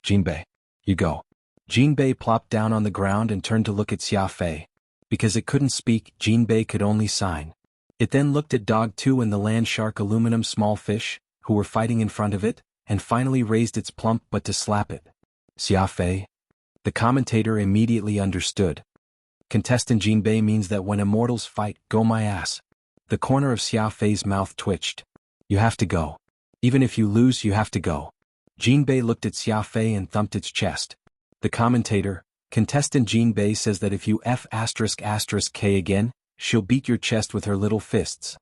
Jinbei, you go. Jinbei plopped down on the ground and turned to look at Xia Fei. Because it couldn't speak, Jinbei could only sign. It then looked at Dog 2 and the land shark aluminum small fish, who were fighting in front of it, and finally raised its plump butt to slap it. Xia Fei? The commentator immediately understood. Contestant Jinbei means that when immortals fight, go my ass. The corner of Xia Fei's mouth twitched. You have to go. Even if you lose, you have to go. Jinbei looked at Xia Fei and thumped its chest. The commentator, contestant Jinbei says that if you F***K again, she'll beat your chest with her little fists.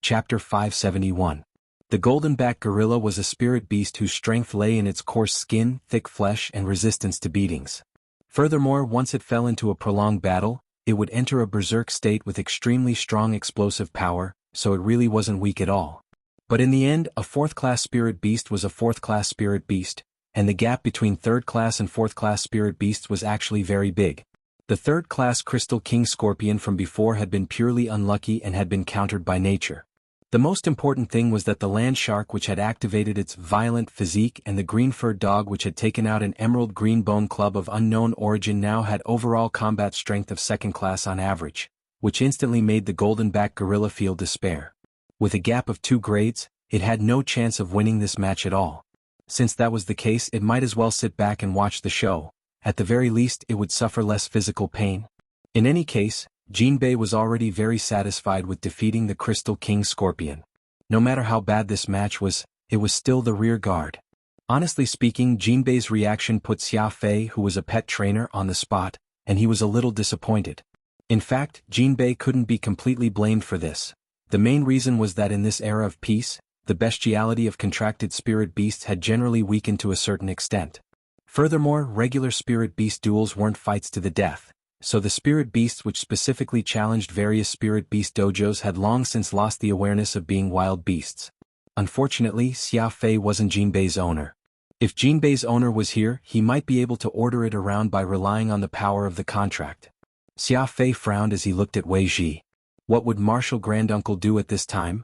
Chapter 571. The golden-backed gorilla was a spirit beast whose strength lay in its coarse skin, thick flesh, and resistance to beatings. Furthermore, once it fell into a prolonged battle, it would enter a berserk state with extremely strong explosive power, so it really wasn't weak at all. But in the end, a fourth-class spirit beast was a fourth-class spirit beast, and the gap between third-class and fourth-class spirit beasts was actually very big. The third-class Crystal King Scorpion from before had been purely unlucky and had been countered by nature. The most important thing was that the land shark which had activated its violent physique and the green-furred dog which had taken out an emerald green bone club of unknown origin now had overall combat strength of second class on average, which instantly made the golden-backed gorilla feel despair. With a gap of 2 grades, it had no chance of winning this match at all. Since that was the case, it might as well sit back and watch the show. At the very least, it would suffer less physical pain. In any case, Jinbei was already very satisfied with defeating the Crystal King Scorpion. No matter how bad this match was, it was still the rear guard. Honestly speaking, Jinbei's reaction put Xia Fei, who was a pet trainer, on the spot, and he was a little disappointed. In fact, Jinbei couldn't be completely blamed for this. The main reason was that in this era of peace, the bestiality of contracted spirit beasts had generally weakened to a certain extent. Furthermore, regular spirit beast duels weren't fights to the death. So the spirit beasts which specifically challenged various spirit beast dojos had long since lost the awareness of being wild beasts. Unfortunately, Xia Fei wasn't Jinbei's owner. If Jinbei's owner was here, he might be able to order it around by relying on the power of the contract. Xia Fei frowned as he looked at Wei Ji. What would Martial Granduncle do at this time?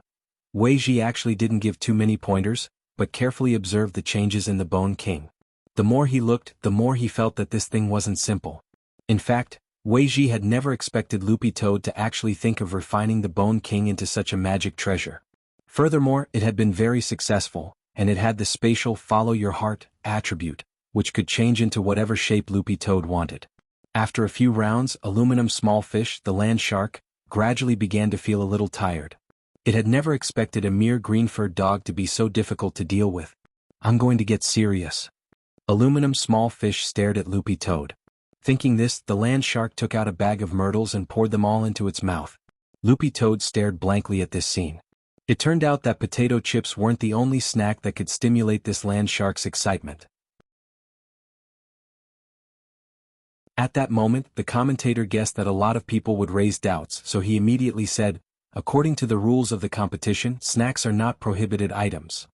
Wei Ji actually didn't give too many pointers, but carefully observed the changes in the Bone King. The more he looked, the more he felt that this thing wasn't simple. In fact, Wei Ji had never expected Loopy Toad to actually think of refining the Bone King into such a magic treasure. Furthermore, it had been very successful, and it had the spatial follow your heart attribute, which could change into whatever shape Loopy Toad wanted. After a few rounds, Aluminum Small Fish, the land shark, gradually began to feel a little tired. It had never expected a mere green-furred dog to be so difficult to deal with. I'm going to get serious. Aluminum Small Fish stared at Loopy Toad. Thinking this, the land shark took out a bag of myrtles and poured them all into its mouth. Loopy Toad stared blankly at this scene. It turned out that potato chips weren't the only snack that could stimulate this land shark's excitement. At that moment, the commentator guessed that a lot of people would raise doubts, so he immediately said, according to the rules of the competition, snacks are not prohibited items.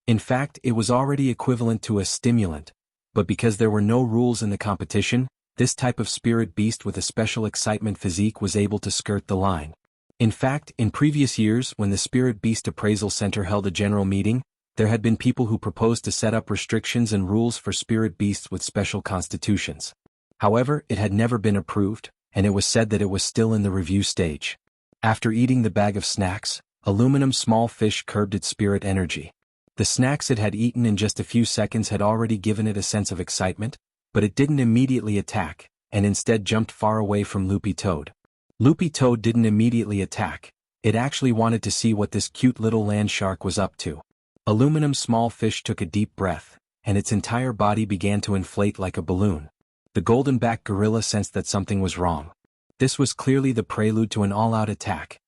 In fact, it was already equivalent to a stimulant, but because there were no rules in the competition, this type of spirit beast with a special excitement physique was able to skirt the line. In fact, in previous years, when the Spirit Beast Appraisal Center held a general meeting, there had been people who proposed to set up restrictions and rules for spirit beasts with special constitutions. However, it had never been approved, and it was said that it was still in the review stage. After eating the bag of snacks, Aluminum Small Fish curbed its spirit energy. The snacks it had eaten in just a few seconds had already given it a sense of excitement, but it didn't immediately attack, and instead jumped far away from Loopy Toad. Loopy Toad didn't immediately attack. It actually wanted to see what this cute little land shark was up to. Aluminum Small Fish took a deep breath, and its entire body began to inflate like a balloon. The golden-backed gorilla sensed that something was wrong. This was clearly the prelude to an all-out attack.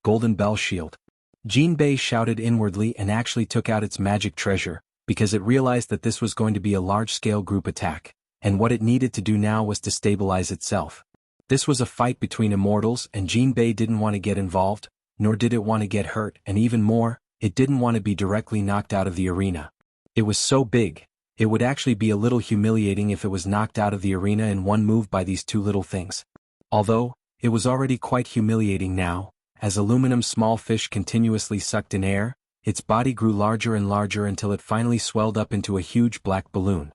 Golden Bell Shield. Jinbei shouted inwardly and actually took out its magic treasure, because it realized that this was going to be a large-scale group attack, and what it needed to do now was to stabilize itself. This was a fight between immortals, and Jinbei didn't want to get involved, nor did it want to get hurt, and even more, it didn't want to be directly knocked out of the arena. It was so big, it would actually be a little humiliating if it was knocked out of the arena in one move by these two little things. Although, it was already quite humiliating now, as aluminum small fish continuously sucked in air, its body grew larger and larger until it finally swelled up into a huge black balloon.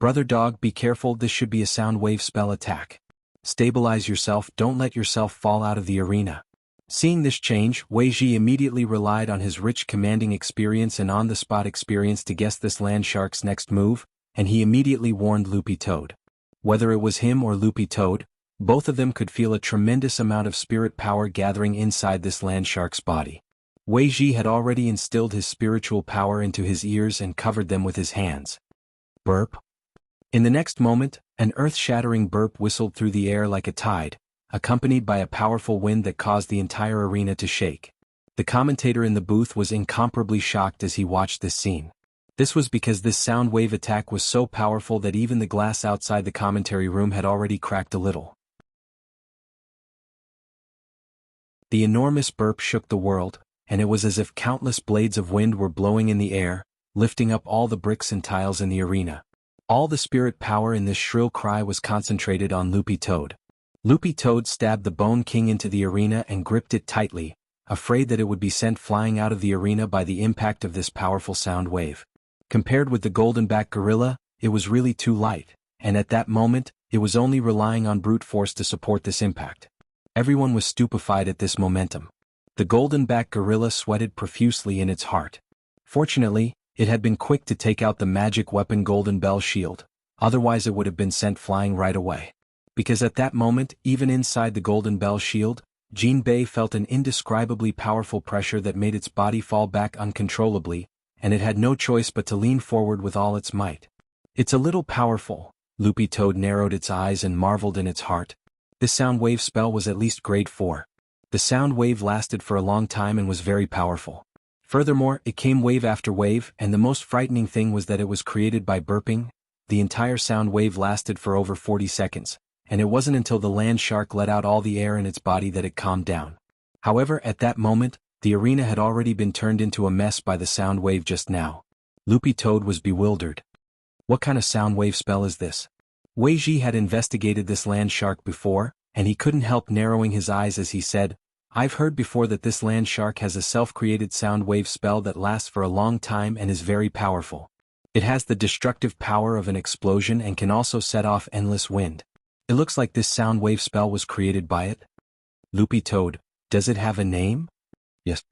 Brother dog, be careful, this should be a sound wave spell attack. Stabilize yourself, don't let yourself fall out of the arena. Seeing this change, Wei Ji immediately relied on his rich commanding experience and on-the-spot experience to guess this land shark's next move, and he immediately warned Loopy Toad. Whether it was him or Loopy Toad, both of them could feel a tremendous amount of spirit power gathering inside this land shark's body. Wei Ji had already instilled his spiritual power into his ears and covered them with his hands. Burp. In the next moment, an earth-shattering burp whistled through the air like a tide, accompanied by a powerful wind that caused the entire arena to shake. The commentator in the booth was incomparably shocked as he watched this scene. This was because this sound wave attack was so powerful that even the glass outside the commentary room had already cracked a little. The enormous burp shook the world, and it was as if countless blades of wind were blowing in the air, lifting up all the bricks and tiles in the arena. All the spirit power in this shrill cry was concentrated on Loopy Toad. Loopy Toad stabbed the Bone King into the arena and gripped it tightly, afraid that it would be sent flying out of the arena by the impact of this powerful sound wave. Compared with the golden-backed gorilla, it was really too light, and at that moment, it was only relying on brute force to support this impact. Everyone was stupefied at this momentum. The golden-backed gorilla sweated profusely in its heart. Fortunately, it had been quick to take out the magic weapon Golden Bell Shield, otherwise it would have been sent flying right away. Because at that moment, even inside the Golden Bell Shield, Jinbei felt an indescribably powerful pressure that made its body fall back uncontrollably, and it had no choice but to lean forward with all its might. It's a little powerful. Loopy Toad narrowed its eyes and marveled in its heart. This sound wave spell was at least grade 4. The sound wave lasted for a long time and was very powerful. Furthermore, it came wave after wave, and the most frightening thing was that it was created by burping. The entire sound wave lasted for over 40 seconds, and it wasn't until the land shark let out all the air in its body that it calmed down. However, at that moment, the arena had already been turned into a mess by the sound wave just now. Loopy Toad was bewildered. What kind of sound wave spell is this? Wei Ji had investigated this land shark before, and he couldn't help narrowing his eyes as he said, I've heard before that this land shark has a self-created sound wave spell that lasts for a long time and is very powerful. It has the destructive power of an explosion and can also set off endless wind. It looks like this sound wave spell was created by it. Loopy Toad, does it have a name? Yes.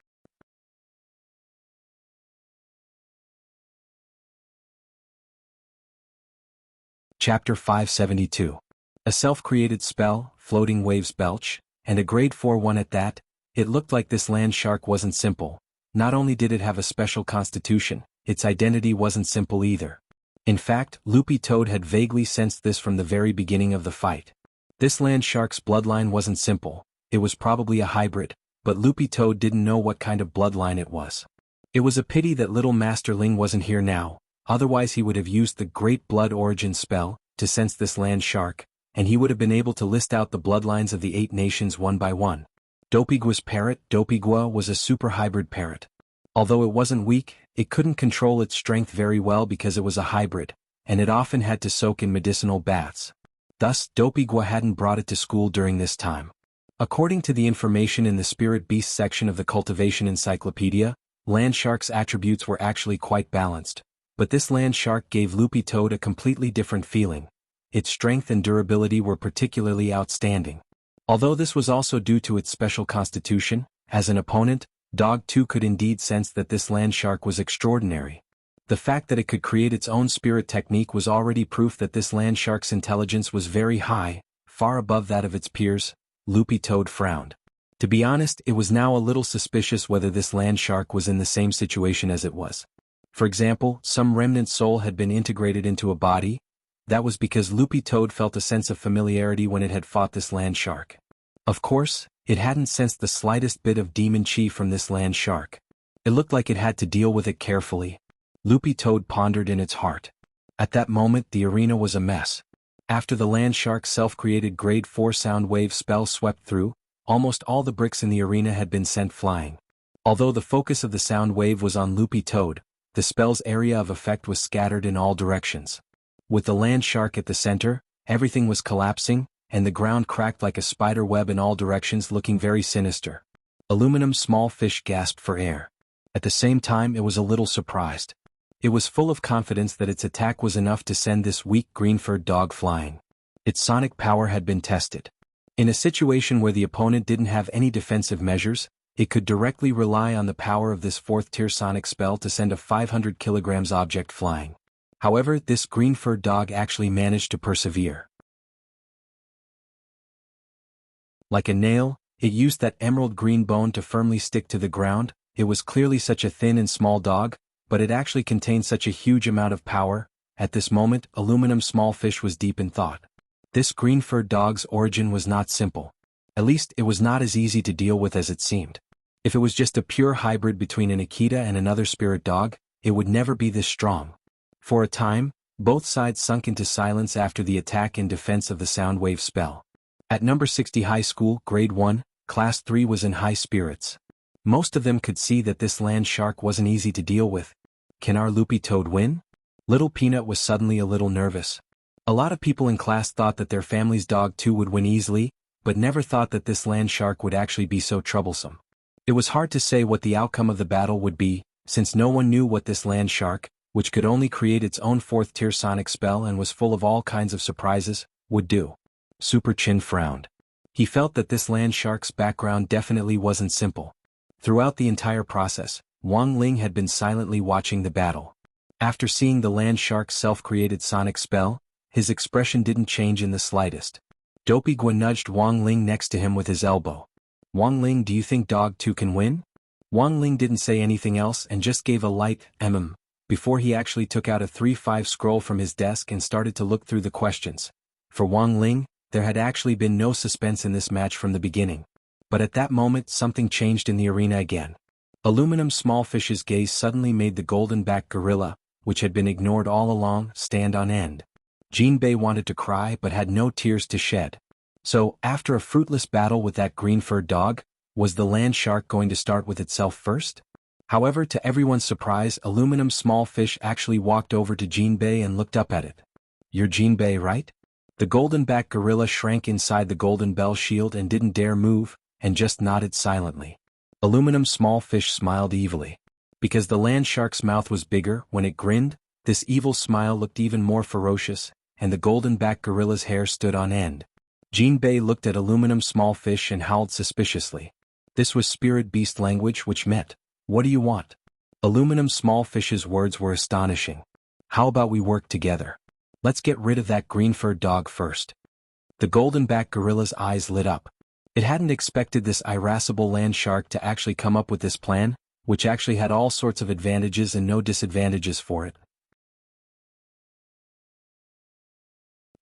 Chapter 572. A self-created spell, floating waves belch, and a grade 4 one at that. It looked like this land shark wasn't simple. Not only did it have a special constitution, its identity wasn't simple either. In fact, Loopy Toad had vaguely sensed this from the very beginning of the fight. This land shark's bloodline wasn't simple, it was probably a hybrid, but Loopy Toad didn't know what kind of bloodline it was. It was a pity that little Master Ling wasn't here now, otherwise he would have used the Great Blood Origin spell to sense this land shark, and he would have been able to list out the bloodlines of the 8 nations one by one. Dopigua's parrot, Dopigua, was a super hybrid parrot. Although it wasn't weak, it couldn't control its strength very well because it was a hybrid, and it often had to soak in medicinal baths. Thus, Dopigua hadn't brought it to school during this time. According to the information in the Spirit Beast section of the Cultivation Encyclopedia, land shark's attributes were actually quite balanced. But this land shark gave Loopy Toad a completely different feeling. Its strength and durability were particularly outstanding. Although this was also due to its special constitution, as an opponent, Dog 2 could indeed sense that this land shark was extraordinary. The fact that it could create its own spirit technique was already proof that this land shark's intelligence was very high, far above that of its peers. Loopy Toad frowned. To be honest, it was now a little suspicious whether this land shark was in the same situation as it was. For example, some remnant soul had been integrated into a body. That was because Loopy Toad felt a sense of familiarity when it had fought this land shark. Of course, it hadn't sensed the slightest bit of demon chi from this land shark. It looked like it had to deal with it carefully. Loopy Toad pondered in its heart. At that moment the arena was a mess. After the land shark's self-created grade 4 sound wave spell swept through, almost all the bricks in the arena had been sent flying. Although the focus of the sound wave was on Loopy Toad, the spell's area of effect was scattered in all directions. With the land shark at the center, everything was collapsing, and the ground cracked like a spider web in all directions, looking very sinister. Aluminum small fish gasped for air. At the same time it was a little surprised. It was full of confidence that its attack was enough to send this weak green-furred dog flying. Its sonic power had been tested. In a situation where the opponent didn't have any defensive measures, it could directly rely on the power of this 4th-tier sonic spell to send a 500 kilograms object flying. However, this green-furred dog actually managed to persevere. Like a nail, it used that emerald green bone to firmly stick to the ground. It was clearly such a thin and small dog, but it actually contained such a huge amount of power. At this moment, Aluminum Small Fish was deep in thought. This green-furred dog's origin was not simple. At least, it was not as easy to deal with as it seemed. If it was just a pure hybrid between an Akita and another spirit dog, it would never be this strong. For a time, both sides sunk into silence after the attack in defense of the Soundwave spell. At number 60 high school, grade 1, class 3 was in high spirits. Most of them could see that this land shark wasn't easy to deal with. Can our Loopy Toad win? Little Peanut was suddenly a little nervous. A lot of people in class thought that their family's dog too would win easily, but never thought that this land shark would actually be so troublesome. It was hard to say what the outcome of the battle would be, since no one knew what this land shark, which could only create its own 4th-tier sonic spell and was full of all kinds of surprises, would do. Super Chin frowned. He felt that this land shark's background definitely wasn't simple. Throughout the entire process, Wang Ling had been silently watching the battle. After seeing the land shark's self-created sonic spell, his expression didn't change in the slightest. Dopey Gua nudged Wang Ling next to him with his elbow. Wang Ling, do you think Dog 2 can win? Wang Ling didn't say anything else and just gave a light before he actually took out a 3-5 scroll from his desk and started to look through the questions. For Wang Ling, there had actually been no suspense in this match from the beginning. But at that moment something changed in the arena again. Aluminum Small Fish's gaze suddenly made the golden-backed gorilla, which had been ignored all along, stand on end. Jinbei wanted to cry but had no tears to shed. So, after a fruitless battle with that green-furred dog, was the land shark going to start with itself first? However, to everyone's surprise, Aluminum Small Fish actually walked over to Jinbei and looked up at it. You're Jinbei, right? The golden-backed gorilla shrank inside the golden bell shield and didn't dare move, and just nodded silently. Aluminum Small Fish smiled evilly. Because the land shark's mouth was bigger, when it grinned, this evil smile looked even more ferocious, and the golden-backed gorilla's hair stood on end. Jinbei looked at Aluminum Small Fish and howled suspiciously. This was spirit beast language, which meant, "What do you want?" Aluminum Small Fish's words were astonishing. "How about we work together? Let's get rid of that green-furred dog first." The golden-backed gorilla's eyes lit up. It hadn't expected this irascible land shark to actually come up with this plan, which actually had all sorts of advantages and no disadvantages for it.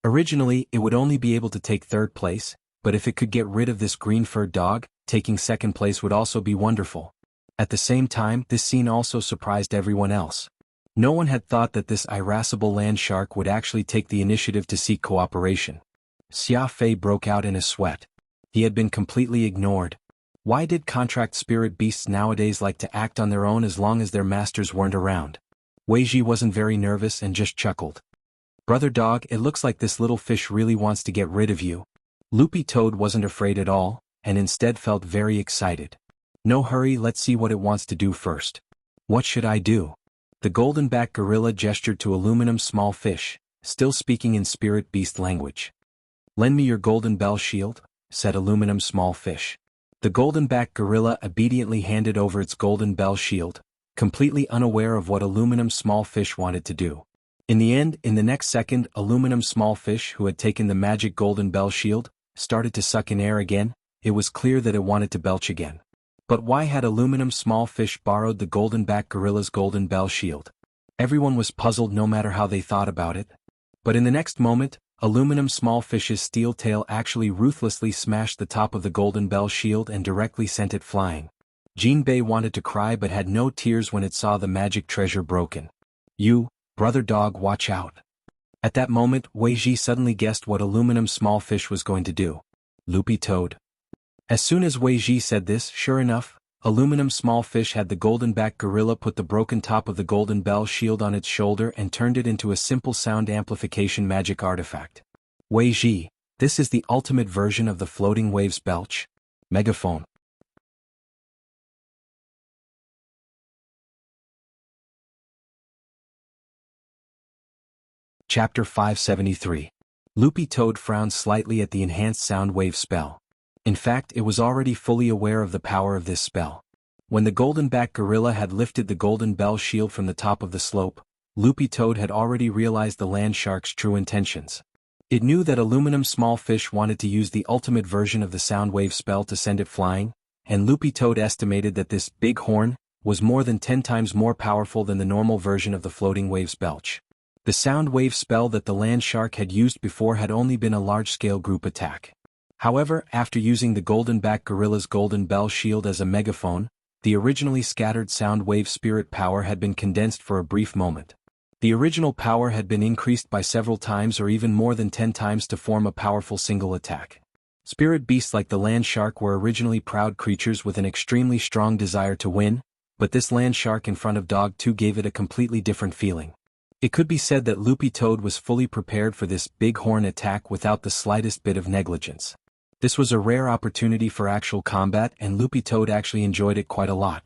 Originally, it would only be able to take 3rd place, but if it could get rid of this green-furred dog, taking 2nd place would also be wonderful. At the same time, this scene also surprised everyone else. No one had thought that this irascible land shark would actually take the initiative to seek cooperation. Xia Fei broke out in a sweat. He had been completely ignored. Why did contract spirit beasts nowadays like to act on their own as long as their masters weren't around? Weiji wasn't very nervous and just chuckled. "Brother Dog, it looks like this little fish really wants to get rid of you." Loopy Toad wasn't afraid at all, and instead felt very excited. "No hurry, let's see what it wants to do first." "What should I do?" The golden-backed gorilla gestured to Aluminum Small Fish, still speaking in spirit beast language. "Lend me your golden bell shield," said Aluminum Small Fish. The golden-backed gorilla obediently handed over its golden bell shield, completely unaware of what Aluminum Small Fish wanted to do. In the end, in the next second, Aluminum Small Fish, who had taken the magic golden bell shield, started to suck in air again. It was clear that it wanted to belch again. But why had Aluminum Small Fish borrowed the golden-backed gorilla's golden bell shield? Everyone was puzzled no matter how they thought about it. But in the next moment, aluminum small fish's steel tail actually ruthlessly smashed the top of the golden bell shield and directly sent it flying. Jinbei wanted to cry but had no tears when it saw the magic treasure broken. "You, brother dog, watch out." At that moment, Wei Ji suddenly guessed what aluminum small fish was going to do. Loopy toad. As soon as Wei Ji said this, sure enough, aluminum small fish had the golden back gorilla put the broken top of the golden bell shield on its shoulder and turned it into a simple sound amplification magic artifact. Wei Ji, this is the ultimate version of the floating waves belch. Megaphone. Chapter 573. Loopy Toad frowned slightly at the enhanced sound wave spell. In fact, it was already fully aware of the power of this spell. When the golden back gorilla had lifted the golden bell shield from the top of the slope, Loopy Toad had already realized the land shark's true intentions. It knew that aluminum small fish wanted to use the ultimate version of the sound wave spell to send it flying, and Loopy Toad estimated that this big horn was more than 10 times more powerful than the normal version of the floating waves belch. The sound wave spell that the land shark had used before had only been a large-scale group attack. However, after using the golden back gorilla's golden bell shield as a megaphone, the originally scattered sound wave spirit power had been condensed for a brief moment. The original power had been increased by several times or even more than 10 times to form a powerful single attack. Spirit beasts like the land shark were originally proud creatures with an extremely strong desire to win, but this land shark in front of Dog 2 gave it a completely different feeling. It could be said that Loopy Toad was fully prepared for this big horn attack without the slightest bit of negligence. This was a rare opportunity for actual combat and Loopy Toad actually enjoyed it quite a lot.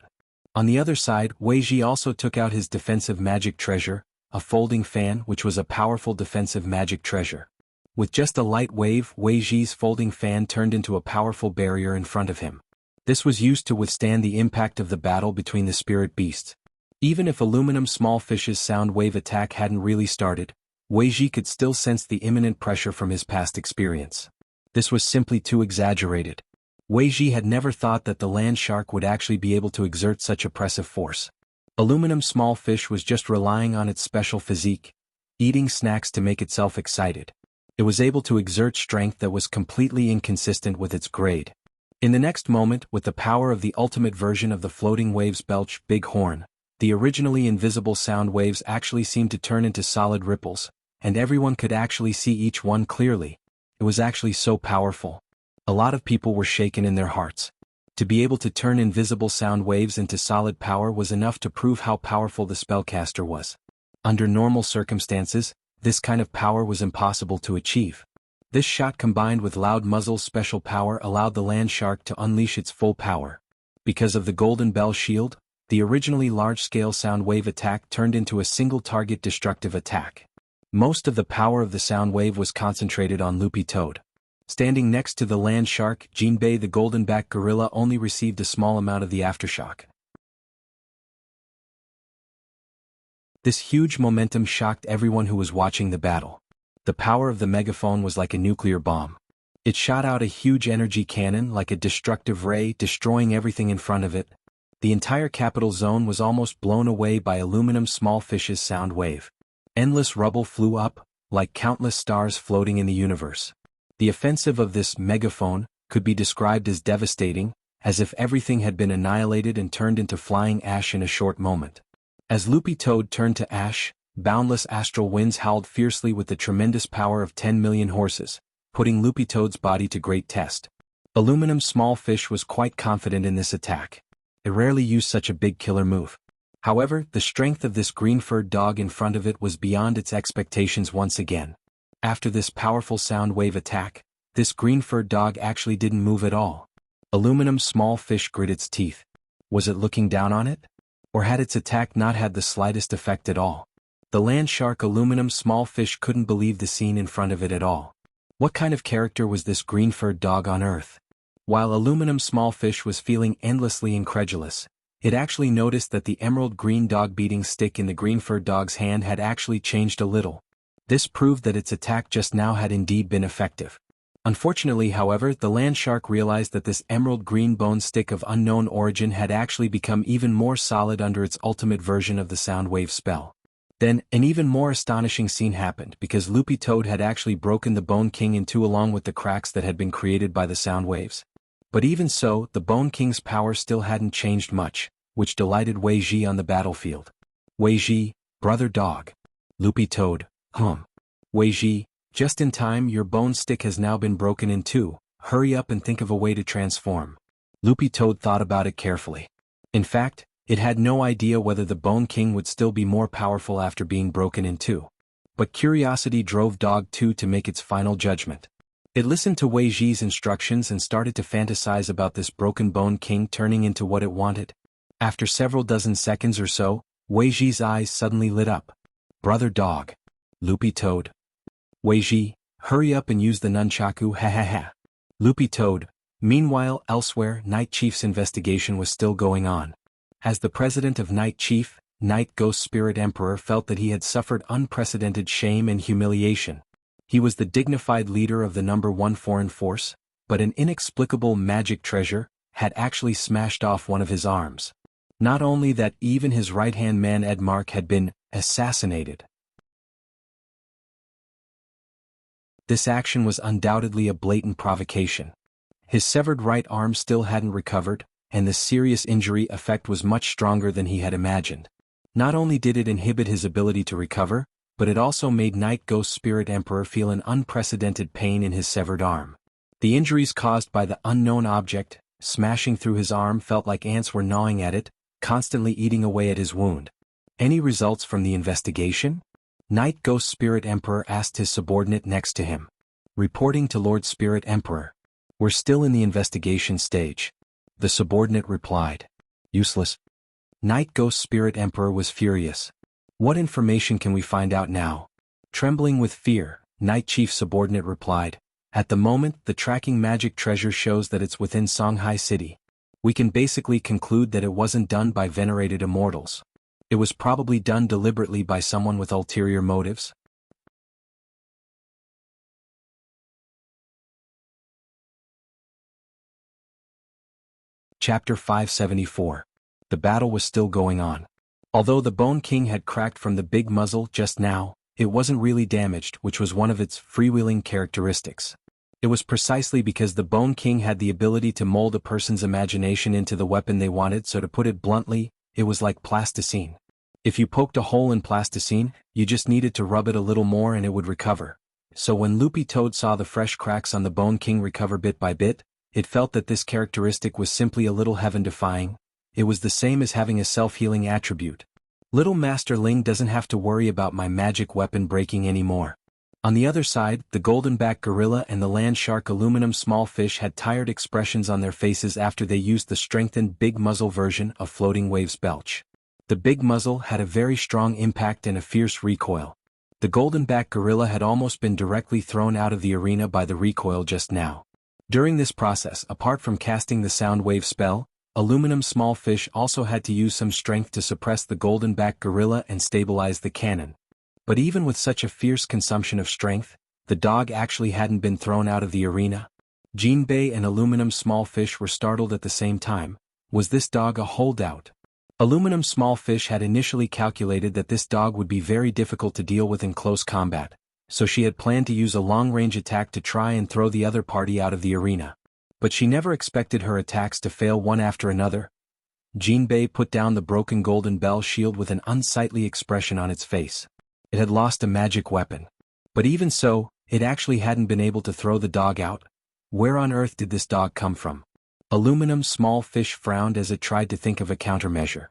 On the other side, Wei Ji also took out his defensive magic treasure, a folding fan, which was a powerful defensive magic treasure. With just a light wave, Wei Ji's folding fan turned into a powerful barrier in front of him. This was used to withstand the impact of the battle between the spirit beasts. Even if aluminum small fish's sound wave attack hadn't really started, Wei Ji could still sense the imminent pressure from his past experience. This was simply too exaggerated. Wei Ji had never thought that the land shark would actually be able to exert such oppressive force. Aluminum small fish was just relying on its special physique, eating snacks to make itself excited. It was able to exert strength that was completely inconsistent with its grade. In the next moment, with the power of the ultimate version of the floating waves belch big horn, the originally invisible sound waves actually seemed to turn into solid ripples, and everyone could actually see each one clearly. It was actually so powerful. A lot of people were shaken in their hearts. To be able to turn invisible sound waves into solid power was enough to prove how powerful the spellcaster was. Under normal circumstances, this kind of power was impossible to achieve. This shot combined with Loud Muzzle's special power allowed the land shark to unleash its full power. Because of the golden bell shield, the originally large-scale sound wave attack turned into a single-target destructive attack. Most of the power of the sound wave was concentrated on Loopy Toad. Standing next to the land shark, Jinbei the golden back gorilla only received a small amount of the aftershock. This huge momentum shocked everyone who was watching the battle. The power of the megaphone was like a nuclear bomb. It shot out a huge energy cannon like a destructive ray, destroying everything in front of it. The entire capital zone was almost blown away by aluminum small fish's sound wave. Endless rubble flew up, like countless stars floating in the universe. The offensive of this megaphone could be described as devastating, as if everything had been annihilated and turned into flying ash in a short moment. As Loopy Toad turned to ash, boundless astral winds howled fiercely with the tremendous power of 10 million horses, putting Loopy Toad's body to great test. Aluminum small fish was quite confident in this attack. It rarely used such a big killer move. However, the strength of this green-furred dog in front of it was beyond its expectations once again. After this powerful sound wave attack, this green-furred dog actually didn't move at all. Aluminum small fish grit its teeth. Was it looking down on it? Or had its attack not had the slightest effect at all? The land shark aluminum small fish couldn't believe the scene in front of it at all. What kind of character was this green-furred dog on Earth? While aluminum small fish was feeling endlessly incredulous, it actually noticed that the emerald green dog beating stick in the green-furred dog's hand had actually changed a little. This proved that its attack just now had indeed been effective. Unfortunately, however, the land shark realized that this emerald green bone stick of unknown origin had actually become even more solid under its ultimate version of the sound wave spell. Then, an even more astonishing scene happened because Loopy Toad had actually broken the Bone King in two along with the cracks that had been created by the sound waves. But even so, the Bone King's power still hadn't changed much, which delighted Wei Ji on the battlefield. Wei Ji, brother dog. Loopy Toad, Wei Ji, just in time, your bone stick has now been broken in two, hurry up and think of a way to transform. Loopy Toad thought about it carefully. In fact, it had no idea whether the Bone King would still be more powerful after being broken in two. But curiosity drove Dog 2 to make its final judgment. It listened to Wei Ji's instructions and started to fantasize about this broken Bone King turning into what it wanted. After several dozen seconds or so, Wei Ji's eyes suddenly lit up. Brother Dog. Loopy Toad. Wei Ji, hurry up and use the nunchaku, ha ha ha. Loopy Toad. Meanwhile, elsewhere, Night Chief's investigation was still going on. As the president of Night Chief, Night Ghost Spirit Emperor felt that he had suffered unprecedented shame and humiliation. He was the dignified leader of the #1 foreign force, but an inexplicable magic treasure had actually smashed off one of his arms. Not only that, even his right-hand man Edmark had been assassinated. This action was undoubtedly a blatant provocation. His severed right arm still hadn't recovered, and the serious injury effect was much stronger than he had imagined. Not only did it inhibit his ability to recover, but it also made Night Ghost Spirit Emperor feel an unprecedented pain in his severed arm. The injuries caused by the unknown object smashing through his arm felt like ants were gnawing at it, constantly eating away at his wound. Any results from the investigation? Night Ghost Spirit Emperor asked his subordinate next to him. Reporting to Lord Spirit Emperor. We're still in the investigation stage. The subordinate replied. Useless. Night Ghost Spirit Emperor was furious. What information can we find out now? Trembling with fear, Night Chief subordinate replied. At the moment, the tracking magic treasure shows that it's within Songhai City. We can basically conclude that it wasn't done by venerated immortals. It was probably done deliberately by someone with ulterior motives. Chapter 574. The battle was still going on. Although the Bone King had cracked from the big muzzle just now, it wasn't really damaged, which was one of its freewheeling characteristics. It was precisely because the Bone King had the ability to mold a person's imagination into the weapon they wanted, so to put it bluntly, it was like plasticine. If you poked a hole in plasticine, you just needed to rub it a little more and it would recover. So when Loopy Toad saw the fresh cracks on the Bone King recover bit by bit, it felt that this characteristic was simply a little heaven-defying. It was the same as having a self-healing attribute. Little Master Ling doesn't have to worry about my magic weapon breaking anymore. On the other side, the golden-backed gorilla and the land shark aluminum small fish had tired expressions on their faces after they used the strengthened big muzzle version of Floating Waves Belch. The big muzzle had a very strong impact and a fierce recoil. The golden-backed gorilla had almost been directly thrown out of the arena by the recoil just now. During this process, apart from casting the sound wave spell, aluminum small fish also had to use some strength to suppress the golden-backed gorilla and stabilize the cannon. But even with such a fierce consumption of strength, the dog actually hadn't been thrown out of the arena. Jinbei and aluminum small fish were startled at the same time. Was this dog a holdout? Aluminum small fish had initially calculated that this dog would be very difficult to deal with in close combat, so she had planned to use a long-range attack to try and throw the other party out of the arena. But she never expected her attacks to fail one after another. Jinbei put down the broken golden bell shield with an unsightly expression on its face. It had lost a magic weapon. But even so, it actually hadn't been able to throw the dog out. Where on earth did this dog come from? Aluminum small fish frowned as it tried to think of a countermeasure.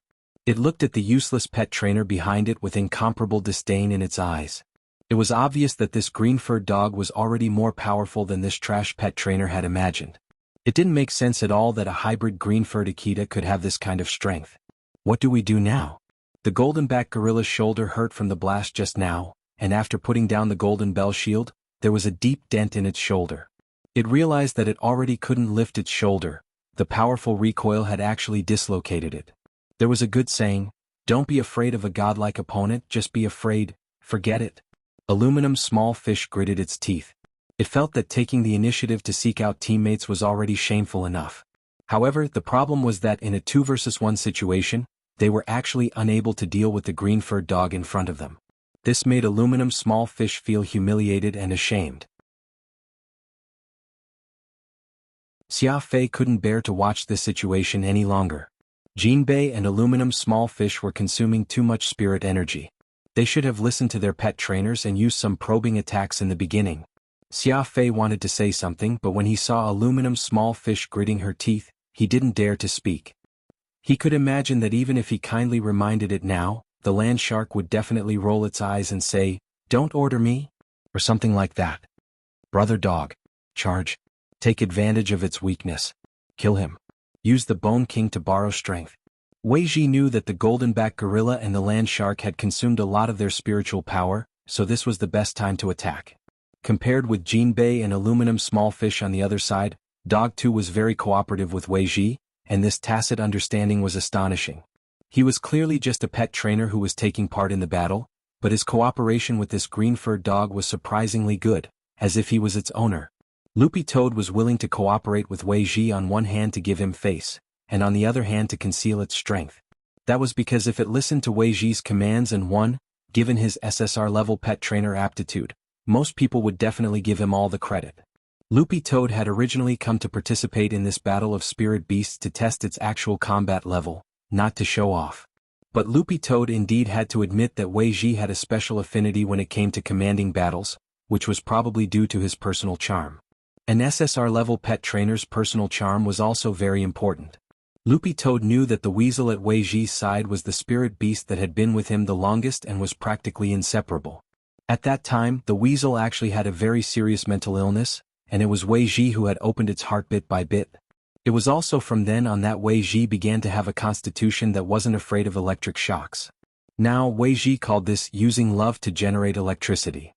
It looked at the useless pet trainer behind it with incomparable disdain in its eyes. It was obvious that this green-furred dog was already more powerful than this trash pet trainer had imagined. It didn't make sense at all that a hybrid green-furred Akita could have this kind of strength. What do we do now? The golden-backed gorilla's shoulder hurt from the blast just now, and after putting down the golden bell shield, there was a deep dent in its shoulder. It realized that it already couldn't lift its shoulder. The powerful recoil had actually dislocated it. There was a good saying, don't be afraid of a godlike opponent, just be afraid, forget it. Aluminum small fish gritted its teeth. It felt that taking the initiative to seek out teammates was already shameful enough. However, the problem was that in a 2 versus 1 situation, they were actually unable to deal with the green-furred dog in front of them. This made Aluminum Small Fish feel humiliated and ashamed. Xia Fei couldn't bear to watch this situation any longer. Jinbei and Aluminum Small Fish were consuming too much spirit energy. They should have listened to their pet trainers and used some probing attacks in the beginning. Xia Fei wanted to say something, but when he saw Aluminum Small Fish gritting her teeth, he didn't dare to speak. He could imagine that even if he kindly reminded it now, the land shark would definitely roll its eyes and say, "Don't order me?" or something like that. Brother dog, charge. Take advantage of its weakness. Kill him. Use the Bone King to borrow strength. Wei Ji knew that the golden-backed gorilla and the land shark had consumed a lot of their spiritual power, so this was the best time to attack. Compared with Jinbei and Aluminum Small Fish on the other side, Dog 2 was very cooperative with Wei Ji, and this tacit understanding was astonishing. He was clearly just a pet trainer who was taking part in the battle, but his cooperation with this green-furred dog was surprisingly good, as if he was its owner. Loopy Toad was willing to cooperate with Wei Ji on one hand to give him face, and on the other hand to conceal its strength. That was because if it listened to Wei Ji's commands and won, given his SSR-level pet trainer aptitude, most people would definitely give him all the credit. Loopy Toad had originally come to participate in this battle of spirit beasts to test its actual combat level, not to show off. But Loopy Toad indeed had to admit that Wei Ji had a special affinity when it came to commanding battles, which was probably due to his personal charm. An SSR-level pet trainer's personal charm was also very important. Loopy Toad knew that the weasel at Wei Ji's side was the spirit beast that had been with him the longest and was practically inseparable. At that time, the weasel actually had a very serious mental illness, and it was Wei Ji who had opened its heart bit by bit. It was also from then on that Wei Ji began to have a constitution that wasn't afraid of electric shocks. Now Wei Ji called this using love to generate electricity.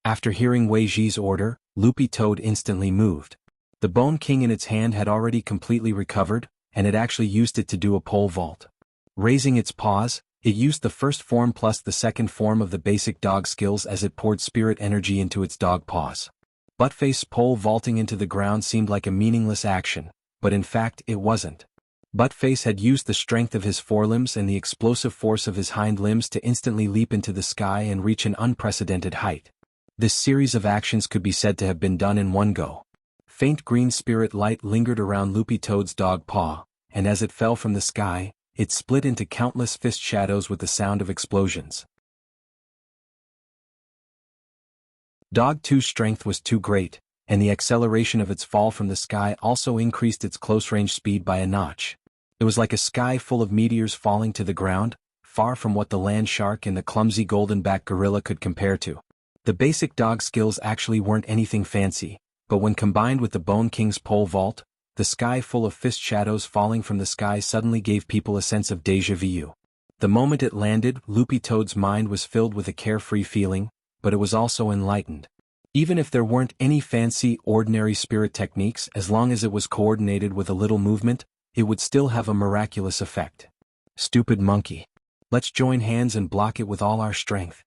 After hearing Wei Ji's order, Loopy Toad instantly moved. The Bone King in its hand had already completely recovered, and it actually used it to do a pole vault. Raising its paws, it used the first form plus the second form of the basic dog skills as it poured spirit energy into its dog paws. Buttface pole vaulting into the ground seemed like a meaningless action, but in fact it wasn't. Buttface had used the strength of his forelimbs and the explosive force of his hind limbs to instantly leap into the sky and reach an unprecedented height. This series of actions could be said to have been done in one go. Faint green spirit light lingered around Loopy Toad's dog paw, and as it fell from the sky, it split into countless fist shadows with the sound of explosions. Dog 2's strength was too great, and the acceleration of its fall from the sky also increased its close-range speed by a notch. It was like a sky full of meteors falling to the ground, far from what the land shark and the clumsy golden-backed gorilla could compare to. The basic dog skills actually weren't anything fancy, but when combined with the Bone King's pole vault, the sky full of fist shadows falling from the sky suddenly gave people a sense of déjà vu. The moment it landed, Loopy Toad's mind was filled with a carefree feeling, but it was also enlightened. Even if there weren't any fancy, ordinary spirit techniques, as long as it was coordinated with a little movement, it would still have a miraculous effect. Stupid monkey. Let's join hands and block it with all our strength.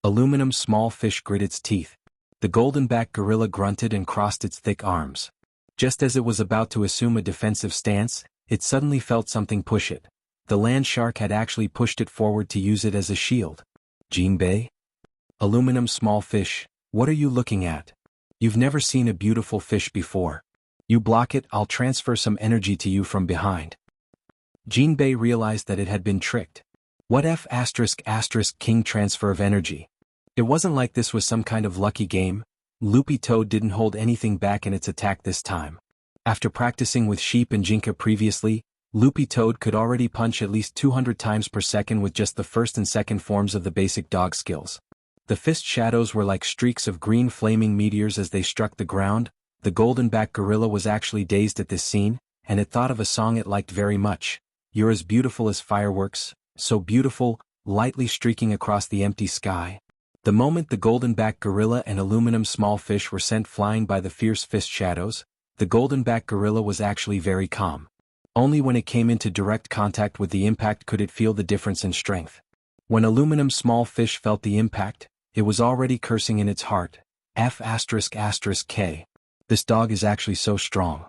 Aluminum Small Fish grit its teeth. The golden-backed gorilla grunted and crossed its thick arms. Just as it was about to assume a defensive stance, it suddenly felt something push it. The land shark had actually pushed it forward to use it as a shield. Jinbei? Aluminum Small Fish, what are you looking at? You've never seen a beautiful fish before. You block it, I'll transfer some energy to you from behind. Jinbei realized that it had been tricked. What F*** king transfer of energy? It wasn't like this was some kind of lucky game. Loopy Toad didn't hold anything back in its attack this time. After practicing with Sheep and Jinka previously, Loopy Toad could already punch at least 200 times per second with just the first and second forms of the basic dog skills. The fist shadows were like streaks of green flaming meteors as they struck the ground. The golden-backed gorilla was actually dazed at this scene, and it thought of a song it liked very much. You're as beautiful as fireworks, so beautiful, lightly streaking across the empty sky. The moment the golden-backed gorilla and Aluminum Small Fish were sent flying by the fierce fist shadows, the golden-backed gorilla was actually very calm. Only when it came into direct contact with the impact could it feel the difference in strength. When Aluminum Small Fish felt the impact, it was already cursing in its heart. F***k. This dog is actually so strong.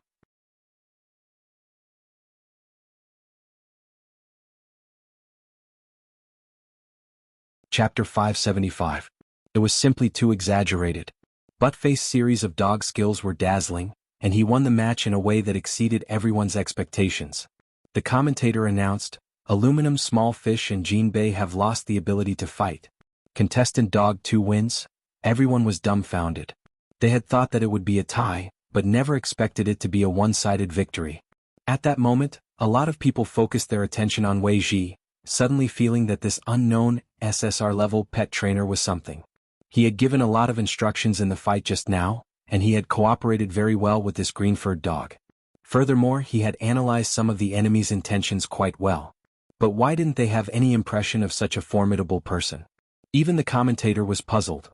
Chapter 575. It was simply too exaggerated. Buttface's series of dog skills were dazzling, and he won the match in a way that exceeded everyone's expectations. The commentator announced, "Aluminum Small Fish and Jinbei have lost the ability to fight. Contestant Dog 2 wins." Everyone was dumbfounded. They had thought that it would be a tie, but never expected it to be a one-sided victory. At that moment, a lot of people focused their attention on Wei Ji, suddenly feeling that this unknown SSR-level pet trainer was something. He had given a lot of instructions in the fight just now, and he had cooperated very well with this green-furred dog. Furthermore, he had analyzed some of the enemy's intentions quite well. But why didn't they have any impression of such a formidable person? Even the commentator was puzzled.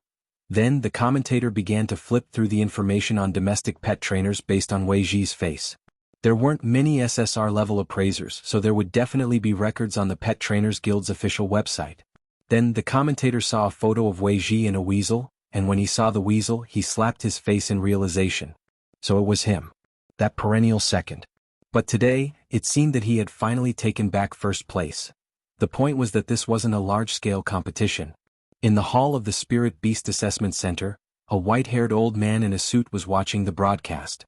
Then the commentator began to flip through the information on domestic pet trainers based on Wei Ji's face. There weren't many SSR-level appraisers, so there would definitely be records on the Pet Trainers Guild's official website. Then the commentator saw a photo of Wei Ji and a weasel, and when he saw the weasel he slapped his face in realization. So it was him. That perennial second. But today, it seemed that he had finally taken back first place. The point was that this wasn't a large-scale competition. In the hall of the Spirit Beast Assessment Center, a white-haired old man in a suit was watching the broadcast.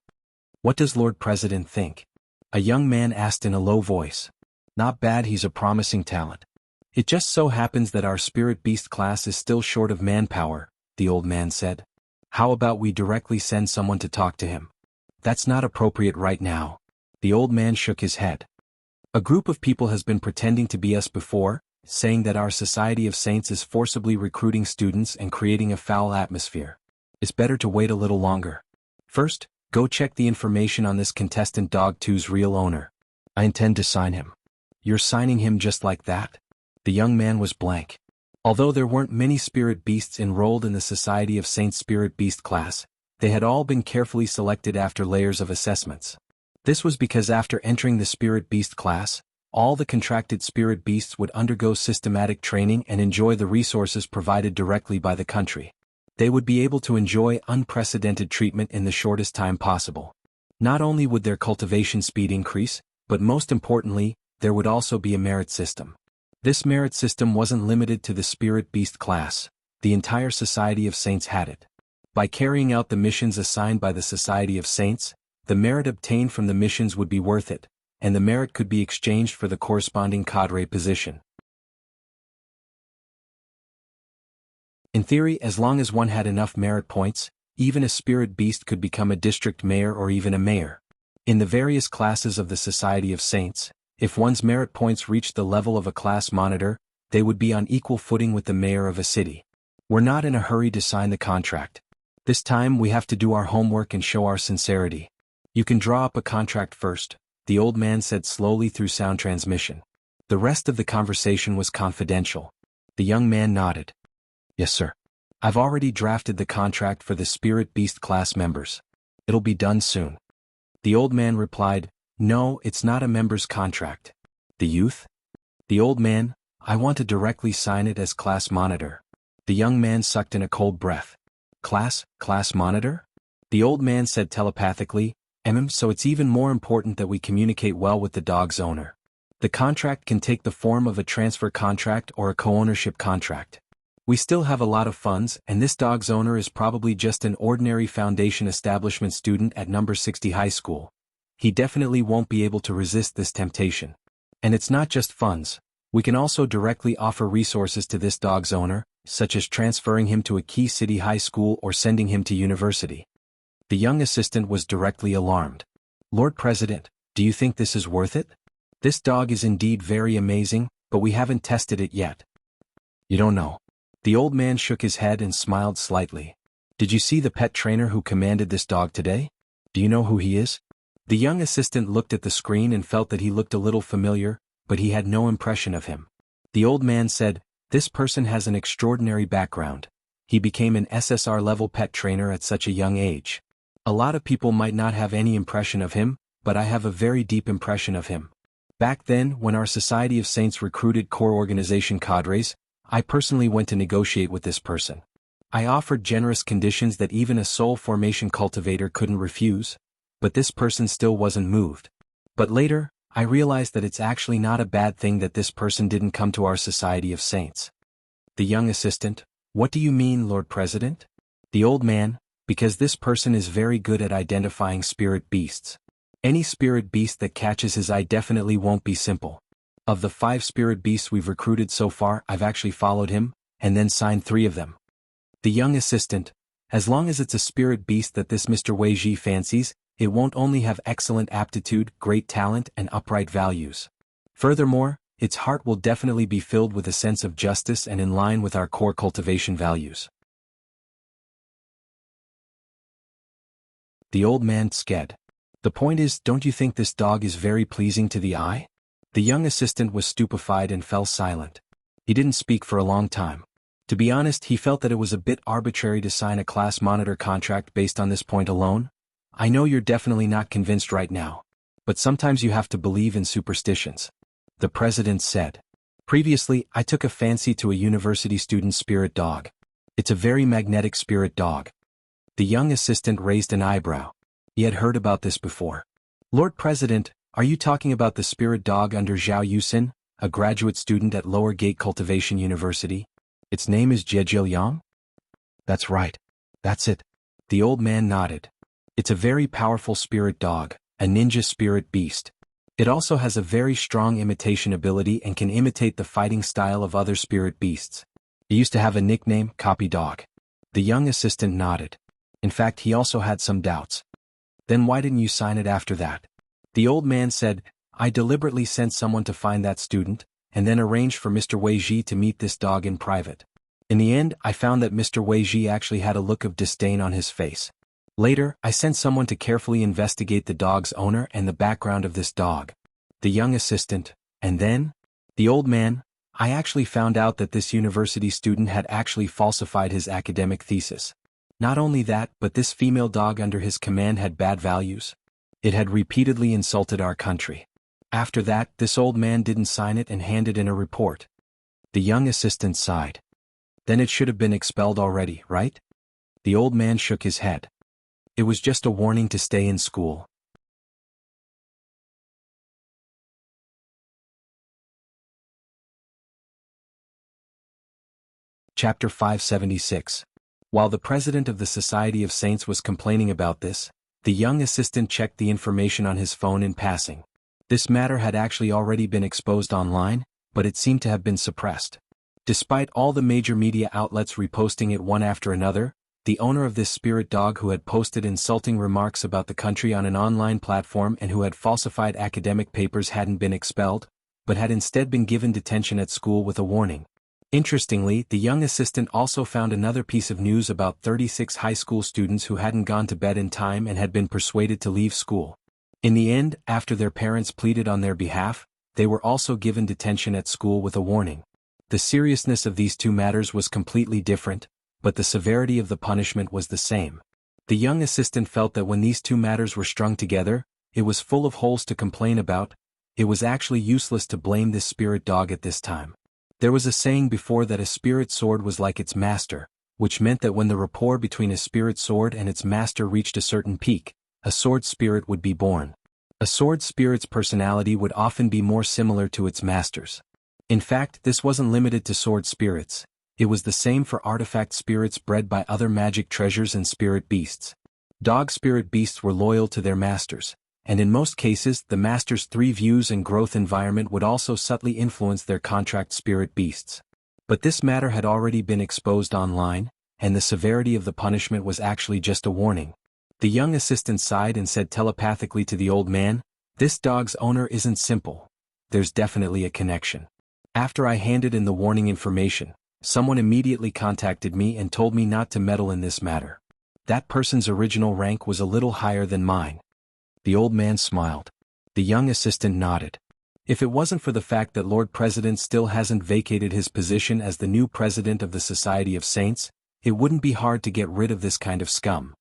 "What does Lord President think?" a young man asked in a low voice. "Not bad, he's a promising talent. It just so happens that our Spirit Beast class is still short of manpower," the old man said. "How about we directly send someone to talk to him?" "That's not appropriate right now." The old man shook his head. "A group of people has been pretending to be us before, saying that our Society of Saints is forcibly recruiting students and creating a foul atmosphere. It's better to wait a little longer. First, go check the information on this contestant Dog 2's real owner. I intend to sign him." "You're signing him just like that?" The young man was blank. Although there weren't many spirit beasts enrolled in the Society of Saints Spirit Beast class, they had all been carefully selected after layers of assessments. This was because after entering the Spirit Beast class, all the contracted spirit beasts would undergo systematic training and enjoy the resources provided directly by the country. They would be able to enjoy unprecedented treatment in the shortest time possible. Not only would their cultivation speed increase, but most importantly, there would also be a merit system. This merit system wasn't limited to the Spirit Beast class, the entire Society of Saints had it. By carrying out the missions assigned by the Society of Saints, the merit obtained from the missions would be worth it, and the merit could be exchanged for the corresponding cadre position. In theory, as long as one had enough merit points, even a spirit beast could become a district mayor or even a mayor. In the various classes of the Society of Saints, if one's merit points reached the level of a class monitor, they would be on equal footing with the mayor of a city. "We're not in a hurry to sign the contract. This time we have to do our homework and show our sincerity. You can draw up a contract first," the old man said slowly through sound transmission. The rest of the conversation was confidential. The young man nodded. "Yes, sir. I've already drafted the contract for the Spirit Beast class members. It'll be done soon." The old man replied, "No, it's not a member's contract." "The youth?" "The old man, I want to directly sign it as class monitor." The young man sucked in a cold breath. Class monitor?" The old man said telepathically, "So it's even more important that we communicate well with the dog's owner. The contract can take the form of a transfer contract or a co-ownership contract. We still have a lot of funds, and this dog's owner is probably just an ordinary foundation establishment student at number 60 high school. He definitely won't be able to resist this temptation. And it's not just funds. We can also directly offer resources to this dog's owner, such as transferring him to a key city high school or sending him to university." The young assistant was directly alarmed. "Lord President, do you think this is worth it? This dog is indeed very amazing, but we haven't tested it yet." "You don't know." The old man shook his head and smiled slightly. "Did you see the pet trainer who commanded this dog today? Do you know who he is?" The young assistant looked at the screen and felt that he looked a little familiar, but he had no impression of him. The old man said, "This person has an extraordinary background. He became an SSR-level pet trainer at such a young age. A lot of people might not have any impression of him, but I have a very deep impression of him. Back then, when our Society of Saints recruited core organization cadres, I personally went to negotiate with this person. I offered generous conditions that even a soul formation cultivator couldn't refuse, but this person still wasn't moved. But later, I realized that it's actually not a bad thing that this person didn't come to our Society of Saints. The young assistant, what do you mean, Lord President? The old man, because this person is very good at identifying spirit beasts. Any spirit beast that catches his eye definitely won't be simple. Of the 5 spirit beasts we've recruited so far, I've actually followed him, and then signed 3 of them. The young assistant, as long as it's a spirit beast that this Mr. Wei Ji fancies, it won't only have excellent aptitude, great talent, and upright values. Furthermore, its heart will definitely be filled with a sense of justice and in line with our core cultivation values. The old man sked. The point is, don't you think this dog is very pleasing to the eye? The young assistant was stupefied and fell silent. He didn't speak for a long time. To be honest, he felt that it was a bit arbitrary to sign a class monitor contract based on this point alone. I know you're definitely not convinced right now, but sometimes you have to believe in superstitions. The president said. Previously, I took a fancy to a university student's spirit dog. It's a very magnetic spirit dog. The young assistant raised an eyebrow. He had heard about this before. Lord President, are you talking about the spirit dog under Zhao Yusin, a graduate student at Lower Gate Cultivation University? Its name is Jiang? That's right. That's it. The old man nodded. It's a very powerful spirit dog, a ninja spirit beast. It also has a very strong imitation ability and can imitate the fighting style of other spirit beasts. It used to have a nickname, Copy Dog. The young assistant nodded. In fact, he also had some doubts. Then why didn't you sign it after that? The old man said, I deliberately sent someone to find that student, and then arranged for Mr. Wei Ji to meet this dog in private. In the end, I found that Mr. Wei Ji actually had a look of disdain on his face. Later, I sent someone to carefully investigate the dog's owner and the background of this dog. The young assistant, and then? The old man, I actually found out that this university student had actually falsified his academic thesis. Not only that, but this female dog under his command had bad values. It had repeatedly insulted our country. After that, this old man didn't sign it and handed in a report. The young assistant sighed. Then it should have been expelled already, right? The old man shook his head. It was just a warning to stay in school. Chapter 576. While the president of the Society of Saints was complaining about this, the young assistant checked the information on his phone in passing. This matter had actually already been exposed online, but it seemed to have been suppressed. Despite all the major media outlets reposting it one after another, the owner of this spirit dog who had posted insulting remarks about the country on an online platform and who had falsified academic papers hadn't been expelled, but had instead been given detention at school with a warning. Interestingly, the young assistant also found another piece of news about 36 high school students who hadn't gone to bed in time and had been persuaded to leave school. In the end, after their parents pleaded on their behalf, they were also given detention at school with a warning. The seriousness of these two matters was completely different, but the severity of the punishment was the same. The young assistant felt that when these two matters were strung together, it was full of holes to complain about. It was actually useless to blame this spirit dog at this time. There was a saying before that a spirit sword was like its master, which meant that when the rapport between a spirit sword and its master reached a certain peak, a sword spirit would be born. A sword spirit's personality would often be more similar to its master's. In fact, this wasn't limited to sword spirits. It was the same for artifact spirits bred by other magic treasures and spirit beasts. Dog spirit beasts were loyal to their masters, and in most cases, the master's 3 views and growth environment would also subtly influence their contract spirit beasts. But this matter had already been exposed online, and the severity of the punishment was actually just a warning. The young assistant sighed and said telepathically to the old man, "This dog's owner isn't simple. There's definitely a connection." After I handed in the warning information, someone immediately contacted me and told me not to meddle in this matter. That person's original rank was a little higher than mine. The old man smiled. The young assistant nodded. If it wasn't for the fact that Lord President still hasn't vacated his position as the new president of the Society of Saints, it wouldn't be hard to get rid of this kind of scum.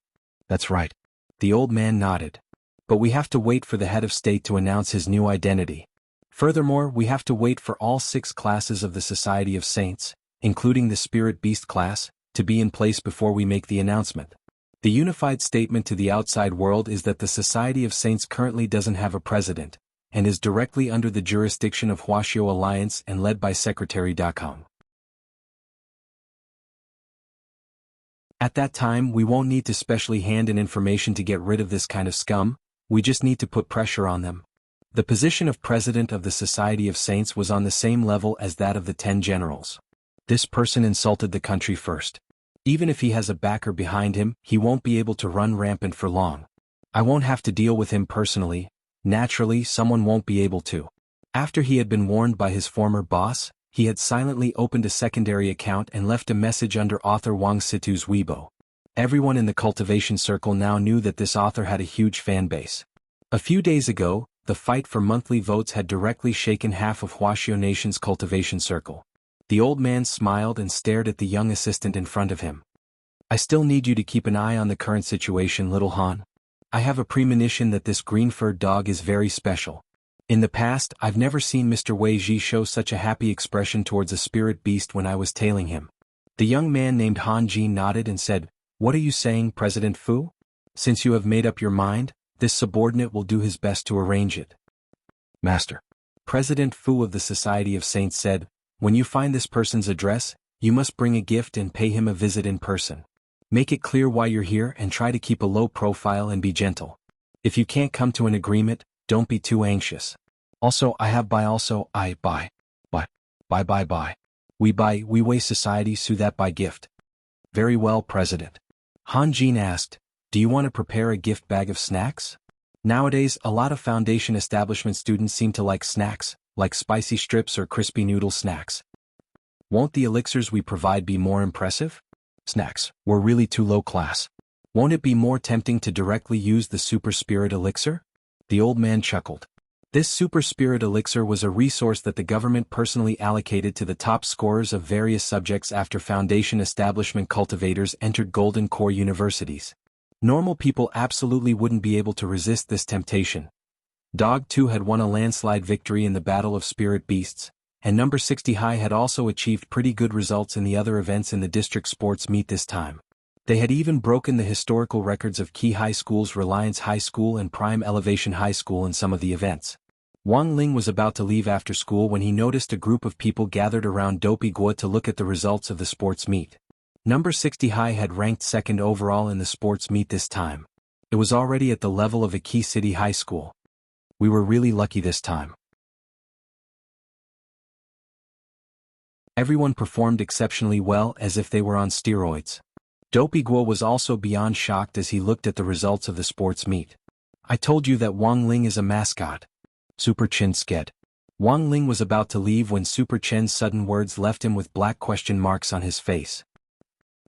That's right. The old man nodded. But we have to wait for the head of state to announce his new identity. Furthermore, we have to wait for all 6 classes of the Society of Saints, including the Spirit Beast class, to be in place before we make the announcement. The unified statement to the outside world is that the Society of Saints currently doesn't have a president, and is directly under the jurisdiction of Wuxia Alliance and led by Secretary Dakong. At that time we won't need to specially hand in information to get rid of this kind of scum, we just need to put pressure on them. The position of president of the Society of Saints was on the same level as that of the 10 generals. This person insulted the country first. Even if he has a backer behind him, he won't be able to run rampant for long. I won't have to deal with him personally, naturally someone won't be able to. After he had been warned by his former boss, he had silently opened a secondary account and left a message under author Wang Situ's Weibo. Everyone in the Cultivation circle now knew that this author had a huge fan base. A few days ago, the fight for monthly votes had directly shaken half of Wuxia Nation's Cultivation circle. The old man smiled and stared at the young assistant in front of him. I still need you to keep an eye on the current situation, little Han. I have a premonition that this green-furred dog is very special. In the past, I've never seen Mr. Wei Ji show such a happy expression towards a spirit beast when I was tailing him. The young man named Han Ji nodded and said, "What are you saying, President Fu? Since you have made up your mind, this subordinate will do his best to arrange it." Master. President Fu of the Society of Saints said, "When you find this person's address, you must bring a gift and pay him a visit in person. Make it clear why you're here and try to keep a low profile and be gentle. If you can't come to an agreement, don't be too anxious. Also, we Wei Society Su that by gift." Very well, President. Han Jin asked, "Do you want to prepare a gift bag of snacks? Nowadays, a lot of foundation establishment students seem to like snacks, like spicy strips or crispy noodle snacks. Won't the elixirs we provide be more impressive? Snacks were really too low class. Won't it be more tempting to directly use the Super Spirit Elixir?" The old man chuckled. This Super Spirit Elixir was a resource that the government personally allocated to the top scorers of various subjects after foundation establishment cultivators entered Golden Core universities. Normal people absolutely wouldn't be able to resist this temptation. Dog 2 had won a landslide victory in the Battle of Spirit Beasts, and number 60 High had also achieved pretty good results in the other events in the district sports meet this time. They had even broken the historical records of Key High School's Reliance High School and Prime Elevation High School in some of the events. Wang Ling was about to leave after school when he noticed a group of people gathered around Dopey Guo to look at the results of the sports meet. Number 60 High had ranked second overall in the sports meet this time. It was already at the level of a Key City High School. We were really lucky this time. Everyone performed exceptionally well as if they were on steroids. Dopey Guo was also beyond shocked as he looked at the results of the sports meet. "I told you that Wang Ling is a mascot." Super Chen sked. Wang Ling was about to leave when Super Chen's sudden words left him with black question marks on his face.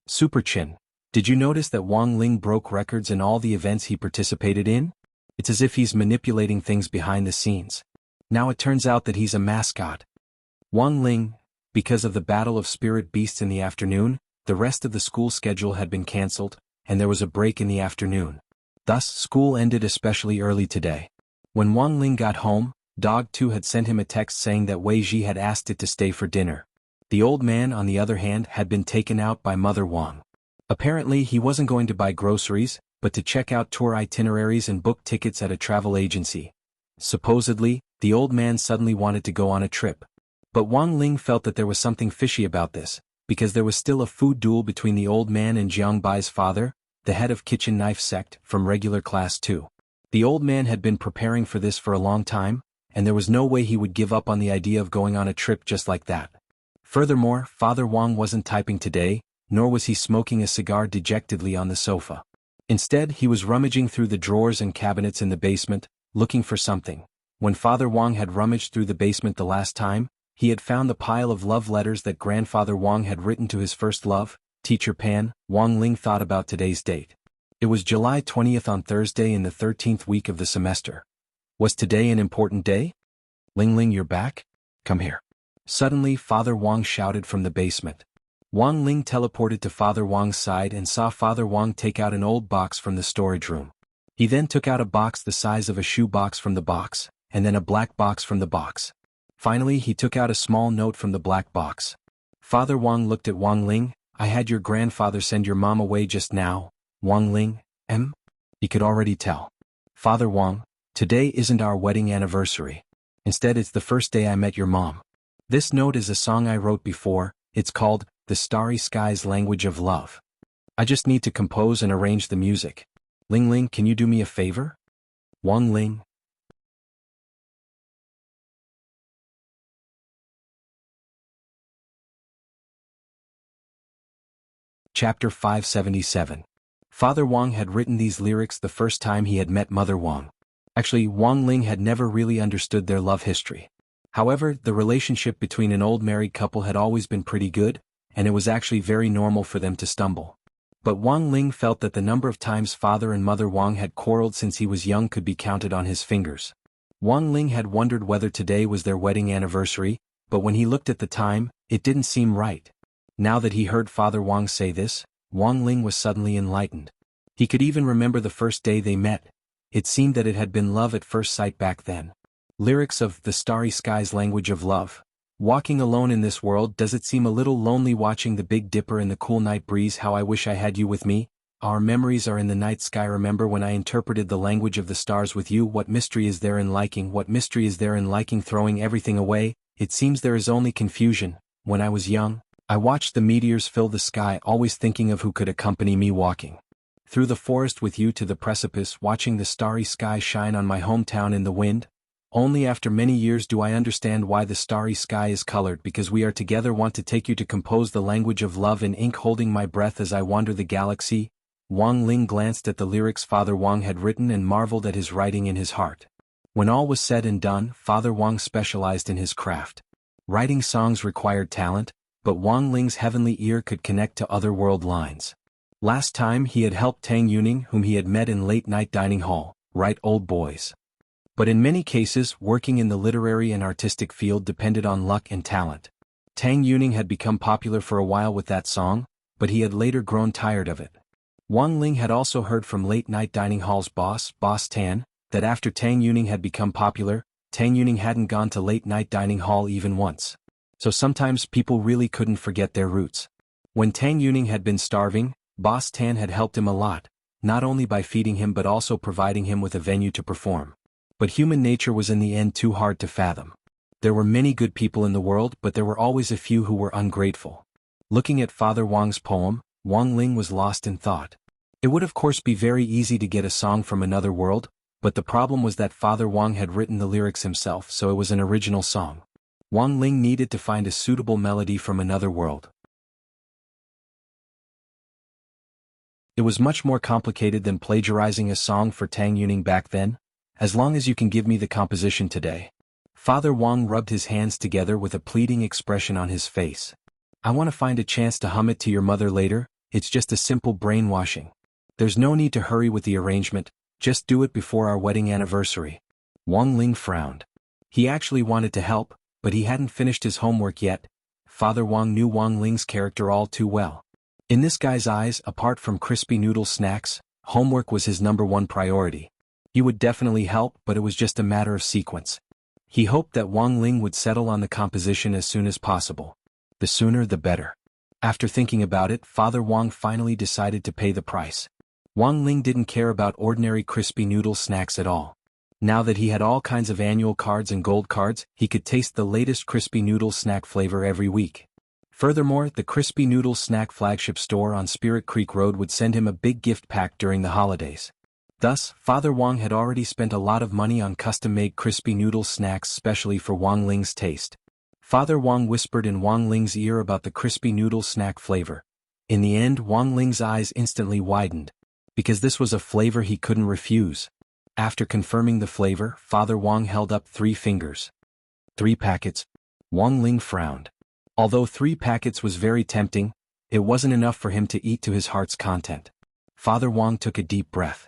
"Super Chen, did you notice that Wang Ling broke records in all the events he participated in? It's as if he's manipulating things behind the scenes. Now it turns out that he's a mascot." Wang Ling, because of the Battle of Spirit Beasts in the afternoon, the rest of the school schedule had been cancelled, and there was a break in the afternoon. Thus, school ended especially early today. When Wang Ling got home, Dog 2 had sent him a text saying that Wei Ji had asked it to stay for dinner. The old man, on the other hand, had been taken out by Mother Wang. Apparently, he wasn't going to buy groceries, but to check out tour itineraries and book tickets at a travel agency. Supposedly, the old man suddenly wanted to go on a trip. But Wang Ling felt that there was something fishy about this, because there was still a food duel between the old man and Jiangbai's father, the head of Kitchen Knife Sect, from regular class 2. The old man had been preparing for this for a long time, and there was no way he would give up on the idea of going on a trip just like that. Furthermore, Father Wang wasn't typing today, nor was he smoking a cigar dejectedly on the sofa. Instead, he was rummaging through the drawers and cabinets in the basement, looking for something. When Father Wang had rummaged through the basement the last time, he had found the pile of love letters that Grandfather Wang had written to his first love, Teacher Pan. Wang Ling thought about today's date. It was July 20th on Thursday in the 13th week of the semester. Was today an important day? "Ling Ling, you're back? Come here." Suddenly, Father Wang shouted from the basement. Wang Ling teleported to Father Wang's side and saw Father Wang take out an old box from the storage room. He then took out a box the size of a shoe box from the box, and then a black box from the box. Finally, he took out a small note from the black box. Father Wang looked at Wang Ling. "I had your grandfather send your mom away just now, Wang Ling, M?" He could already tell. "Father Wang, today isn't our wedding anniversary. Instead, it's the first day I met your mom. This note is a song I wrote before. It's called The Starry Sky's Language of Love. I just need to compose and arrange the music. Ling Ling, can you do me a favor? Wang Ling. Chapter 577. Father Wang had written these lyrics the first time he had met Mother Wang. Actually, Wang Ling had never really understood their love history. However, the relationship between an old married couple had always been pretty good, and it was actually very normal for them to stumble. But Wang Ling felt that the number of times Father and Mother Wang had quarreled since he was young could be counted on his fingers. Wang Ling had wondered whether today was their wedding anniversary, but when he looked at the time, it didn't seem right. Now that he heard Father Wang say this, Wang Ling was suddenly enlightened. He could even remember the first day they met. It seemed that it had been love at first sight back then. Lyrics of The Starry Sky's Language of Love. Walking alone in this world, does it seem a little lonely watching the Big Dipper in the cool night breeze? How I wish I had you with me. Our memories are in the night sky. Remember when I interpreted the language of the stars with you? What mystery is there in liking? What mystery is there in liking? Throwing everything away, it seems there is only confusion. When I was young, I watched the meteors fill the sky, always thinking of who could accompany me walking through the forest with you to the precipice, watching the starry sky shine on my hometown in the wind. Only after many years do I understand why the starry sky is colored, because we are together. Want to take you to compose the language of love in ink, holding my breath as I wander the galaxy. Wang Ling glanced at the lyrics Father Wang had written and marveled at his writing in his heart. When all was said and done, Father Wang specialized in his craft. Writing songs required talent, but Wang Ling's heavenly ear could connect to other world lines. Last time he had helped Tang Yuning, whom he had met in late-night dining hall, write Old Boys. But in many cases, working in the literary and artistic field depended on luck and talent. Tang Yuning had become popular for a while with that song, but he had later grown tired of it. Wang Ling had also heard from late-night dining hall's boss, Boss Tan, that after Tang Yuning had become popular, Tang Yuning hadn't gone to late-night dining hall even once. So sometimes people really couldn't forget their roots. When Tang Yuning had been starving, Boss Tan had helped him a lot, not only by feeding him but also providing him with a venue to perform. But human nature was in the end too hard to fathom. There were many good people in the world, but there were always a few who were ungrateful. Looking at Father Wang's poem, Wang Ling was lost in thought. It would of course be very easy to get a song from another world, but the problem was that Father Wang had written the lyrics himself, so it was an original song. Wang Ling needed to find a suitable melody from another world. It was much more complicated than plagiarizing a song for Tang Yuning back then. As long as you can give me the composition today. Father Wang rubbed his hands together with a pleading expression on his face. I want to find a chance to hum it to your mother later. It's just a simple brainwashing. There's no need to hurry with the arrangement, just do it before our wedding anniversary. Wang Ling frowned. He actually wanted to help, but he hadn't finished his homework yet. Father Wang knew Wang Ling's character all too well. In this guy's eyes, apart from crispy noodle snacks, homework was his #1 priority. He would definitely help, but it was just a matter of sequence. He hoped that Wang Ling would settle on the composition as soon as possible. The sooner the better. After thinking about it, Father Wang finally decided to pay the price. Wang Ling didn't care about ordinary crispy noodle snacks at all. Now that he had all kinds of annual cards and gold cards, he could taste the latest crispy noodle snack flavor every week. Furthermore, the Crispy Noodle Snack flagship store on Spirit Creek Road would send him a big gift pack during the holidays. Thus, Father Wang had already spent a lot of money on custom-made crispy noodle snacks specially for Wang Ling's taste. Father Wang whispered in Wang Ling's ear about the crispy noodle snack flavor. In the end, Wang Ling's eyes instantly widened, because this was a flavor he couldn't refuse. After confirming the flavor, Father Wang held up 3 fingers. 3 packets. Wang Ling frowned. Although 3 packets was very tempting, it wasn't enough for him to eat to his heart's content. Father Wang took a deep breath.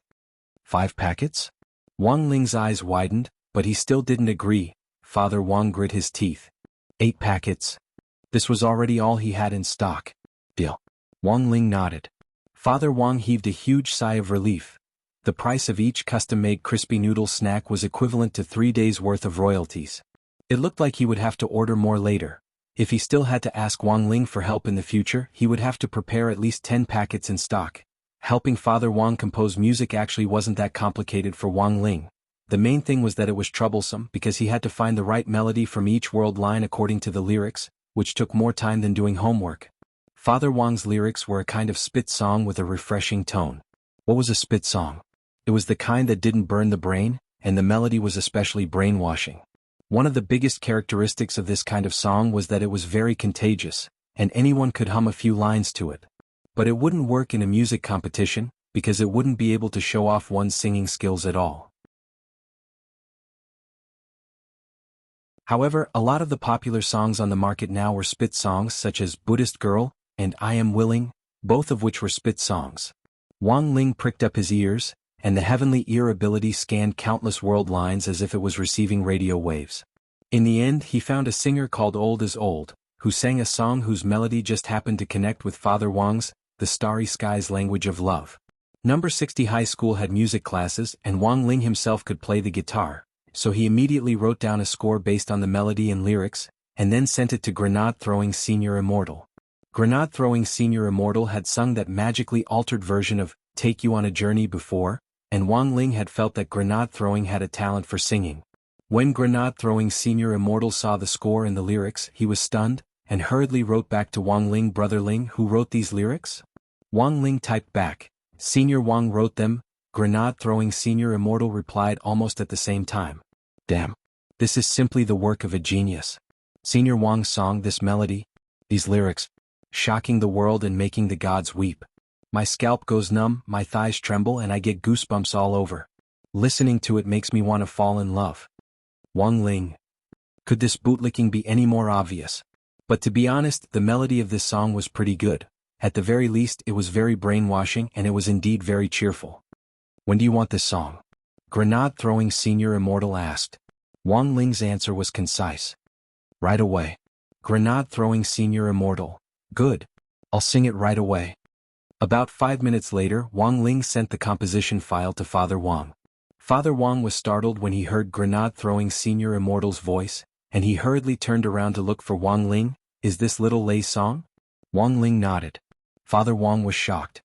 5 packets? Wang Ling's eyes widened, but he still didn't agree. Father Wang grit his teeth. 8 packets. This was already all he had in stock. Deal. Wang Ling nodded. Father Wang heaved a huge sigh of relief. The price of each custom-made crispy noodle snack was equivalent to 3 days' worth of royalties. It looked like he would have to order more later. If he still had to ask Wang Ling for help in the future, he would have to prepare at least 10 packets in stock. Helping Father Wang compose music actually wasn't that complicated for Wang Ling. The main thing was that it was troublesome because he had to find the right melody from each world line according to the lyrics, which took more time than doing homework. Father Wang's lyrics were a kind of spit song with a refreshing tone. What was a spit song? It was the kind that didn't burn the brain, and the melody was especially brainwashing. One of the biggest characteristics of this kind of song was that it was very contagious, and anyone could hum a few lines to it. But it wouldn't work in a music competition, because it wouldn't be able to show off one's singing skills at all. However, a lot of the popular songs on the market now were spit songs such as Buddhist Girl and I Am Willing, both of which were spit songs. Wang Ling pricked up his ears, and the heavenly ear ability scanned countless world lines as if it was receiving radio waves. In the end, he found a singer called Old as Old, who sang a song whose melody just happened to connect with Father Wang's, The Starry Sky's Language of Love. Number 60 High School had music classes, and Wang Ling himself could play the guitar, so he immediately wrote down a score based on the melody and lyrics, and then sent it to Grenade Throwing Senior Immortal. Grenade Throwing Senior Immortal had sung that magically altered version of Take You on a Journey before, and Wang Ling had felt that Grenade Throwing had a talent for singing. When Grenade Throwing Senior Immortal saw the score and the lyrics, he was stunned, and hurriedly wrote back to Wang Ling, Brother Ling, who wrote these lyrics? Wang Ling typed back, Senior Wang wrote them. Grenade Throwing Senior Immortal replied almost at the same time. Damn. This is simply the work of a genius. Senior Wang's song, this melody, these lyrics, shocking the world and making the gods weep. My scalp goes numb, my thighs tremble, and I get goosebumps all over. Listening to it makes me want to fall in love. Wang Ling. Could this bootlicking be any more obvious? But to be honest, the melody of this song was pretty good. At the very least, it was very brainwashing, and it was indeed very cheerful. When do you want this song? Grenade Throwing Senior Immortal asked. Wang Ling's answer was concise. Right away. Grenade Throwing Senior Immortal. Good. I'll sing it right away. About 5 minutes later, Wang Ling sent the composition file to Father Wang. Father Wang was startled when he heard Grenade Throwing Senior Immortal's voice, and he hurriedly turned around to look for Wang Ling. Is this Little Lei song? Wang Ling nodded. Father Wang was shocked.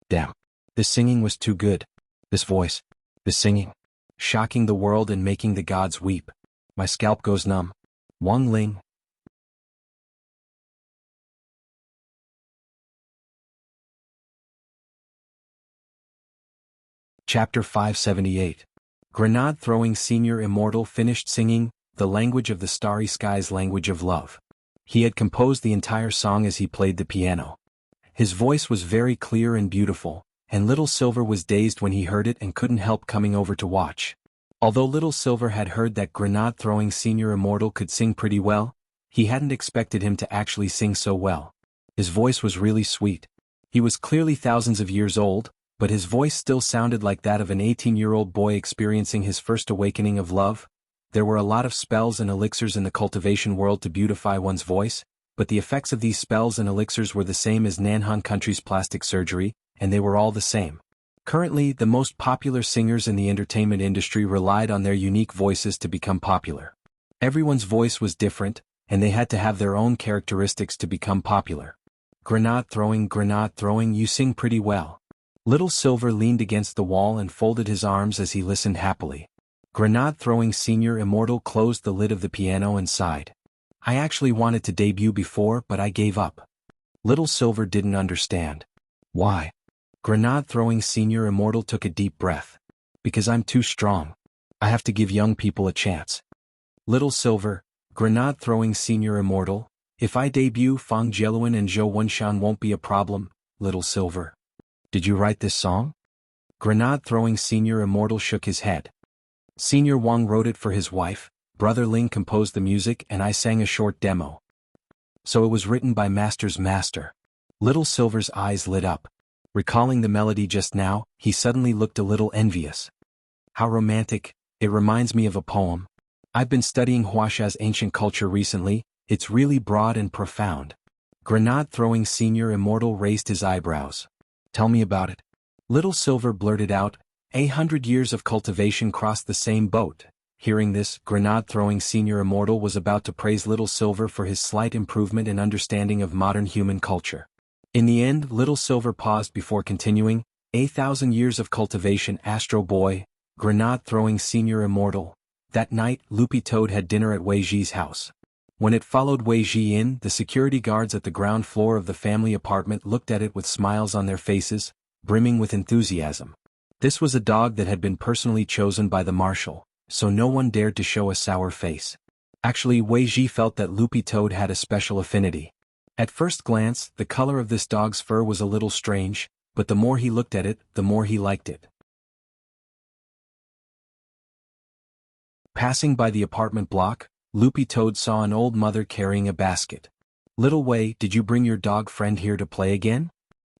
Damn. This singing was too good. This voice. This singing. Shocking the world and making the gods weep. My scalp goes numb. Wang Ling. Chapter 578. Grenade Throwing Senior Immortal finished singing, The Language of the Starry Sky's Language of Love. He had composed the entire song as he played the piano. His voice was very clear and beautiful, and Little Silver was dazed when he heard it and couldn't help coming over to watch. Although Little Silver had heard that Grenade Throwing Senior Immortal could sing pretty well, he hadn't expected him to actually sing so well. His voice was really sweet. He was clearly thousands of years old, but his voice still sounded like that of an 18-year-old boy experiencing his first awakening of love. There were a lot of spells and elixirs in the cultivation world to beautify one's voice, but the effects of these spells and elixirs were the same as Nanhan country's plastic surgery, and they were all the same. Currently, the most popular singers in the entertainment industry relied on their unique voices to become popular. Everyone's voice was different, and they had to have their own characteristics to become popular. Grenade throwing, you sing pretty well. Little Silver leaned against the wall and folded his arms as he listened happily. Grenade Throwing Senior Immortal closed the lid of the piano and sighed. I actually wanted to debut before, but I gave up. Little Silver didn't understand. Why? Grenade Throwing Senior Immortal took a deep breath. Because I'm too strong. I have to give young people a chance. Little Silver, Grenade Throwing Senior Immortal, if I debut, Fang Jieluan and Zhou Wenshan won't be a problem, Little Silver. Did you write this song? Grenade Throwing Senior Immortal shook his head. Senior Wang wrote it for his wife, Brother Ling composed the music, and I sang a short demo. So it was written by Master's master. Little Silver's eyes lit up. Recalling the melody just now, he suddenly looked a little envious. How romantic, it reminds me of a poem. I've been studying Huaxia's ancient culture recently, it's really broad and profound. Grenade Throwing Senior Immortal raised his eyebrows. Tell me about it. Little Silver blurted out, 100 years of cultivation crossed the same boat. Hearing this, Grenade Throwing Senior Immortal was about to praise Little Silver for his slight improvement in understanding of modern human culture. In the end, Little Silver paused before continuing, 1,000 years of cultivation, Astro Boy, Grenade Throwing Senior Immortal. That night, Loopy Toad had dinner at Wei Ji's house. When it followed Wei Ji in, the security guards at the ground floor of the family apartment looked at it with smiles on their faces, brimming with enthusiasm. This was a dog that had been personally chosen by the marshal, so no one dared to show a sour face. Actually, Wei Ji felt that Loopy Toad had a special affinity. At first glance, the color of this dog's fur was a little strange, but the more he looked at it, the more he liked it. Passing by the apartment block, Loopy Toad saw an old mother carrying a basket. "Little Wei, did you bring your dog friend here to play again?"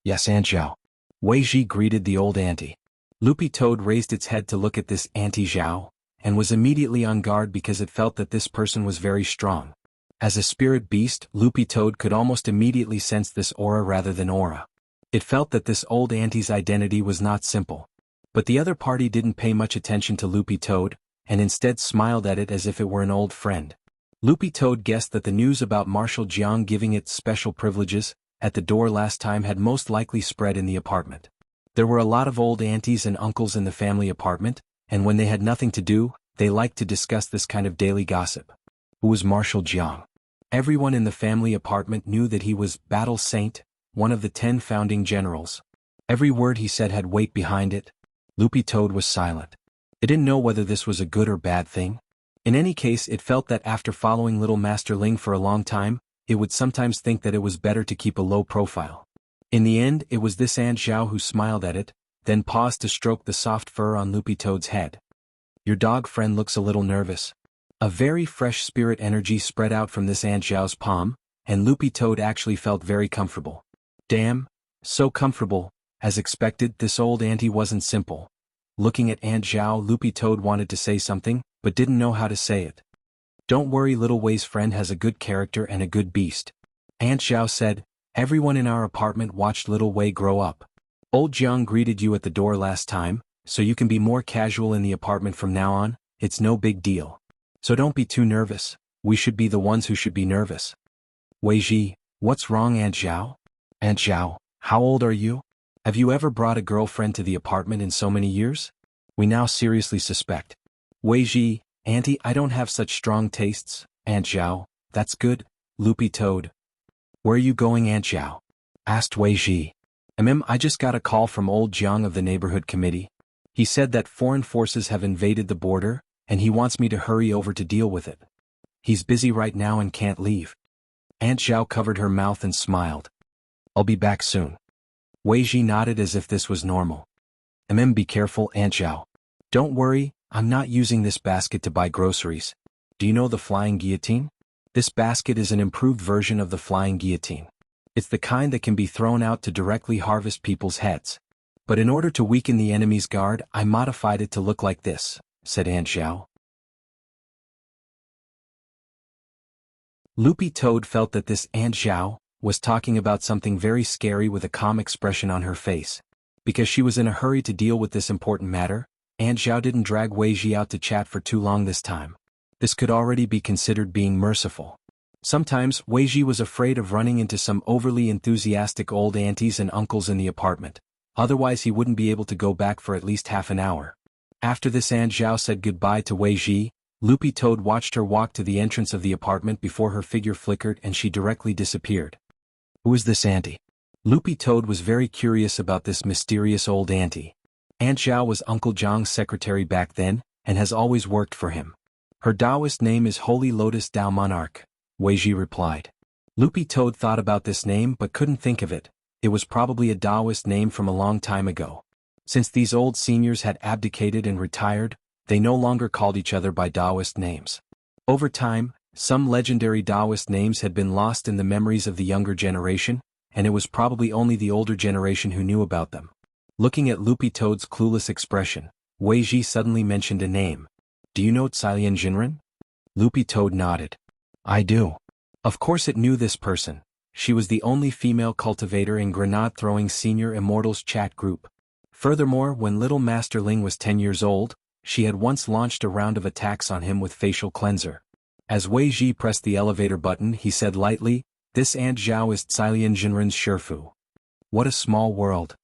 "Yes, Aunt Zhao." Wei Ji greeted the old auntie. Loopy Toad raised its head to look at this Auntie Zhao, and was immediately on guard because it felt that this person was very strong. As a spirit beast, Loopy Toad could almost immediately sense this aura rather than aura. It felt that this old auntie's identity was not simple. But the other party didn't pay much attention to Loopy Toad, and instead smiled at it as if it were an old friend. Loopy Toad guessed that the news about Marshal Jianghu giving it special privileges at the door last time had most likely spread in the apartment. There were a lot of old aunties and uncles in the family apartment, and when they had nothing to do, they liked to discuss this kind of daily gossip. Who was Marshal Jianghu? Everyone in the family apartment knew that he was Battle Saint, one of the 10 founding generals. Every word he said had weight behind it. Loopy Toad was silent. It didn't know whether this was a good or bad thing. In any case, it felt that after following Little Master Ling for a long time, it would sometimes think that it was better to keep a low profile. In the end, it was this Aunt Zhao who smiled at it, then paused to stroke the soft fur on Loopy Toad's head. "Your dog friend looks a little nervous." A very fresh spirit energy spread out from this Aunt Zhao's palm, and Loopy Toad actually felt very comfortable. Damn, so comfortable. As expected, this old auntie wasn't simple. Looking at Aunt Zhao, Loopy Toad wanted to say something, but didn't know how to say it. "Don't worry, Little Wei's friend has a good character and a good beast," Aunt Zhao said. "Everyone in our apartment watched Little Wei grow up. Old Jiang greeted you at the door last time, so you can be more casual in the apartment from now on. It's no big deal. So don't be too nervous. We should be the ones who should be nervous." "Wei Ji, what's wrong, Aunt Zhao?" "Aunt Zhao, how old are you? Have you ever brought a girlfriend to the apartment in so many years? We now seriously suspect." "Wei Ji, Auntie, I don't have such strong tastes." "Aunt Zhao, that's good." Loopy Toad. "Where are you going, Aunt Zhao?" asked Wei Ji. I just got a call from old Jiang of the neighborhood committee. He said that foreign forces have invaded the border, and he wants me to hurry over to deal with it. He's busy right now and can't leave." Aunt Zhao covered her mouth and smiled. "I'll be back soon." Wei Ji nodded as if this was normal. Be careful, Aunt Zhao. Don't worry, I'm not using this basket to buy groceries. Do you know the flying guillotine? This basket is an improved version of the flying guillotine. It's the kind that can be thrown out to directly harvest people's heads. But in order to weaken the enemy's guard, I modified it to look like this, said Aunt Zhao. Loopy Toad felt that this Aunt Zhao was talking about something very scary with a calm expression on her face. Because she was in a hurry to deal with this important matter, Aunt Zhao didn't drag Wei Ji out to chat for too long this time. This could already be considered being merciful. Sometimes, Wei Ji was afraid of running into some overly enthusiastic old aunties and uncles in the apartment. Otherwise he wouldn't be able to go back for at least half an hour. After this Aunt Zhao said goodbye to Wei Ji, Loopy Toad watched her walk to the entrance of the apartment before her figure flickered and she directly disappeared. Who is this auntie? Loopy Toad was very curious about this mysterious old auntie. Aunt Zhao was Uncle Zhang's secretary back then, and has always worked for him. Her Taoist name is Holy Lotus Tao Monarch, Wei Ji replied. Loopy Toad thought about this name but couldn't think of it. It was probably a Taoist name from a long time ago. Since these old seniors had abdicated and retired, they no longer called each other by Taoist names. Over time, some legendary Taoist names had been lost in the memories of the younger generation, and it was probably only the older generation who knew about them. Looking at Loopy Toad's clueless expression, Wei Ji suddenly mentioned a name. Do you know Cailian Jinren? Loopy Toad nodded. I do. Of course it knew this person. She was the only female cultivator in grenade-throwing senior Immortals chat group. Furthermore, when little Master Ling was 10 years old, she had once launched a round of attacks on him with facial cleanser. As Wei Ji pressed the elevator button, he said lightly, This Aunt Zhao is Cailian Jinren's Shifu. What a small world.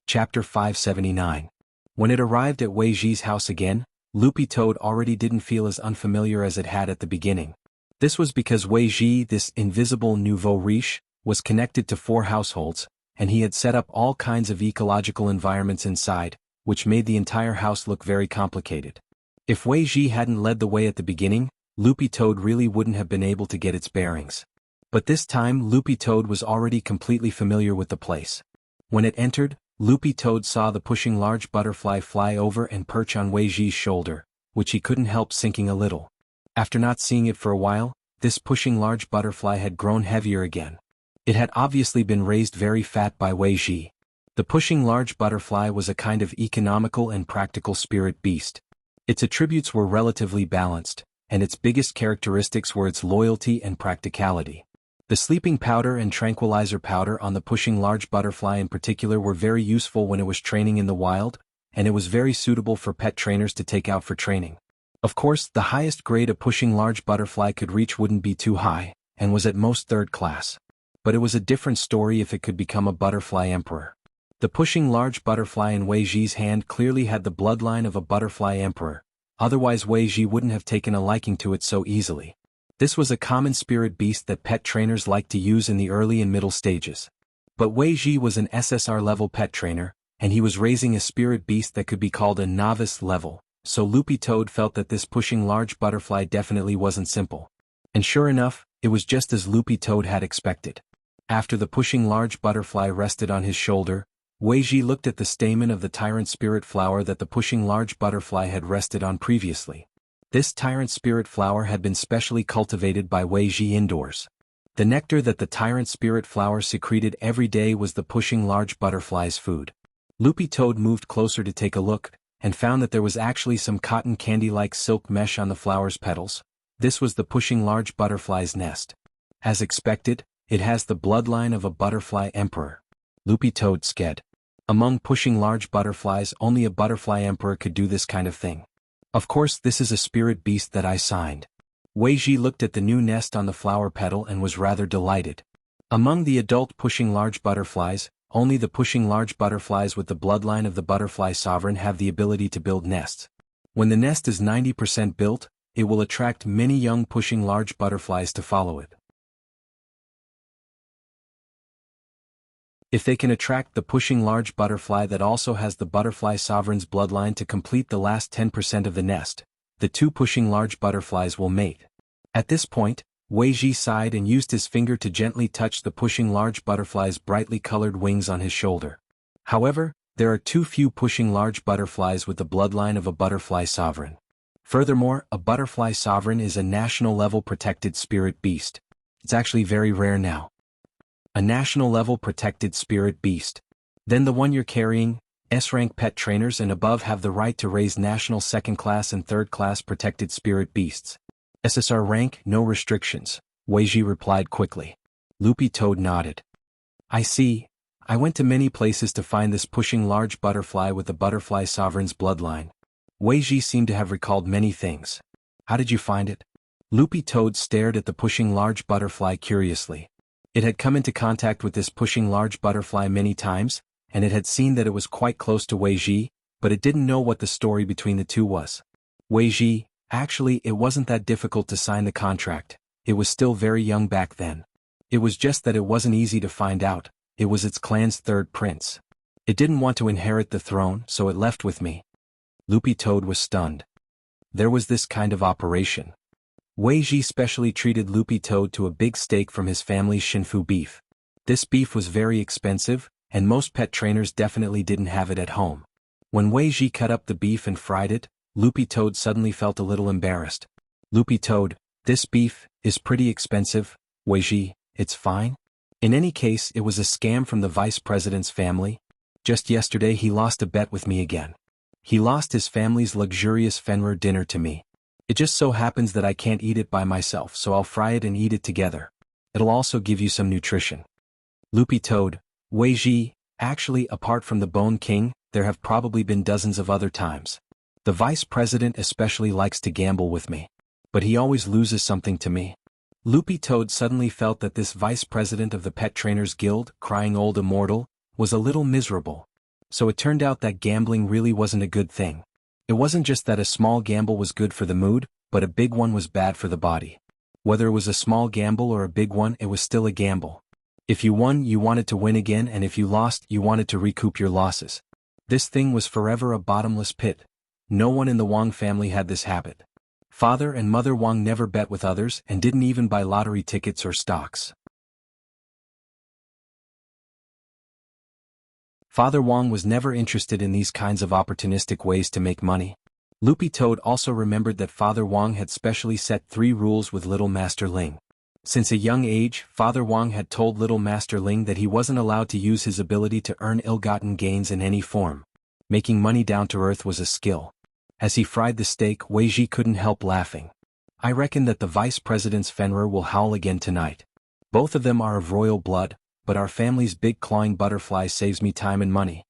Chapter 579. When it arrived at Wei Ji's house again, Loopy Toad already didn't feel as unfamiliar as it had at the beginning. This was because Wei Ji, this invisible nouveau riche, was connected to 4 households, and he had set up all kinds of ecological environments inside, which made the entire house look very complicated. If Wei Ji hadn't led the way at the beginning, Loopy Toad really wouldn't have been able to get its bearings. But this time Loopy Toad was already completely familiar with the place. When it entered, Loopy Toad saw the pushing large butterfly fly over and perch on Wei Ji's shoulder, which he couldn't help sinking a little. After not seeing it for a while, this pushing large butterfly had grown heavier again. It had obviously been raised very fat by Wei Ji. The pushing large butterfly was a kind of economical and practical spirit beast. Its attributes were relatively balanced, and its biggest characteristics were its loyalty and practicality. The sleeping powder and tranquilizer powder on the pushing large butterfly in particular were very useful when it was training in the wild, and it was very suitable for pet trainers to take out for training. Of course, the highest grade a pushing large butterfly could reach wouldn't be too high, and was at most 3rd class. But it was a different story if it could become a butterfly emperor. The pushing large butterfly in Wei Ji's hand clearly had the bloodline of a butterfly emperor, otherwise Wei Ji wouldn't have taken a liking to it so easily. This was a common spirit beast that pet trainers liked to use in the early and middle stages. But Wei Ji was an SSR-level pet trainer, and he was raising a spirit beast that could be called a novice level, so Loopy Toad felt that this pushing large butterfly definitely wasn't simple. And sure enough, it was just as Loopy Toad had expected. After the pushing large butterfly rested on his shoulder, Wei Ji looked at the stamen of the tyrant spirit flower that the pushing large butterfly had rested on previously. This tyrant spirit flower had been specially cultivated by Wei Ji indoors. The nectar that the tyrant spirit flower secreted every day was the pushing large butterfly's food. Loopy Toad moved closer to take a look, and found that there was actually some cotton candy-like silk mesh on the flower's petals. This was the pushing large butterfly's nest. As expected, it has the bloodline of a butterfly emperor. Loopy Toad sked. Among pushing large butterflies, only a butterfly emperor could do this kind of thing. Of course, this is a spirit beast that I signed. Wei Ji looked at the new nest on the flower petal and was rather delighted. Among the adult pushing large butterflies, only the pushing large butterflies with the bloodline of the butterfly sovereign have the ability to build nests. When the nest is 90% built, it will attract many young pushing large butterflies to follow it. If they can attract the pushing large butterfly that also has the butterfly sovereign's bloodline to complete the last 10% of the nest, the 2 pushing large butterflies will mate. At this point, Wei Ji sighed and used his finger to gently touch the pushing large butterfly's brightly colored wings on his shoulder. However, there are too few pushing large butterflies with the bloodline of a butterfly sovereign. Furthermore, a butterfly sovereign is a national-level protected spirit beast. It's actually very rare now. A national-level protected spirit beast. Then the one you're carrying, S-rank pet trainers and above have the right to raise national 2nd class and 3rd class protected spirit beasts. SSR rank, no restrictions, Wei Ji replied quickly. Loopy Toad nodded. I see. I went to many places to find this pushing large butterfly with the butterfly sovereign's bloodline. Wei Ji seemed to have recalled many things. How did you find it? Loopy Toad stared at the pushing large butterfly curiously. It had come into contact with this pushing large butterfly many times, and it had seen that it was quite close to Wei Ji, but it didn't know what the story between the two was. Wei Ji, actually it wasn't that difficult to sign the contract, it was still very young back then. It was just that it wasn't easy to find out, it was its clan's 3rd prince. It didn't want to inherit the throne, so it left with me. Loopy Toad was stunned. There was this kind of operation. Wei Ji specially treated Loopy Toad to a big steak from his family's Shinfu beef. This beef was very expensive, and most pet trainers definitely didn't have it at home. When Wei Ji cut up the beef and fried it, Loopy Toad suddenly felt a little embarrassed. Loopy Toad, this beef is pretty expensive. Wei Ji, it's fine. In any case, it was a scam from the vice president's family. Just yesterday he lost a bet with me again. He lost his family's luxurious Fenrir dinner to me. It just so happens that I can't eat it by myself, so I'll fry it and eat it together. It'll also give you some nutrition. Loopy Toad, Wei Ji, actually apart from the Bone King, there have probably been dozens of other times. The vice president especially likes to gamble with me. But he always loses something to me. Loopy Toad suddenly felt that this vice president of the Pet Trainers Guild, crying old Immortal, was a little miserable. So it turned out that gambling really wasn't a good thing. It wasn't just that a small gamble was good for the mood, but a big one was bad for the body. Whether it was a small gamble or a big one, it was still a gamble. If you won, you wanted to win again, and if you lost, you wanted to recoup your losses. This thing was forever a bottomless pit. No one in the Wang family had this habit. Father and Mother Wang never bet with others and didn't even buy lottery tickets or stocks. Father Wang was never interested in these kinds of opportunistic ways to make money. Loopy Toad also remembered that Father Wang had specially set 3 rules with Little Master Ling. Since a young age, Father Wang had told Little Master Ling that he wasn't allowed to use his ability to earn ill-gotten gains in any form. Making money down to earth was a skill. As he fried the steak, Wei Ji couldn't help laughing. I reckon that the Vice President's Fenrir will howl again tonight. Both of them are of royal blood, but our family's big clawing butterfly saves me time and money.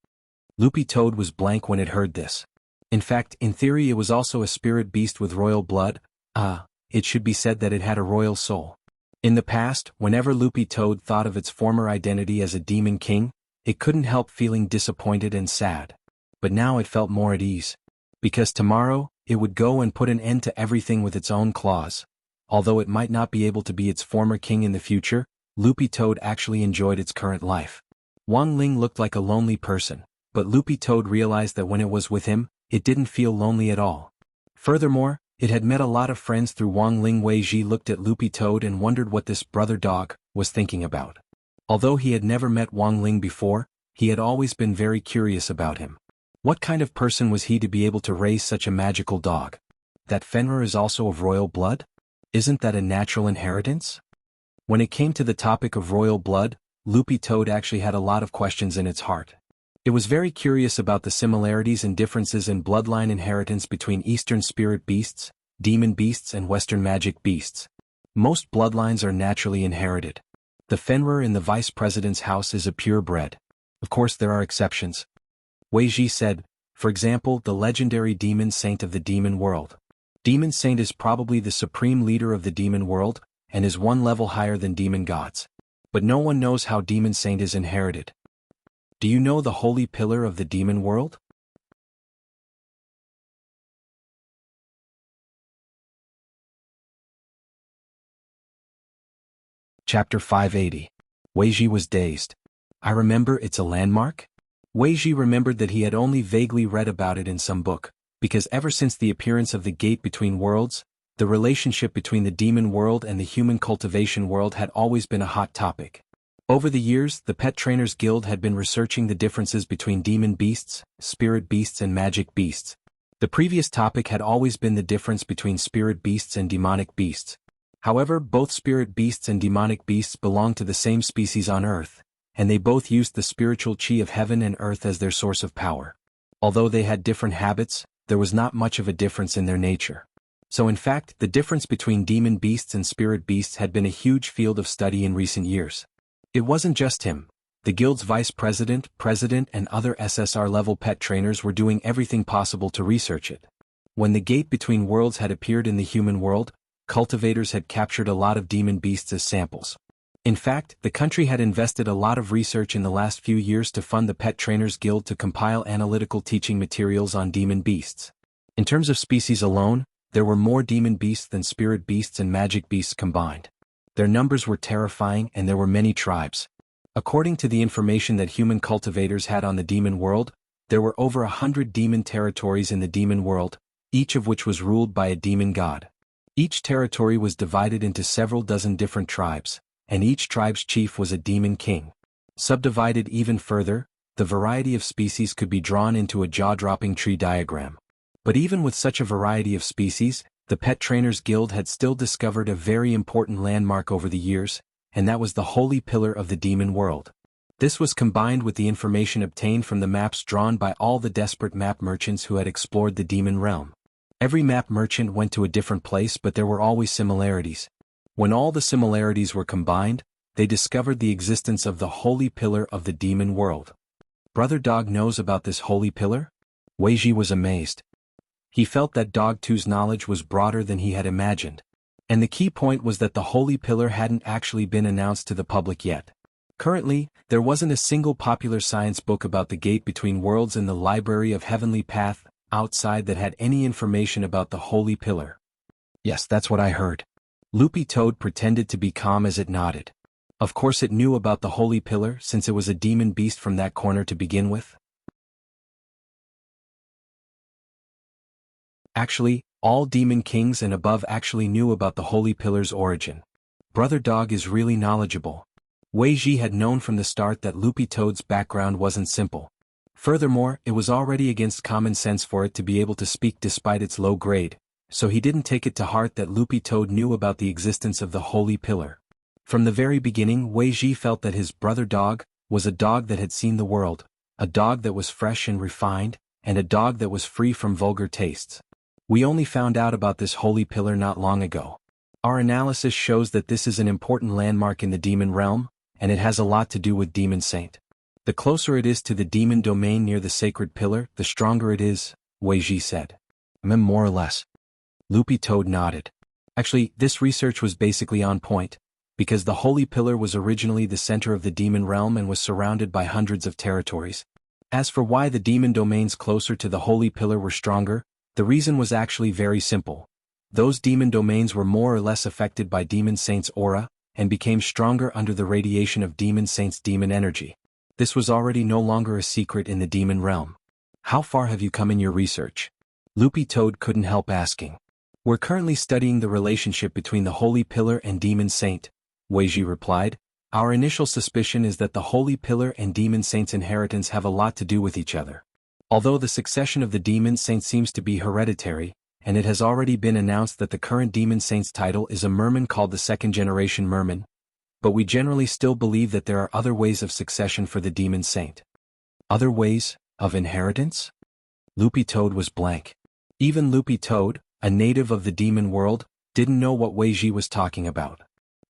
Loopy Toad was blank when it heard this. In fact, in theory it was also a spirit beast with royal blood. It should be said that it had a royal soul. In the past, whenever Loopy Toad thought of its former identity as a demon king, it couldn't help feeling disappointed and sad. But now it felt more at ease. Because tomorrow, it would go and put an end to everything with its own claws. Although it might not be able to be its former king in the future, Loopy Toad actually enjoyed its current life. Wang Ling looked like a lonely person, but Loopy Toad realized that when it was with him, it didn't feel lonely at all. Furthermore, it had met a lot of friends through Wang Ling. Wei Ji looked at Loopy Toad and wondered what this brother dog was thinking about. Although he had never met Wang Ling before, he had always been very curious about him. What kind of person was he to be able to raise such a magical dog? That Fenrir is also of royal blood? Isn't that a natural inheritance? When it came to the topic of royal blood, Loopy Toad actually had a lot of questions in its heart. It was very curious about the similarities and differences in bloodline inheritance between Eastern spirit beasts, demon beasts and Western magic beasts. Most bloodlines are naturally inherited. The Fenrir in the Vice President's house is a purebred. Of course there are exceptions. Wei Ji said, for example, the legendary Demon Saint of the Demon World. Demon Saint is probably the supreme leader of the demon world, and is one level higher than demon gods. But no one knows how Demon Saint is inherited. Do you know the holy pillar of the demon world? Chapter 580. Wei Ji was dazed. I remember it's a landmark? Wei Ji remembered that he had only vaguely read about it in some book, because ever since the appearance of the gate between worlds, the relationship between the demon world and the human cultivation world had always been a hot topic. Over the years, the Pet Trainers Guild had been researching the differences between demon beasts, spirit beasts and magic beasts. The previous topic had always been the difference between spirit beasts and demonic beasts. However, both spirit beasts and demonic beasts belong to the same species on Earth, and they both used the spiritual chi of heaven and earth as their source of power. Although they had different habits, there was not much of a difference in their nature. So in fact, the difference between demon beasts and spirit beasts had been a huge field of study in recent years. It wasn't just him. The guild's vice president, president and other SSR-level pet trainers were doing everything possible to research it. When the gate between worlds had appeared in the human world, cultivators had captured a lot of demon beasts as samples. In fact, the country had invested a lot of research in the last few years to fund the Pet Trainers Guild to compile analytical teaching materials on demon beasts. In terms of species alone, there were more demon beasts than spirit beasts and magic beasts combined. Their numbers were terrifying and there were many tribes. According to the information that human cultivators had on the demon world, there were over 100 demon territories in the demon world, each of which was ruled by a demon god. Each territory was divided into several dozen different tribes, and each tribe's chief was a demon king. Subdivided even further, the variety of species could be drawn into a jaw-dropping tree diagram. But even with such a variety of species, the Pet Trainers Guild had still discovered a very important landmark over the years, and that was the holy pillar of the demon world. This was combined with the information obtained from the maps drawn by all the desperate map merchants who had explored the demon realm. Every map merchant went to a different place, but there were always similarities. When all the similarities were combined, they discovered the existence of the holy pillar of the demon world. Brother Dog knows about this holy pillar? Wei Ji was amazed. He felt that Dog 2's knowledge was broader than he had imagined. And the key point was that the holy pillar hadn't actually been announced to the public yet. Currently, there wasn't a single popular science book about the gate between worlds in the Library of Heavenly Path outside that had any information about the Holy Pillar. Yes, that's what I heard. Loopy Toad pretended to be calm as it nodded. Of course it knew about the Holy Pillar since it was a demon beast from that corner to begin with. Actually, all demon kings and above actually knew about the Holy Pillar's origin. Brother Dog is really knowledgeable. Wei Ji had known from the start that Loopy Toad's background wasn't simple. Furthermore, it was already against common sense for it to be able to speak despite its low grade, so he didn't take it to heart that Loopy Toad knew about the existence of the Holy Pillar. From the very beginning, Wei Ji felt that his brother Dog was a dog that had seen the world, a dog that was fresh and refined, and a dog that was free from vulgar tastes. We only found out about this Holy Pillar not long ago. Our analysis shows that this is an important landmark in the demon realm, and it has a lot to do with Demon Saint. The closer it is to the demon domain near the sacred pillar, the stronger it is, Wei Ji said. More or less. Loopy Toad nodded. Actually, this research was basically on point, because the Holy Pillar was originally the center of the demon realm and was surrounded by hundreds of territories. As for why the demon domains closer to the Holy Pillar were stronger, the reason was actually very simple. Those demon domains were more or less affected by Demon Saint's aura, and became stronger under the radiation of Demon Saint's demon energy. This was already no longer a secret in the demon realm. How far have you come in your research? Loopy Toad couldn't help asking. We're currently studying the relationship between the Holy Pillar and Demon Saint, Wei Ji replied. Our initial suspicion is that the Holy Pillar and Demon Saint's inheritance have a lot to do with each other. Although the succession of the Demon Saint seems to be hereditary, and it has already been announced that the current Demon Saint's title is a merman called the second-generation merman, but we generally still believe that there are other ways of succession for the Demon Saint. Other ways of inheritance? Loopy Toad was blank. Even Loopy Toad, a native of the demon world, didn't know what Wei Ji was talking about.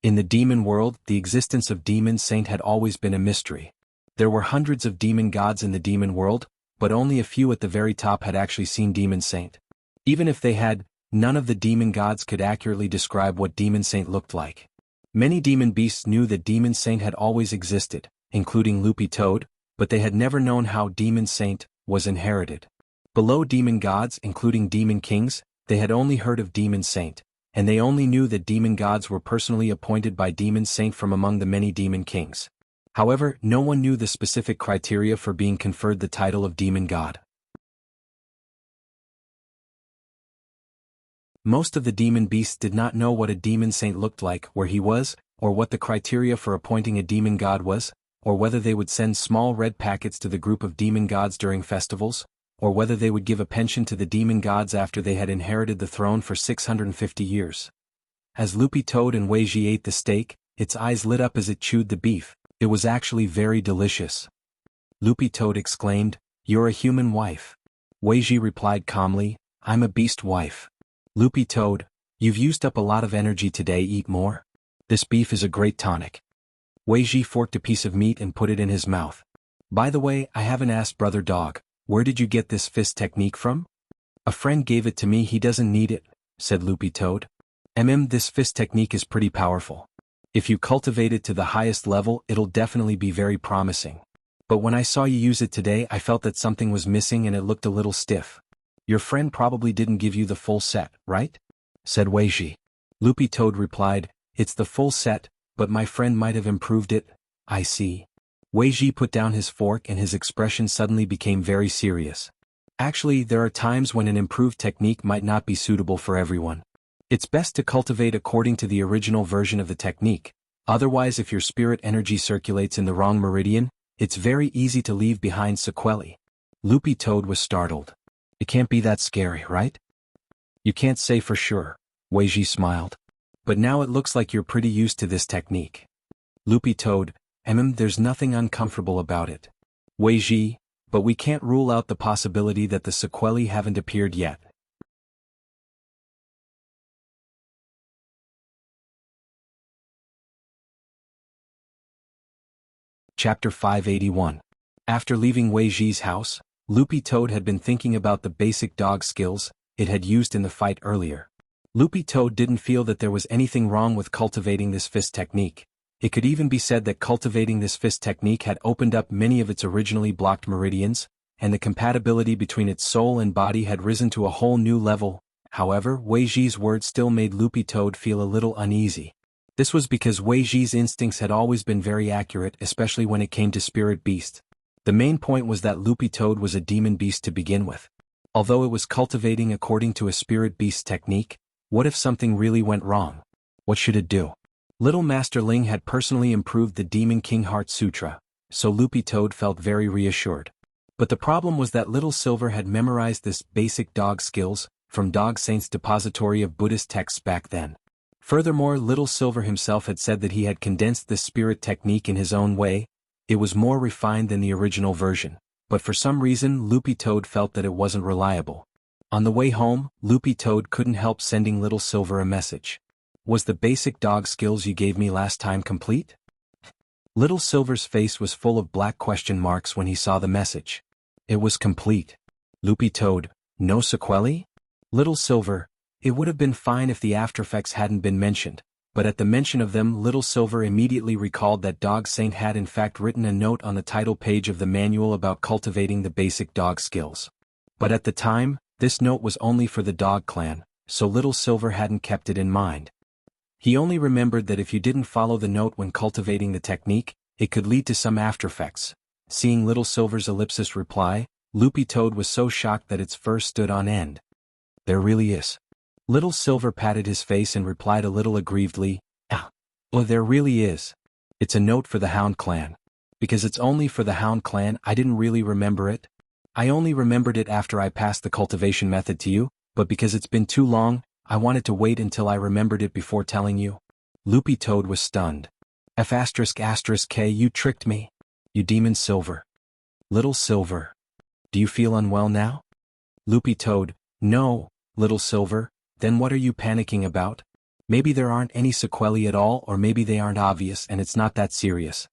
In the demon world, the existence of Demon Saint had always been a mystery. There were hundreds of demon gods in the demon world, but only a few at the very top had actually seen Demon Saint. Even if they had, none of the demon gods could accurately describe what Demon Saint looked like. Many demon beasts knew that Demon Saint had always existed, including Loopy Toad, but they had never known how Demon Saint was inherited. Below demon gods, including demon kings, they had only heard of Demon Saint, and they only knew that demon gods were personally appointed by Demon Saint from among the many demon kings. However, no one knew the specific criteria for being conferred the title of demon god. Most of the demon beasts did not know what a Demon Saint looked like, where he was, or what the criteria for appointing a demon god was, or whether they would send small red packets to the group of demon gods during festivals, or whether they would give a pension to the demon gods after they had inherited the throne for 650 years. As Loopy Toad and Wei Ji ate the steak, its eyes lit up as it chewed the beef. It was actually very delicious. Loopy Toad exclaimed, "You're a human wife." Wei Ji replied calmly, "I'm a beast wife." Loopy Toad, you've used up a lot of energy today, eat more. This beef is a great tonic. Wei Ji forked a piece of meat and put it in his mouth. By the way, I haven't asked Brother Dog, where did you get this fist technique from? A friend gave it to me, he doesn't need it, said Loopy Toad. This fist technique is pretty powerful. If you cultivate it to the highest level, it'll definitely be very promising. But when I saw you use it today, I felt that something was missing and it looked a little stiff. Your friend probably didn't give you the full set, right? Said Wei Ji. Loopy Toad replied, it's the full set, but my friend might have improved it. I see. Wei Ji put down his fork and his expression suddenly became very serious. Actually, there are times when an improved technique might not be suitable for everyone. It's best to cultivate according to the original version of the technique, otherwise if your spirit energy circulates in the wrong meridian, it's very easy to leave behind sequelae. Loopy Toad was startled. It can't be that scary, right? You can't say for sure, Wei Ji smiled. But now it looks like you're pretty used to this technique. Loopy Toad, there's nothing uncomfortable about it. Wei Ji, but we can't rule out the possibility that the sequelae haven't appeared yet. Chapter 581. After leaving Wei Ji's house, Loopy Toad had been thinking about the basic dog skills it had used in the fight earlier. Loopy Toad didn't feel that there was anything wrong with cultivating this fist technique, It could even be said that cultivating this fist technique had opened up many of its originally blocked meridians, and the compatibility between its soul and body had risen to a whole new level. However, Wei Ji's words still made Loopy Toad feel a little uneasy. This was because Wei Ji's instincts had always been very accurate, especially when it came to spirit beast. The main point was that Loopy Toad was a demon beast to begin with. Although it was cultivating according to a spirit beast technique, what if something really went wrong? What should it do? Little Master Ling had personally improved the Demon King Heart Sutra, so Loopy Toad felt very reassured. But the problem was that Little Silver had memorized this basic dog skills from Dog Saint's depository of Buddhist texts back then. Furthermore, Little Silver himself had said that he had condensed this spirit technique in his own way. It was more refined than the original version, but for some reason Loopy Toad felt that it wasn't reliable. On the way home, Loopy Toad couldn't help sending Little Silver a message. Was the basic dog skills you gave me last time complete? Little Silver's face was full of black question marks when he saw the message. It was complete. Loopy Toad, no sequelae? Little Silver, it would have been fine if the aftereffects hadn't been mentioned, but at the mention of them Little Silver immediately recalled that Dog Saint had in fact written a note on the title page of the manual about cultivating the basic dog skills. But at the time, this note was only for the dog clan, so Little Silver hadn't kept it in mind. He only remembered that if you didn't follow the note when cultivating the technique, it could lead to some aftereffects. Seeing Little Silver's ellipsis reply, Loopy Toad was so shocked that its fur stood on end. There really is. Little Silver patted his face and replied a little aggrievedly, well, there really is. It's a note for the Hound Clan. Because it's only for the Hound Clan, I didn't really remember it. I only remembered it after I passed the cultivation method to you, but because it's been too long, I wanted to wait until I remembered it before telling you. Loopy Toad was stunned. F***K, you tricked me. You demon Silver. Little Silver. Do you feel unwell now? Loopy Toad, no, Little Silver, then what are you panicking about? Maybe there aren't any sequelae at all, or maybe they aren't obvious and it's not that serious.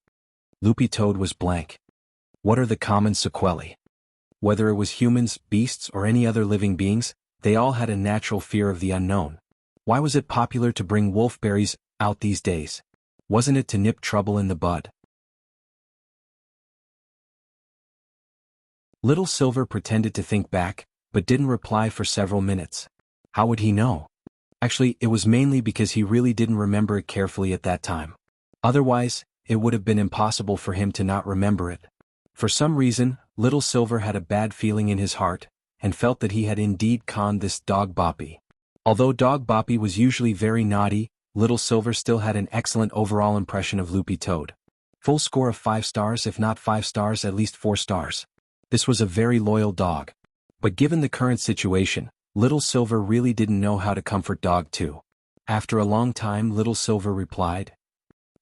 Loopy Toad was blank. What are the common sequelae? Whether it was humans, beasts, or any other living beings, they all had a natural fear of the unknown. Why was it popular to bring wolfberries out these days? Wasn't it to nip trouble in the bud? Little Silver pretended to think back, but didn't reply for several minutes. How would he know? Actually, it was mainly because he really didn't remember it carefully at that time. Otherwise, it would have been impossible for him to not remember it. For some reason, Little Silver had a bad feeling in his heart, and felt that he had indeed conned this Dog Boppy. Although Dog Boppy was usually very naughty, Little Silver still had an excellent overall impression of Loopy Toad. Full score of 5 stars, if not 5 stars, at least 4 stars. This was a very loyal dog. But given the current situation, Little Silver really didn't know how to comfort Dog 2. After a long time, Little Silver replied,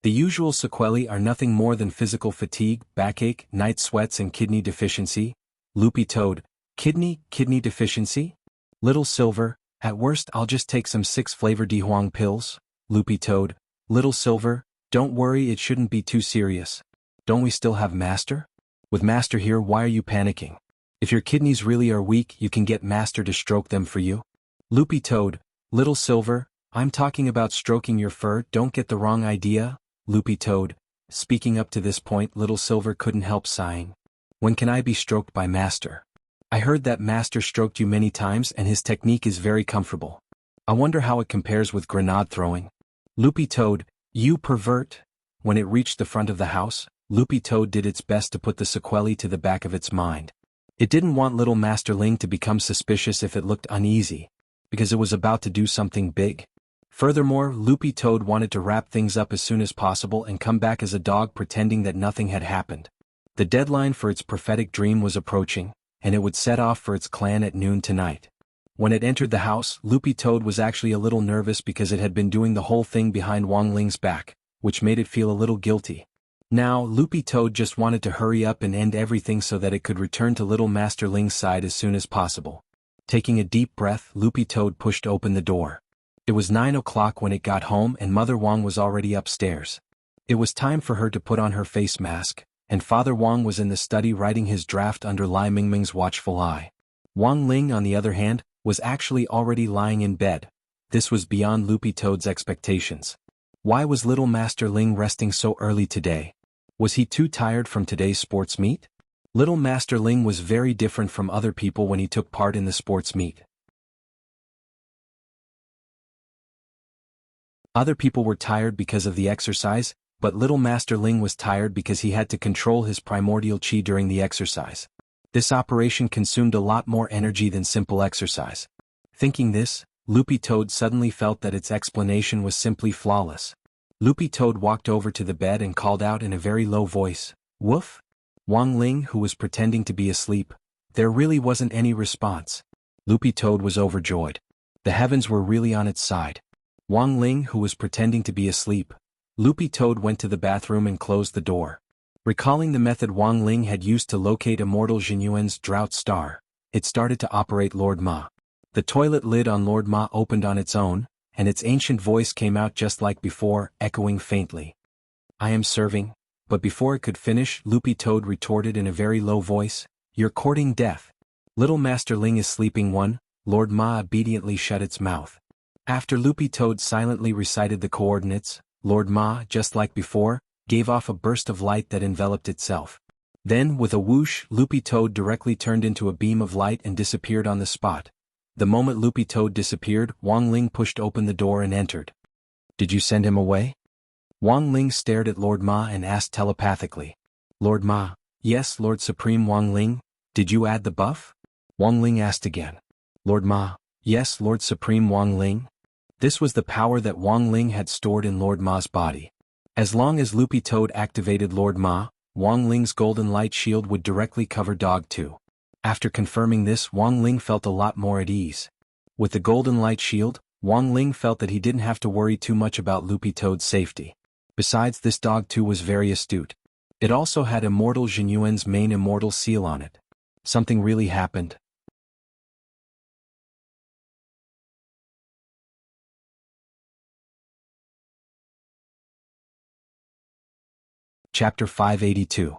the usual sequelae are nothing more than physical fatigue, backache, night sweats and kidney deficiency. Loopy Toad, kidney deficiency? Little Silver, at worst I'll just take some 6-flavor Dihuang pills. Loopy Toad, Little Silver, don't worry, it shouldn't be too serious. Don't we still have Master? With Master here, why are you panicking? If your kidneys really are weak, you can get Master to stroke them for you. Loopy Toad, Little Silver, I'm talking about stroking your fur, don't get the wrong idea. Loopy Toad, speaking up to this point, Little Silver couldn't help sighing. When can I be stroked by Master? I heard that Master stroked you many times and his technique is very comfortable. I wonder how it compares with grenade throwing. Loopy Toad, you pervert. When it reached the front of the house, Loopy Toad did its best to put the sequelae to the back of its mind. It didn't want little Master Ling to become suspicious if it looked uneasy, because it was about to do something big. Furthermore, Loopy Toad wanted to wrap things up as soon as possible and come back as a dog pretending that nothing had happened. The deadline for its prophetic dream was approaching, and it would set off for its clan at noon tonight. When it entered the house, Loopy Toad was actually a little nervous because it had been doing the whole thing behind Wang Ling's back, which made it feel a little guilty. Now, Loopy Toad just wanted to hurry up and end everything so that it could return to little Master Ling's side as soon as possible. Taking a deep breath, Loopy Toad pushed open the door. It was 9 o'clock when it got home and Mother Wang was already upstairs. It was time for her to put on her face mask, and Father Wang was in the study writing his draft under Lai Mingming's watchful eye. Wang Ling, on the other hand, was actually already lying in bed. This was beyond Loopy Toad's expectations. Why was little Master Ling resting so early today? Was he too tired from today's sports meet? Little Master Ling was very different from other people when he took part in the sports meet. Other people were tired because of the exercise, but little Master Ling was tired because he had to control his primordial chi during the exercise. This operation consumed a lot more energy than simple exercise. Thinking this, Loopy Toad suddenly felt that its explanation was simply flawless. Loopy Toad walked over to the bed and called out in a very low voice, "Woof?" Wang Ling, who was pretending to be asleep, there really wasn't any response. Loopy Toad was overjoyed. The heavens were really on its side. Wang Ling, who was pretending to be asleep, Loopy Toad went to the bathroom and closed the door. Recalling the method Wang Ling had used to locate Immortal Jinyuan's drought star, it started to operate Lord Ma. The toilet lid on Lord Ma opened on its own, and its ancient voice came out just like before, echoing faintly. "I am serving," but before it could finish, Loopy Toad retorted in a very low voice, "You're courting death. Little Master Ling is sleeping." Lord Ma obediently shut its mouth. After Loopy Toad silently recited the coordinates, Lord Ma, just like before, gave off a burst of light that enveloped itself. Then, with a whoosh, Loopy Toad directly turned into a beam of light and disappeared on the spot. The moment Loopy Toad disappeared, Wang Ling pushed open the door and entered. "Did you send him away?" Wang Ling stared at Lord Ma and asked telepathically. Lord Ma, "Yes, Lord Supreme Wang Ling, did you add the buff?" Wang Ling asked again. Lord Ma, "Yes, Lord Supreme Wang Ling." This was the power that Wang Ling had stored in Lord Ma's body. As long as Loopy Toad activated Lord Ma, Wang Ling's golden light shield would directly cover Dog 2. After confirming this, Wang Ling felt a lot more at ease. With the golden light shield, Wang Ling felt that he didn't have to worry too much about Loopy Toad's safety. Besides, this Dog 2 was very astute. It also had Immortal Jinyuan's main immortal seal on it. Something really happened. Chapter 582.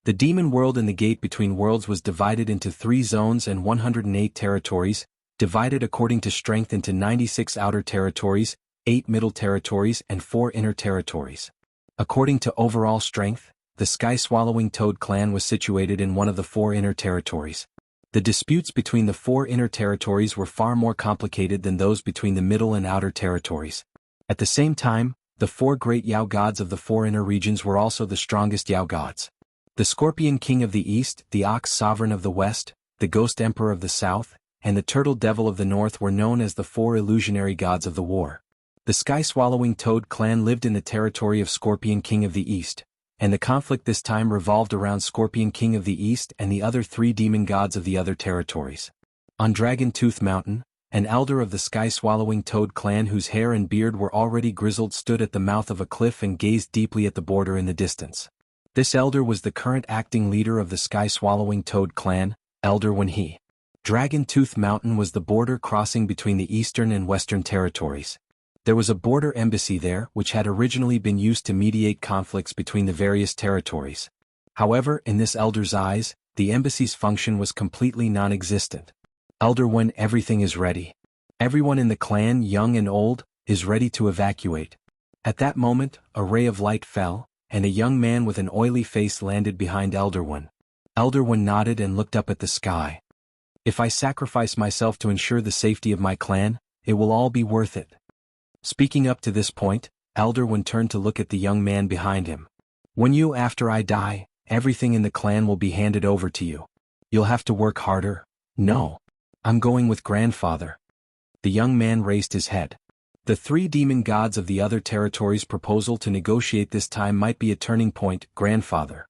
The demon world in the gate between worlds was divided into 3 zones and 108 territories, divided according to strength into 96 outer territories, 8 middle territories and 4 inner territories. According to overall strength, the sky-swallowing toad clan was situated in one of the 4 inner territories. The disputes between the 4 inner territories were far more complicated than those between the middle and outer territories. At the same time, the 4 great Yao gods of the 4 inner regions were also the strongest Yao gods. The Scorpion King of the East, the Ox Sovereign of the West, the Ghost Emperor of the South, and the Turtle Devil of the North were known as the 4 illusionary gods of the war. The sky-swallowing toad clan lived in the territory of Scorpion King of the East, and the conflict this time revolved around Scorpion King of the East and the other 3 demon gods of the other territories. On Dragon Tooth Mountain, an elder of the sky-swallowing toad clan whose hair and beard were already grizzled stood at the mouth of a cliff and gazed deeply at the border in the distance. This elder was the current acting leader of the sky-swallowing toad clan, Elder Wenhe. Dragon Tooth Mountain was the border crossing between the eastern and western territories. There was a border embassy there which had originally been used to mediate conflicts between the various territories. However, in this elder's eyes, the embassy's function was completely non-existent. Elder, when everything is ready. Everyone in the clan, young and old, is ready to evacuate. At that moment, a ray of light fell, and a young man with an oily face landed behind Elder One. Elder One nodded and looked up at the sky. "If I sacrifice myself to ensure the safety of my clan, it will all be worth it." Speaking up to this point, Elder One turned to look at the young man behind him. After I die, everything in the clan will be handed over to you. You'll have to work harder." "No. I'm going with grandfather." The young man raised his head. The 3 demon gods of the other territories' proposal to negotiate this time might be a turning point, grandfather.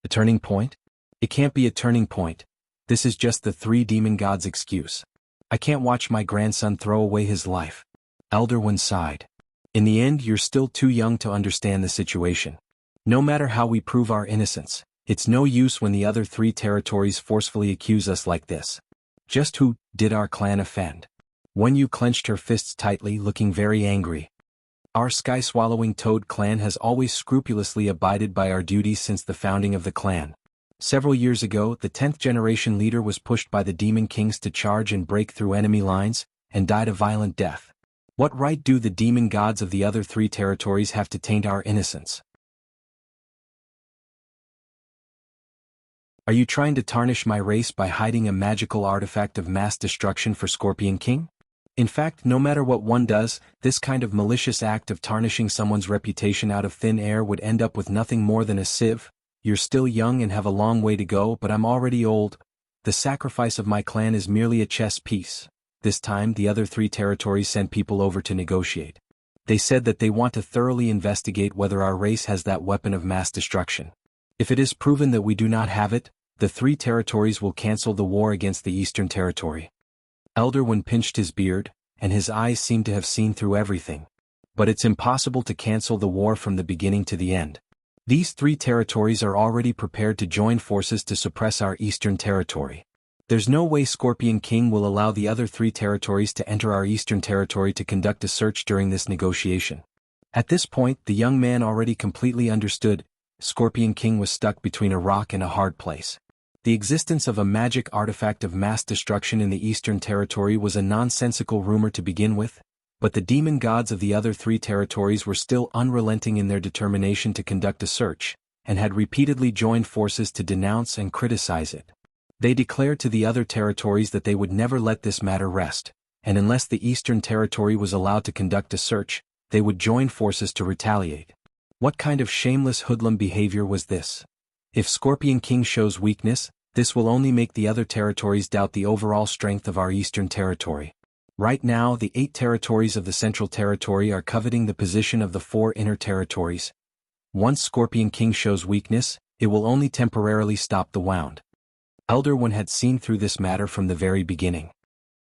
A turning point? It can't be a turning point. This is just the 3 demon gods' excuse. I can't watch my grandson throw away his life. Elder One sighed. In the end, you're still too young to understand the situation. No matter how we prove our innocence, it's no use when the other 3 territories forcefully accuse us like this. Just who did our clan offend? Wenyu clenched her fists tightly, looking very angry. Our sky-swallowing toad clan has always scrupulously abided by our duties since the founding of the clan. Several years ago, the 10th generation leader was pushed by the demon kings to charge and break through enemy lines, and died a violent death. What right do the demon gods of the other 3 territories have to taint our innocence? Are you trying to tarnish my race by hiding a magical artifact of mass destruction for Scorpion King? In fact, no matter what one does, this kind of malicious act of tarnishing someone's reputation out of thin air would end up with nothing more than a sieve. You're still young and have a long way to go, but I'm already old. The sacrifice of my clan is merely a chess piece. This time, the other 3 territories sent people over to negotiate. They said that they want to thoroughly investigate whether our race has that weapon of mass destruction. If it is proven that we do not have it, the 3 territories will cancel the war against the Eastern Territory. Elder Wen pinched his beard, and his eyes seemed to have seen through everything. But it's impossible to cancel the war from the beginning to the end. These 3 territories are already prepared to join forces to suppress our Eastern Territory. There's no way Scorpion King will allow the other 3 territories to enter our Eastern Territory to conduct a search during this negotiation. At this point, the young man already completely understood. Scorpion King was stuck between a rock and a hard place. The existence of a magic artifact of mass destruction in the Eastern Territory was a nonsensical rumor to begin with, but the demon gods of the other 3 territories were still unrelenting in their determination to conduct a search, and had repeatedly joined forces to denounce and criticize it. They declared to the other territories that they would never let this matter rest, and unless the Eastern Territory was allowed to conduct a search, they would join forces to retaliate. What kind of shameless hoodlum behavior was this? If Scorpion King shows weakness, this will only make the other territories doubt the overall strength of our Eastern Territory. Right now, the 8 territories of the Central Territory are coveting the position of the 4 inner territories. Once Scorpion King shows weakness, it will only temporarily stop the wound. Elder Wen had seen through this matter from the very beginning.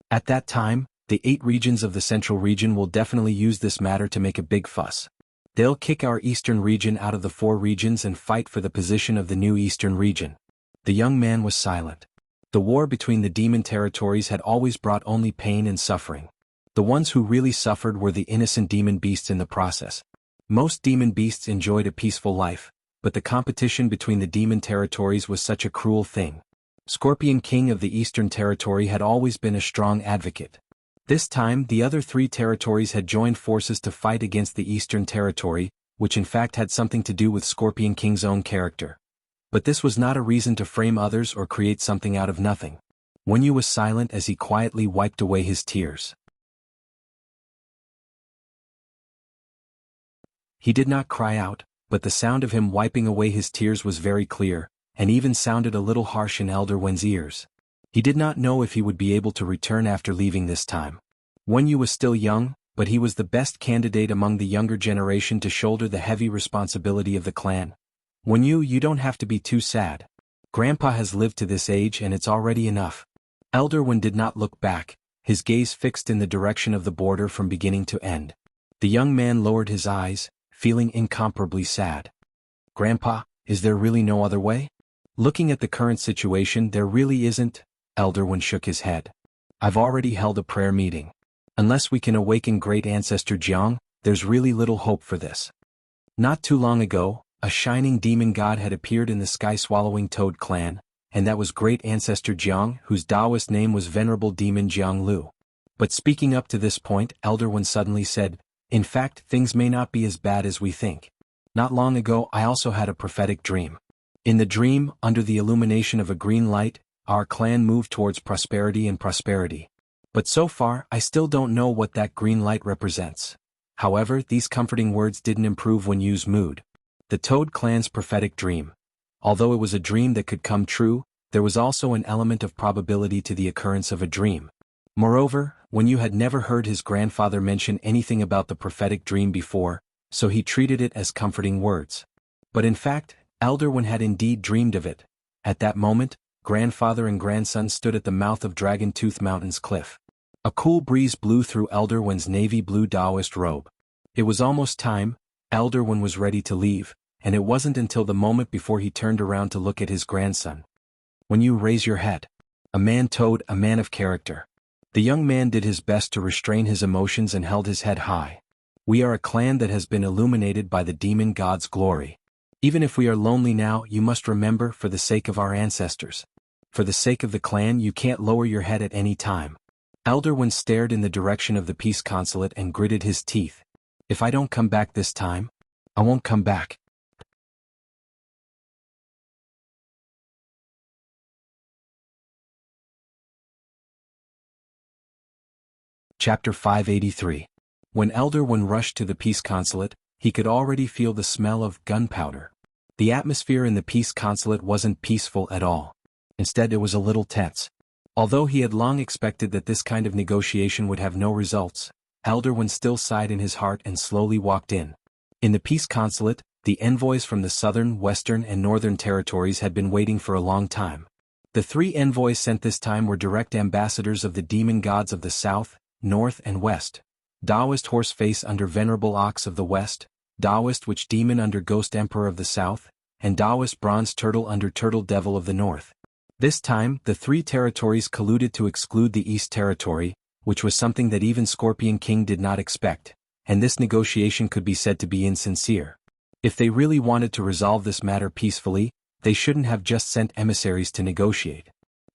At that time, the 8 regions of the Central region will definitely use this matter to make a big fuss. They'll kick our Eastern region out of the 4 regions and fight for the position of the new Eastern region. The young man was silent. The war between the demon territories had always brought only pain and suffering. The ones who really suffered were the innocent demon beasts in the process. Most demon beasts enjoyed a peaceful life, but the competition between the demon territories was such a cruel thing. Scorpion King of the Eastern Territory had always been a strong advocate. This time, the other 3 territories had joined forces to fight against the Eastern Territory, which in fact had something to do with Scorpion King's own character. But this was not a reason to frame others or create something out of nothing. Wenyu was silent as he quietly wiped away his tears. He did not cry out, but the sound of him wiping away his tears was very clear, and even sounded a little harsh in Elder Wen's ears. He did not know if he would be able to return after leaving this time. Wenyu was still young, but he was the best candidate among the younger generation to shoulder the heavy responsibility of the clan. Wenyu, you don't have to be too sad. Grandpa has lived to this age and it's already enough. Elder Wen did not look back, his gaze fixed in the direction of the border from beginning to end. The young man lowered his eyes, feeling incomparably sad. Grandpa, is there really no other way? Looking at the current situation, there really isn't. Elder Wen shook his head. I've already held a prayer meeting. Unless we can awaken great ancestor Jianghu, there's really little hope for this. Not too long ago, a shining demon god had appeared in the sky-swallowing toad clan, and that was great ancestor Jianghu, whose Taoist name was Venerable Demon Jianglu. But speaking up to this point, Elder Wen suddenly said, in fact, things may not be as bad as we think. Not long ago, I also had a prophetic dream. In the dream, under the illumination of a green light, our clan moved towards prosperity and prosperity. But so far, I still don't know what that green light represents. However, these comforting words didn't improve Wenyu's mood. The Toad clan's prophetic dream. Although it was a dream that could come true, there was also an element of probability to the occurrence of a dream. Moreover, Wenyu had never heard his grandfather mention anything about the prophetic dream before, so he treated it as comforting words. But in fact, Elder Wen had indeed dreamed of it. At that moment, grandfather and grandson stood at the mouth of Dragon Tooth Mountain's cliff. A cool breeze blew through Elder Wen's navy blue Taoist robe. It was almost time. Elder Wen was ready to leave, and it wasn't until the moment before he turned around to look at his grandson. Wenyu, raise your head. A man Toad, a man of character. The young man did his best to restrain his emotions and held his head high. We are a clan that has been illuminated by the demon god's glory. Even if we are lonely now, you must remember, for the sake of our ancestors. For the sake of the clan, you can't lower your head at any time. Elder One stared in the direction of the peace consulate and gritted his teeth. If I don't come back this time, I won't come back. Chapter 583. When Elder One rushed to the peace consulate, he could already feel the smell of gunpowder. The atmosphere in the peace consulate wasn't peaceful at all. Instead, it was a little tense. Although he had long expected that this kind of negotiation would have no results, Elder One still sighed in his heart and slowly walked in. In the peace consulate, the envoys from the southern, western, and northern territories had been waiting for a long time. The 3 envoys sent this time were direct ambassadors of the demon gods of the south, north, and west. Taoist Horseface under Venerable Ox of the west, Taoist Witch Demon under Ghost Emperor of the south, and Taoist Bronze Turtle under Turtle Devil of the north. This time, the 3 territories colluded to exclude the East Territory, which was something that even Scorpion King did not expect, and this negotiation could be said to be insincere. If they really wanted to resolve this matter peacefully, they shouldn't have just sent emissaries to negotiate.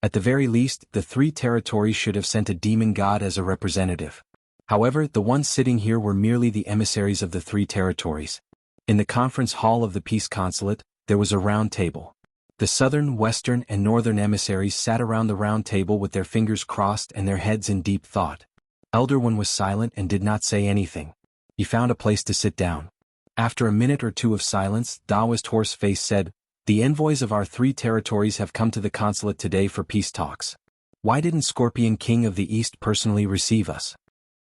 At the very least, the 3 territories should have sent a demon god as a representative. However, the ones sitting here were merely the emissaries of the 3 territories. In the conference hall of the peace consulate, there was a round table. The southern, western, and northern emissaries sat around the round table with their fingers crossed and their heads in deep thought. Elder One was silent and did not say anything. He found a place to sit down. After a minute or two of silence, Taoist Horseface said, "The envoys of our 3 territories have come to the consulate today for peace talks. Why didn't Scorpion King of the East personally receive us?"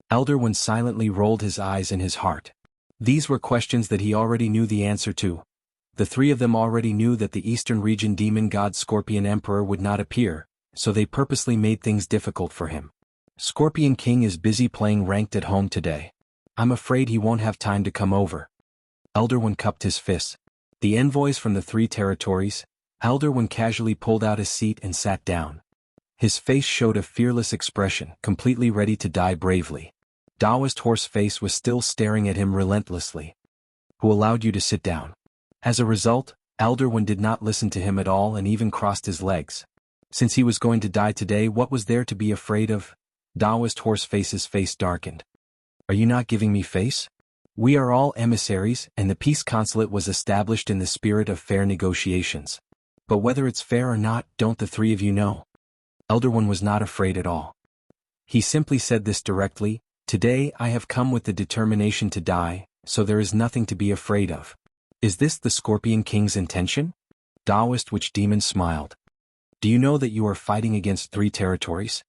Elder One silently rolled his eyes in his heart. These were questions that he already knew the answer to. The 3 of them already knew that the Eastern region demon god Scorpion Emperor would not appear, so they purposely made things difficult for him. Scorpion King is busy playing ranked at home today. I'm afraid he won't have time to come over. Elder One cupped his fists. The envoys from the 3 territories, Elder One casually pulled out his seat and sat down. His face showed a fearless expression, completely ready to die bravely. Taoist Horseface was still staring at him relentlessly. "Who allowed you to sit down?" As a result, Elder One did not listen to him at all and even crossed his legs. Since he was going to die today, what was there to be afraid of? Taoist Horseface's face darkened. "Are you not giving me face? We are all emissaries, and the peace consulate was established in the spirit of fair negotiations. But whether it's fair or not, don't the 3 of you know?" Elder One was not afraid at all. He simply said this directly, "Today I have come with the determination to die, so there is nothing to be afraid of." Is this the Scorpion King's intention? Taoist Witch Demon smiled. "Do you know that you are fighting against 3 territories?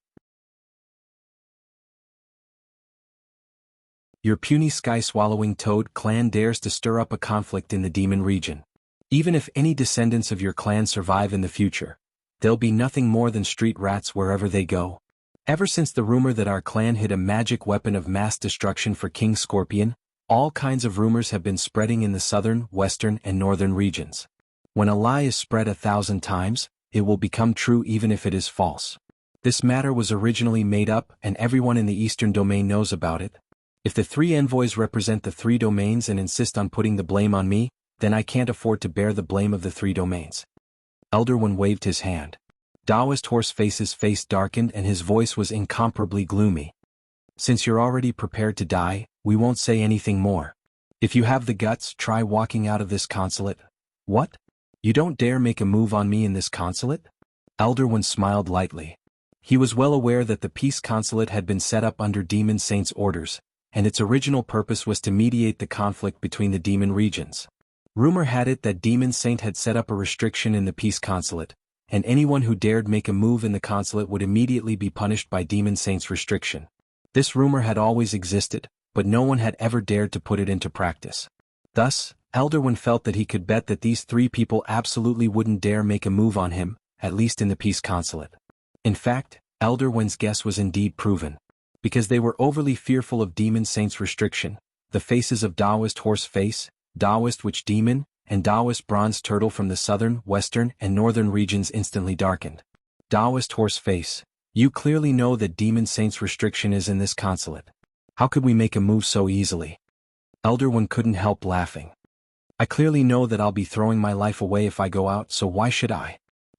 Your puny sky-swallowing toad clan dares to stir up a conflict in the demon region. Even if any descendants of your clan survive in the future, they'll be nothing more than street rats wherever they go. Ever since the rumor that our clan hid a magic weapon of mass destruction for King Scorpion, all kinds of rumors have been spreading in the southern, western, and northern regions. When a lie is spread 1,000 times, it will become true even if it is false. This matter was originally made up and everyone in the eastern domain knows about it. If the 3 envoys represent the 3 domains and insist on putting the blame on me, then I can't afford to bear the blame of the 3 domains." Elder One waved his hand. Taoist Horseface's face darkened and his voice was incomparably gloomy. "Since you're already prepared to die, we won't say anything more. If you have the guts, try walking out of this consulate." "What? You don't dare make a move on me in this consulate?" Elder One smiled lightly. He was well aware that the peace consulate had been set up under Demon Saint's orders, and its original purpose was to mediate the conflict between the demon regions. Rumor had it that Demon Saint had set up a restriction in the peace consulate, and anyone who dared make a move in the consulate would immediately be punished by Demon Saint's restriction. This rumor had always existed, but no one had ever dared to put it into practice. Thus, Elder One felt that he could bet that these 3 people absolutely wouldn't dare make a move on him, at least in the peace consulate. In fact, Elder One's guess was indeed proven. Because they were overly fearful of Demon Saint's restriction, the faces of Taoist Horseface, Taoist Witch Demon, and Taoist Bronze Turtle from the southern, western, and northern regions instantly darkened. "Taoist Horseface, you clearly know that Demon Saint's restriction is in this consulate. How could we make a move so easily?" Elder One couldn't help laughing. "I clearly know that I'll be throwing my life away if I go out, so why should I?"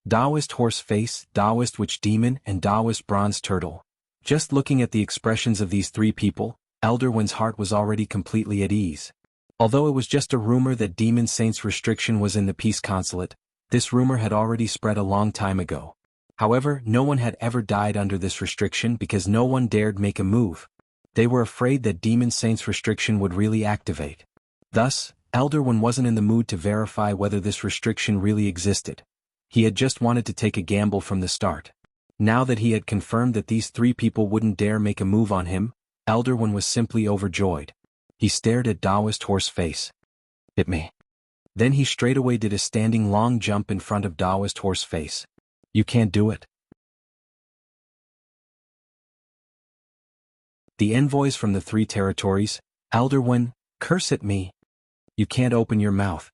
Taoist Horseface, Taoist Witch Demon, and Taoist Bronze Turtle, Just looking at the expressions of these three people, Elder Wen's heart was already completely at ease. Although it was just a rumor that Demon Saint's restriction was in the peace consulate, this rumor had already spread a long time ago. However, no one had ever died under this restriction because no one dared make a move. They were afraid that Demon Saint's restriction would really activate. Thus, Elder Wen wasn't in the mood to verify whether this restriction really existed. He had just wanted to take a gamble from the start. Now that he had confirmed that these three people wouldn't dare make a move on him, Elder Wen was simply overjoyed. He stared at Taoist Horse Face. "Hit me." Then he straightaway did a standing long jump in front of Taoist Horse Face. "You can't do it." The envoys from the three territories, Elder Wen, curse at me. You can't open your mouth.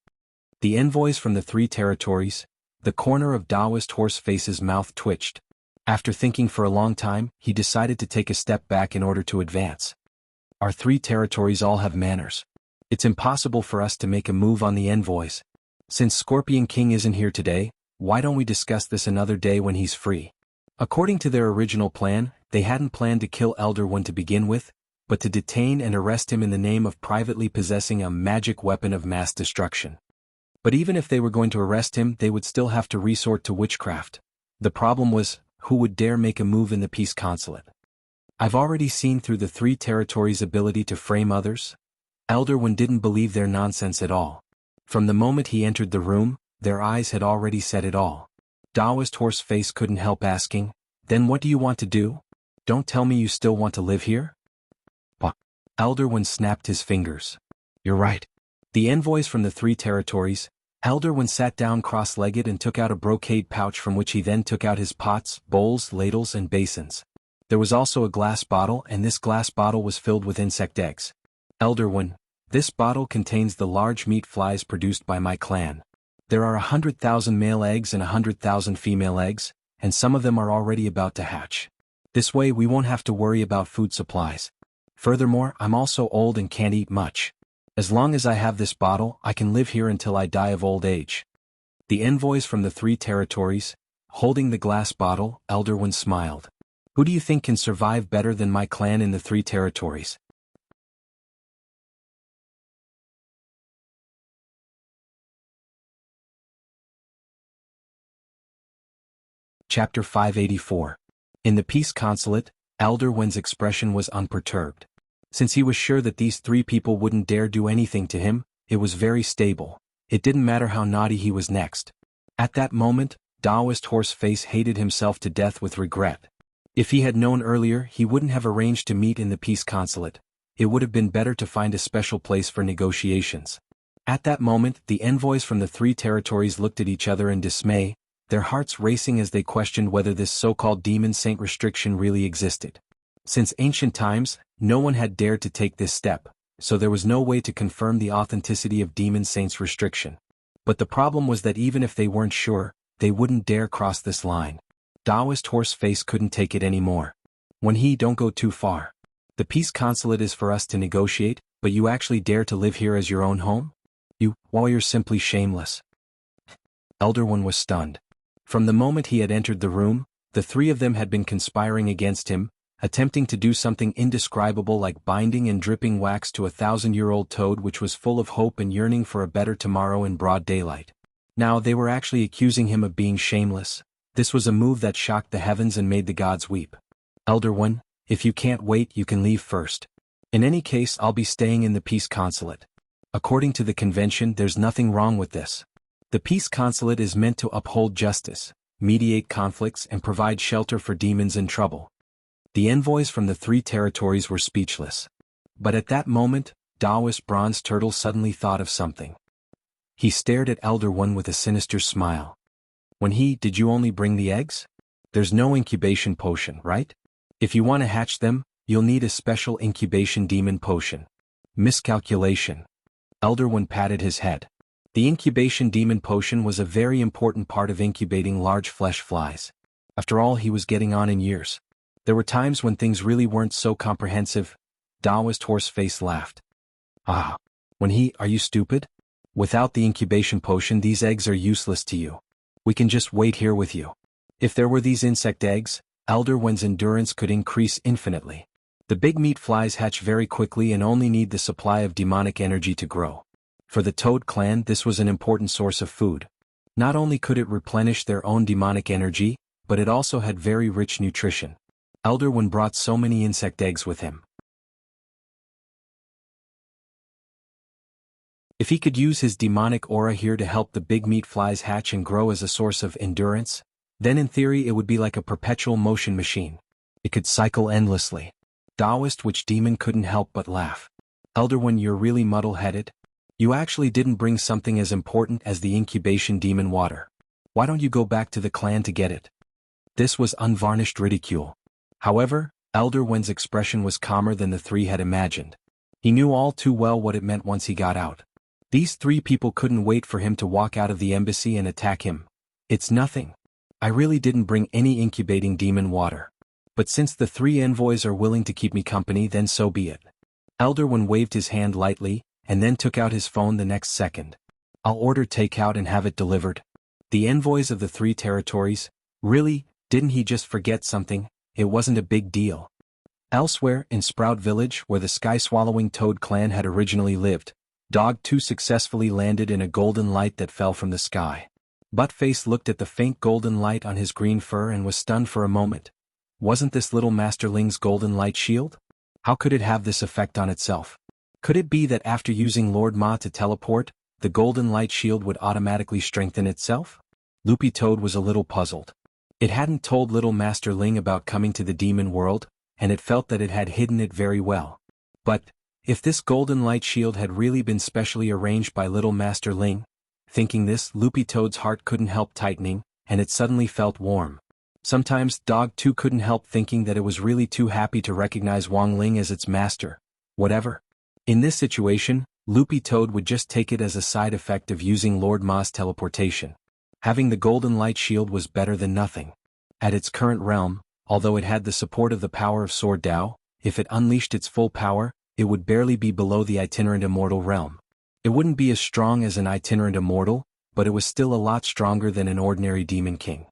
The envoys from the three territories, the corner of Taoist Horse Face's mouth twitched. After thinking for a long time, he decided to take a step back in order to advance. Our three territories all have manners. It's impossible for us to make a move on the envoys. Since Scorpion King isn't here today, why don't we discuss this another day when he's free? According to their original plan, they hadn't planned to kill Elder Wen to begin with, but to detain and arrest him in the name of privately possessing a magic weapon of mass destruction. But even if they were going to arrest him, they would still have to resort to witchcraft. The problem was, who would dare make a move in the peace consulate? I've already seen through the three territories' ability to frame others. Elder Wen didn't believe their nonsense at all. From the moment he entered the room, their eyes had already said it all. Taoist Horse Face couldn't help asking, "Then what do you want to do? Don't tell me you still want to live here?" Bah. Elder Wen snapped his fingers. "You're right." The envoys from the three territories, Elder Wen sat down cross-legged and took out a brocade pouch from which he then took out his pots, bowls, ladles and basins. There was also a glass bottle, and this glass bottle was filled with insect eggs. "Elder Wen, this bottle contains the large meat flies produced by my clan. There are 100,000 male eggs and 100,000 female eggs, and some of them are already about to hatch. This way we won't have to worry about food supplies. Furthermore, I'm also old and can't eat much. As long as I have this bottle, I can live here until I die of old age." The envoys from the three territories, holding the glass bottle, Elder Wen smiled. "Who do you think can survive better than my clan in the three territories?" Chapter 584. In the peace consulate, Elder Wen's expression was unperturbed. Since he was sure that these three people wouldn't dare do anything to him, it was very stable. It didn't matter how naughty he was next. At that moment, Taoist Horse Face hated himself to death with regret. If he had known earlier, he wouldn't have arranged to meet in the peace consulate. It would have been better to find a special place for negotiations. At that moment, the envoys from the three territories looked at each other in dismay, their hearts racing as they questioned whether this so-called Demon Saint restriction really existed. Since ancient times, no one had dared to take this step, so there was no way to confirm the authenticity of Demon Saint's restriction. But the problem was that even if they weren't sure, they wouldn't dare cross this line. Taoist Horse Face couldn't take it anymore. Don't go too far. The peace consulate is for us to negotiate, but you actually dare to live here as your own home? You're simply shameless. Elder Wen was stunned. From the moment he had entered the room, the three of them had been conspiring against him, attempting to do something indescribable like binding and dripping wax to a 1,000-year-old toad which was full of hope and yearning for a better tomorrow in broad daylight. Now they were actually accusing him of being shameless. This was a move that shocked the heavens and made the gods weep. "Elder Wen, if you can't wait, you can leave first. In any case, I'll be staying in the peace consulate. According to the convention, there's nothing wrong with this. The peace consulate is meant to uphold justice, mediate conflicts and provide shelter for demons in trouble." The envoys from the three territories were speechless. But at that moment, Taoist Bronze Turtle suddenly thought of something. He stared at Elder Wen with a sinister smile. "Did you only bring the eggs? There's no incubation potion, right? If you want to hatch them, you'll need a special incubation demon potion." Miscalculation. Elder Wen patted his head. The incubation demon potion was a very important part of incubating large flesh flies. After all, he was getting on in years. There were times when things really weren't so comprehensive. Taoist Horse Face laughed. "Are you stupid? Without the incubation potion, these eggs are useless to you. We can just wait here with you. If there were these insect eggs," Elder Wen's endurance could increase infinitely. The big meat flies hatch very quickly and only need the supply of demonic energy to grow. For the Toad clan, this was an important source of food. Not only could it replenish their own demonic energy, but it also had very rich nutrition. Elder Wen brought so many insect eggs with him. If he could use his demonic aura here to help the big meat flies hatch and grow as a source of endurance, then in theory it would be like a perpetual motion machine. It could cycle endlessly. Taoist Witch Demon couldn't help but laugh. Elder Wen, you're really muddle-headed. You actually didn't bring something as important as the incubation demon water. Why don't you go back to the clan to get it? This was unvarnished ridicule. However, Elder Wen's expression was calmer than the three had imagined. He knew all too well what it meant once he got out. These three people couldn't wait for him to walk out of the embassy and attack him. It's nothing. I really didn't bring any incubating demon water. But since the three envoys are willing to keep me company, then so be it. Elder Wen waved his hand lightly, and then took out his phone the next second. I'll order takeout and have it delivered. The envoys of the three territories? Really, didn't he just forget something? It wasn't a big deal. Elsewhere, in Sprout Village, where the sky-swallowing Toad clan had originally lived, Dog 2 successfully landed in a golden light that fell from the sky. Buttface looked at the faint golden light on his green fur and was stunned for a moment. Wasn't this little Masterling's golden light shield? How could it have this effect on itself? Could it be that after using Lord Ma to teleport, the golden light shield would automatically strengthen itself? Loopy Toad was a little puzzled. It hadn't told little Master Ling about coming to the demon world, and it felt that it had hidden it very well. But, if this golden light shield had really been specially arranged by little Master Ling, thinking this, Loopy Toad's heart couldn't help tightening, and it suddenly felt warm. Sometimes Dog 2 couldn't help thinking that it was really too happy to recognize Wang Ling as its master. Whatever. In this situation, Loopy Toad would just take it as a side effect of using Lord Ma's teleportation. Having the golden light shield was better than nothing. At its current realm, although it had the support of the power of Sword Dao, if it unleashed its full power, it would barely be below the itinerant immortal realm. It wouldn't be as strong as an itinerant immortal, but it was still a lot stronger than an ordinary demon king.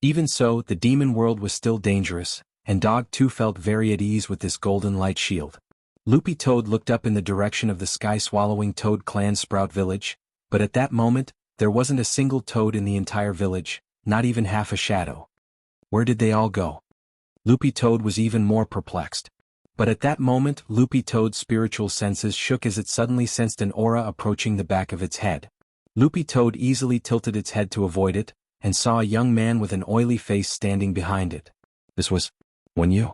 Even so, the demon world was still dangerous, and Dog 2 felt very at ease with this golden light shield. Loopy Toad looked up in the direction of the sky-swallowing Toad clan Sprout Village, but at that moment, there wasn't a single toad in the entire village, not even half a shadow. Where did they all go? Loopy Toad was even more perplexed. But at that moment, Loopy Toad's spiritual senses shook as it suddenly sensed an aura approaching the back of its head. Loopy Toad easily tilted its head to avoid it, and saw a young man with an oily face standing behind it. This was Yu.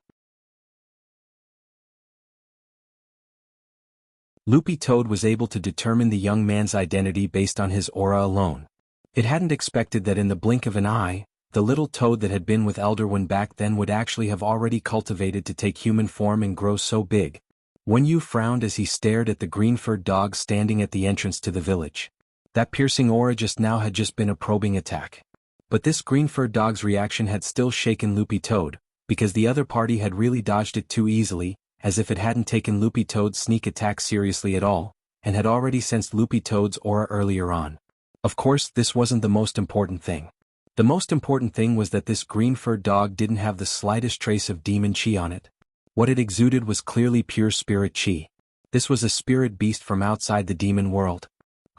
Loopy Toad was able to determine the young man's identity based on his aura alone. It hadn't expected that in the blink of an eye, the little toad that had been with Elder Wen back then would actually have already cultivated to take human form and grow so big. Yu frowned as he stared at the green-furred dog standing at the entrance to the village. That piercing aura just now had just been a probing attack. But this green-furred dog's reaction had still shaken Loopy Toad, because the other party had really dodged it too easily, as if it hadn't taken Loopy Toad's sneak attack seriously at all, and had already sensed Loopy Toad's aura earlier on. Of course, this wasn't the most important thing. The most important thing was that this green-furred dog didn't have the slightest trace of demon chi on it. What it exuded was clearly pure spirit chi. This was a spirit beast from outside the demon world.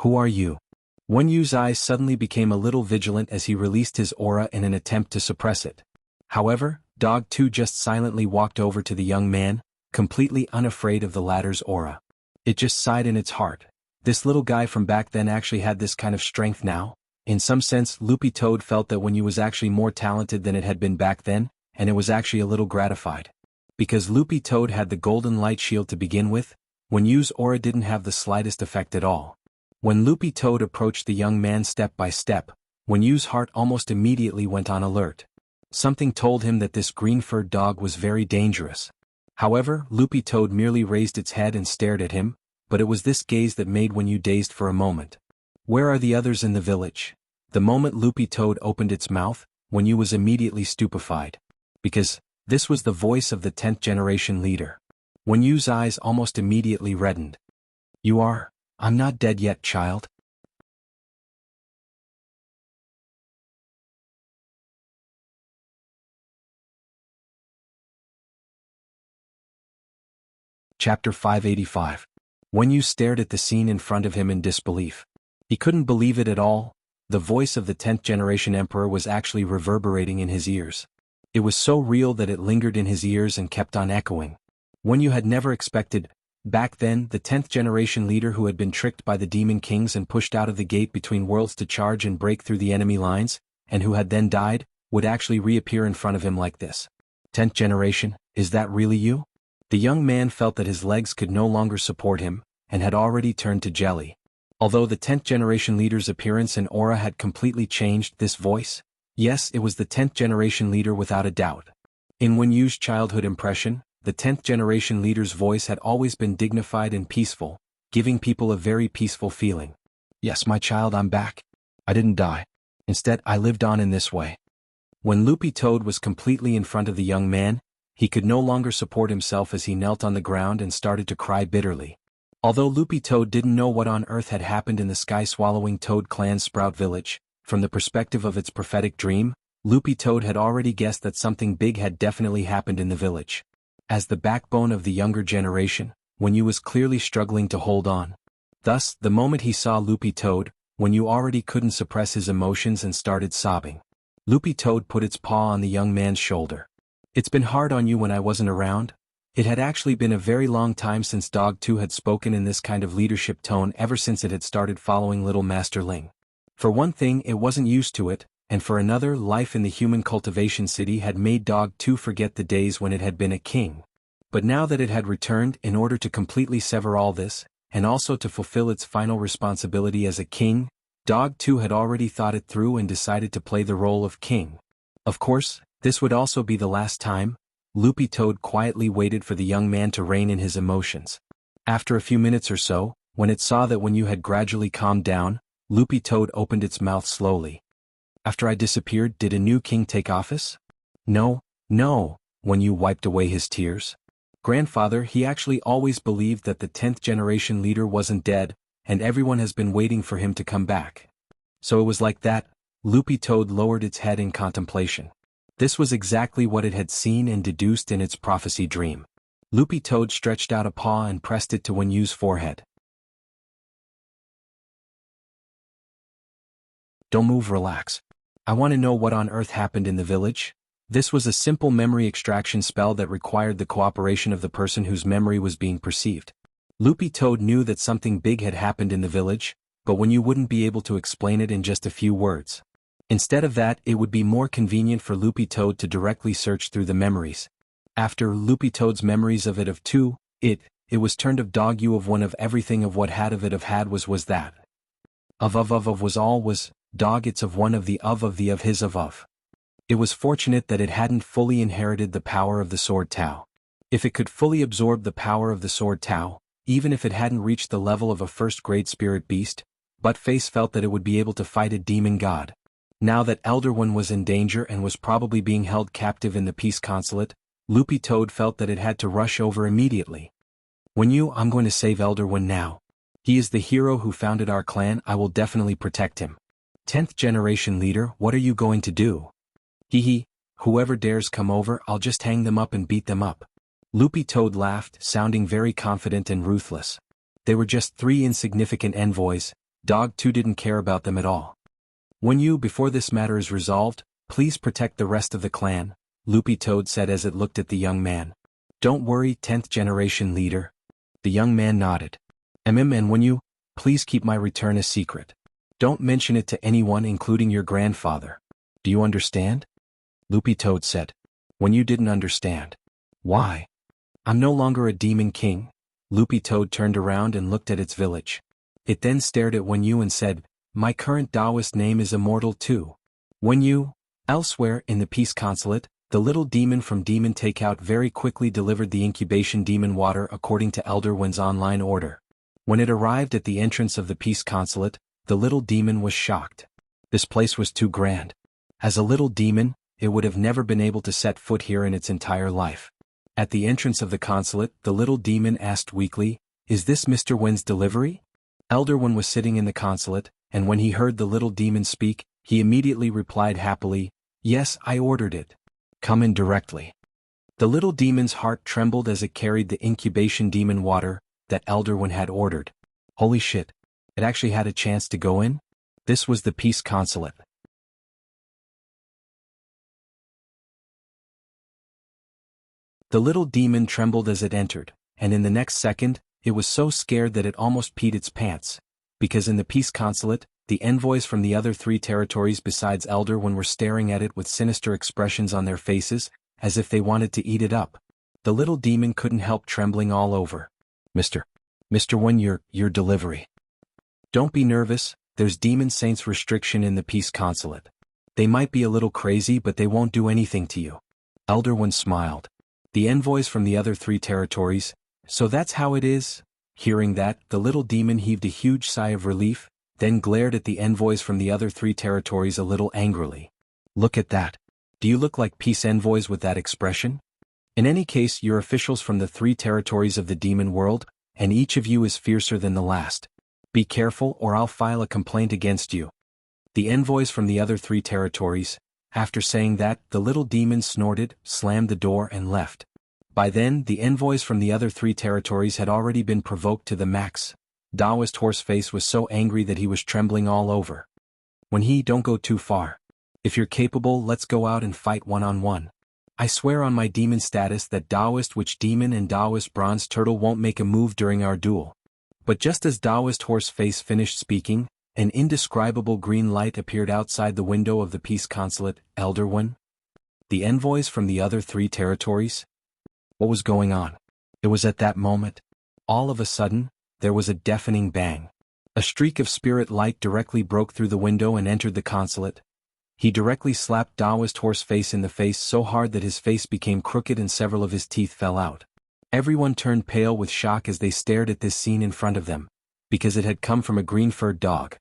Who are you? Yu's eyes suddenly became a little vigilant as he released his aura in an attempt to suppress it. However, Dog 2 just silently walked over to the young man, completely unafraid of the latter's aura. It just sighed in its heart. This little guy from back then actually had this kind of strength now. In some sense, Loopy Toad felt that Yu was actually more talented than it had been back then, and it was actually a little gratified. Because Loopy Toad had the golden light shield to begin with, Yu's aura didn't have the slightest effect at all. When Loopy Toad approached the young man step by step, Yu's heart almost immediately went on alert. Something told him that this green-furred dog was very dangerous. However, Loopy Toad merely raised its head and stared at him, but it was this gaze that made Yu dazed for a moment. Where are the others in the village? The moment Loopy Toad opened its mouth, Yu was immediately stupefied. Because this was the voice of the 10th generation leader. Yu's eyes almost immediately reddened. I'm not dead yet, child. Chapter 585. Wen Yu stared at the scene in front of him in disbelief. He couldn't believe it at all. The voice of the 10th generation emperor was actually reverberating in his ears. It was so real that it lingered in his ears and kept on echoing. Wen Yu had never expected, back then, the 10th generation leader who had been tricked by the demon kings and pushed out of the gate between worlds to charge and break through the enemy lines, and who had then died, would actually reappear in front of him like this. 10th generation, is that really you? The young man felt that his legs could no longer support him, and had already turned to jelly. Although the 10th generation leader's appearance and aura had completely changed, this voice? Yes, it was the 10th generation leader without a doubt. In Wen Yu's childhood impression, the 10th generation leader's voice had always been dignified and peaceful, giving people a very peaceful feeling. Yes, my child, I'm back. I didn't die. Instead, I lived on in this way. When Loopy Toad was completely in front of the young man, he could no longer support himself as he knelt on the ground and started to cry bitterly. Although Loopy Toad didn't know what on earth had happened in the sky-swallowing Toad clan's Sprout Village, from the perspective of its prophetic dream, Loopy Toad had already guessed that something big had definitely happened in the village. As the backbone of the younger generation, Wen Yu was clearly struggling to hold on. Thus, the moment he saw Loopy Toad, Wen Yu already couldn't suppress his emotions and started sobbing. Loopy Toad put its paw on the young man's shoulder. It's been hard on you when I wasn't around? It had actually been a very long time since Dog 2 had spoken in this kind of leadership tone ever since it had started following Little Master Ling. For one thing, it wasn't used to it, and for another, life in the human cultivation city had made Dog 2 forget the days when it had been a king. But now that it had returned, in order to completely sever all this, and also to fulfill its final responsibility as a king, Dog 2 had already thought it through and decided to play the role of king. Of course, this would also be the last time. Loopy Toad quietly waited for the young man to rein in his emotions. After a few minutes or so, when it saw that Wen Yu had gradually calmed down, Loopy Toad opened its mouth slowly. After I disappeared, did a new king take office? No, no, Wen Yu wiped away his tears. Grandfather, he actually always believed that the 10th generation leader wasn't dead, and everyone has been waiting for him to come back. So it was like that. Loopy Toad lowered its head in contemplation. This was exactly what it had seen and deduced in its prophecy dream. Loopy Toad stretched out a paw and pressed it to Wen Yu's forehead. Don't move, relax. I want to know what on earth happened in the village. This was a simple memory extraction spell that required the cooperation of the person whose memory was being perceived. Loopy Toad knew that something big had happened in the village, but Wen Yu wouldn't be able to explain it in just a few words. Instead of that, it would be more convenient for Loopy Toad to directly search through the memories. After Loopy Toad's memories of it of two, it was turned of Dog you of one of everything of what had of it of had was that. Of was all was, Dog it's of one of the of his of. It was fortunate that it hadn't fully inherited the power of the Sword Tao. If it could fully absorb the power of the Sword Tao, even if it hadn't reached the level of a first-grade spirit beast, Buttface felt that it would be able to fight a demon god. Now that Elder One was in danger and was probably being held captive in the Peace Consulate, Loopy Toad felt that it had to rush over immediately. Wen Yu, I'm going to save Elder One now. He is the hero who founded our clan, I will definitely protect him. 10th generation leader, what are you going to do? Hee, whoever dares come over, I'll just hang them up and beat them up. Loopy Toad laughed, sounding very confident and ruthless. They were just 3 insignificant envoys. Dog 2 didn't care about them at all. Wen Yu, before this matter is resolved, please protect the rest of the clan, Loopy Toad said as it looked at the young man. Don't worry, 10th generation leader. The young man nodded. And Wen Yu, please keep my return a secret. Don't mention it to anyone including your grandfather. Do you understand? Loopy Toad said. Wen Yu didn't understand. Why? I'm no longer a demon king. Loopy Toad turned around and looked at its village. It then stared at Wen Yu and said, my current Taoist name is Immortal too. Wen Yu. Elsewhere, in the Peace Consulate, the little demon from Demon Takeout very quickly delivered the incubation demon water according to Elder Wen's online order. When it arrived at the entrance of the Peace Consulate, the little demon was shocked. This place was too grand. As a little demon, it would have never been able to set foot here in its entire life. At the entrance of the consulate, the little demon asked weakly, is this Mr. Wen's delivery? Elder Wen was sitting in the consulate, and when he heard the little demon speak, he immediately replied happily, yes, I ordered it. Come in directly. The little demon's heart trembled as it carried the incubation demon water that Elder One had ordered. Holy shit. It actually had a chance to go in? This was the peace consulate. The little demon trembled as it entered, and in the next second, it was so scared that it almost peed its pants. Because in the peace consulate, the envoys from the other 3 territories besides Elder One were staring at it with sinister expressions on their faces, as if they wanted to eat it up. The little demon couldn't help trembling all over. Mr. One, your delivery. Don't be nervous, there's Demon Saints restriction in the peace consulate. They might be a little crazy but they won't do anything to you. Elder One smiled. The envoys from the other 3 territories, so that's how it is? Hearing that, the little demon heaved a huge sigh of relief, then glared at the envoys from the other 3 territories a little angrily. Look at that. Do you look like peace envoys with that expression? In any case, you're officials from the 3 territories of the demon world, and each of you is fiercer than the last. Be careful or I'll file a complaint against you. The envoys from the other 3 territories, after saying that, the little demon snorted, slammed the door and left. By then, the envoys from the other 3 territories had already been provoked to the max. Taoist Horseface was so angry that he was trembling all over. Don't go too far. If you're capable, let's go out and fight one-on-one. I swear on my demon status that Taoist Witch Demon and Taoist Bronze Turtle won't make a move during our duel. But just as Taoist Horseface finished speaking, an indescribable green light appeared outside the window of the peace consulate. Elder One? The envoys from the other 3 territories? What was going on? It was at that moment. All of a sudden, there was a deafening bang. A streak of spirit light directly broke through the window and entered the consulate. He directly slapped Taoist Horseface in the face so hard that his face became crooked and several of his teeth fell out. Everyone turned pale with shock as they stared at this scene in front of them, because it had come from a green-furred dog.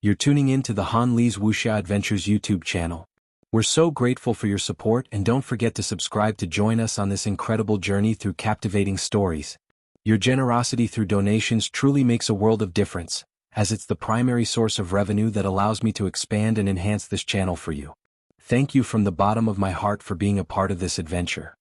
You're tuning in to the Han Lee's Wuxia Adventures YouTube channel. We're so grateful for your support and don't forget to subscribe to join us on this incredible journey through captivating stories. Your generosity through donations truly makes a world of difference, as it's the primary source of revenue that allows me to expand and enhance this channel for you. Thank you from the bottom of my heart for being a part of this adventure.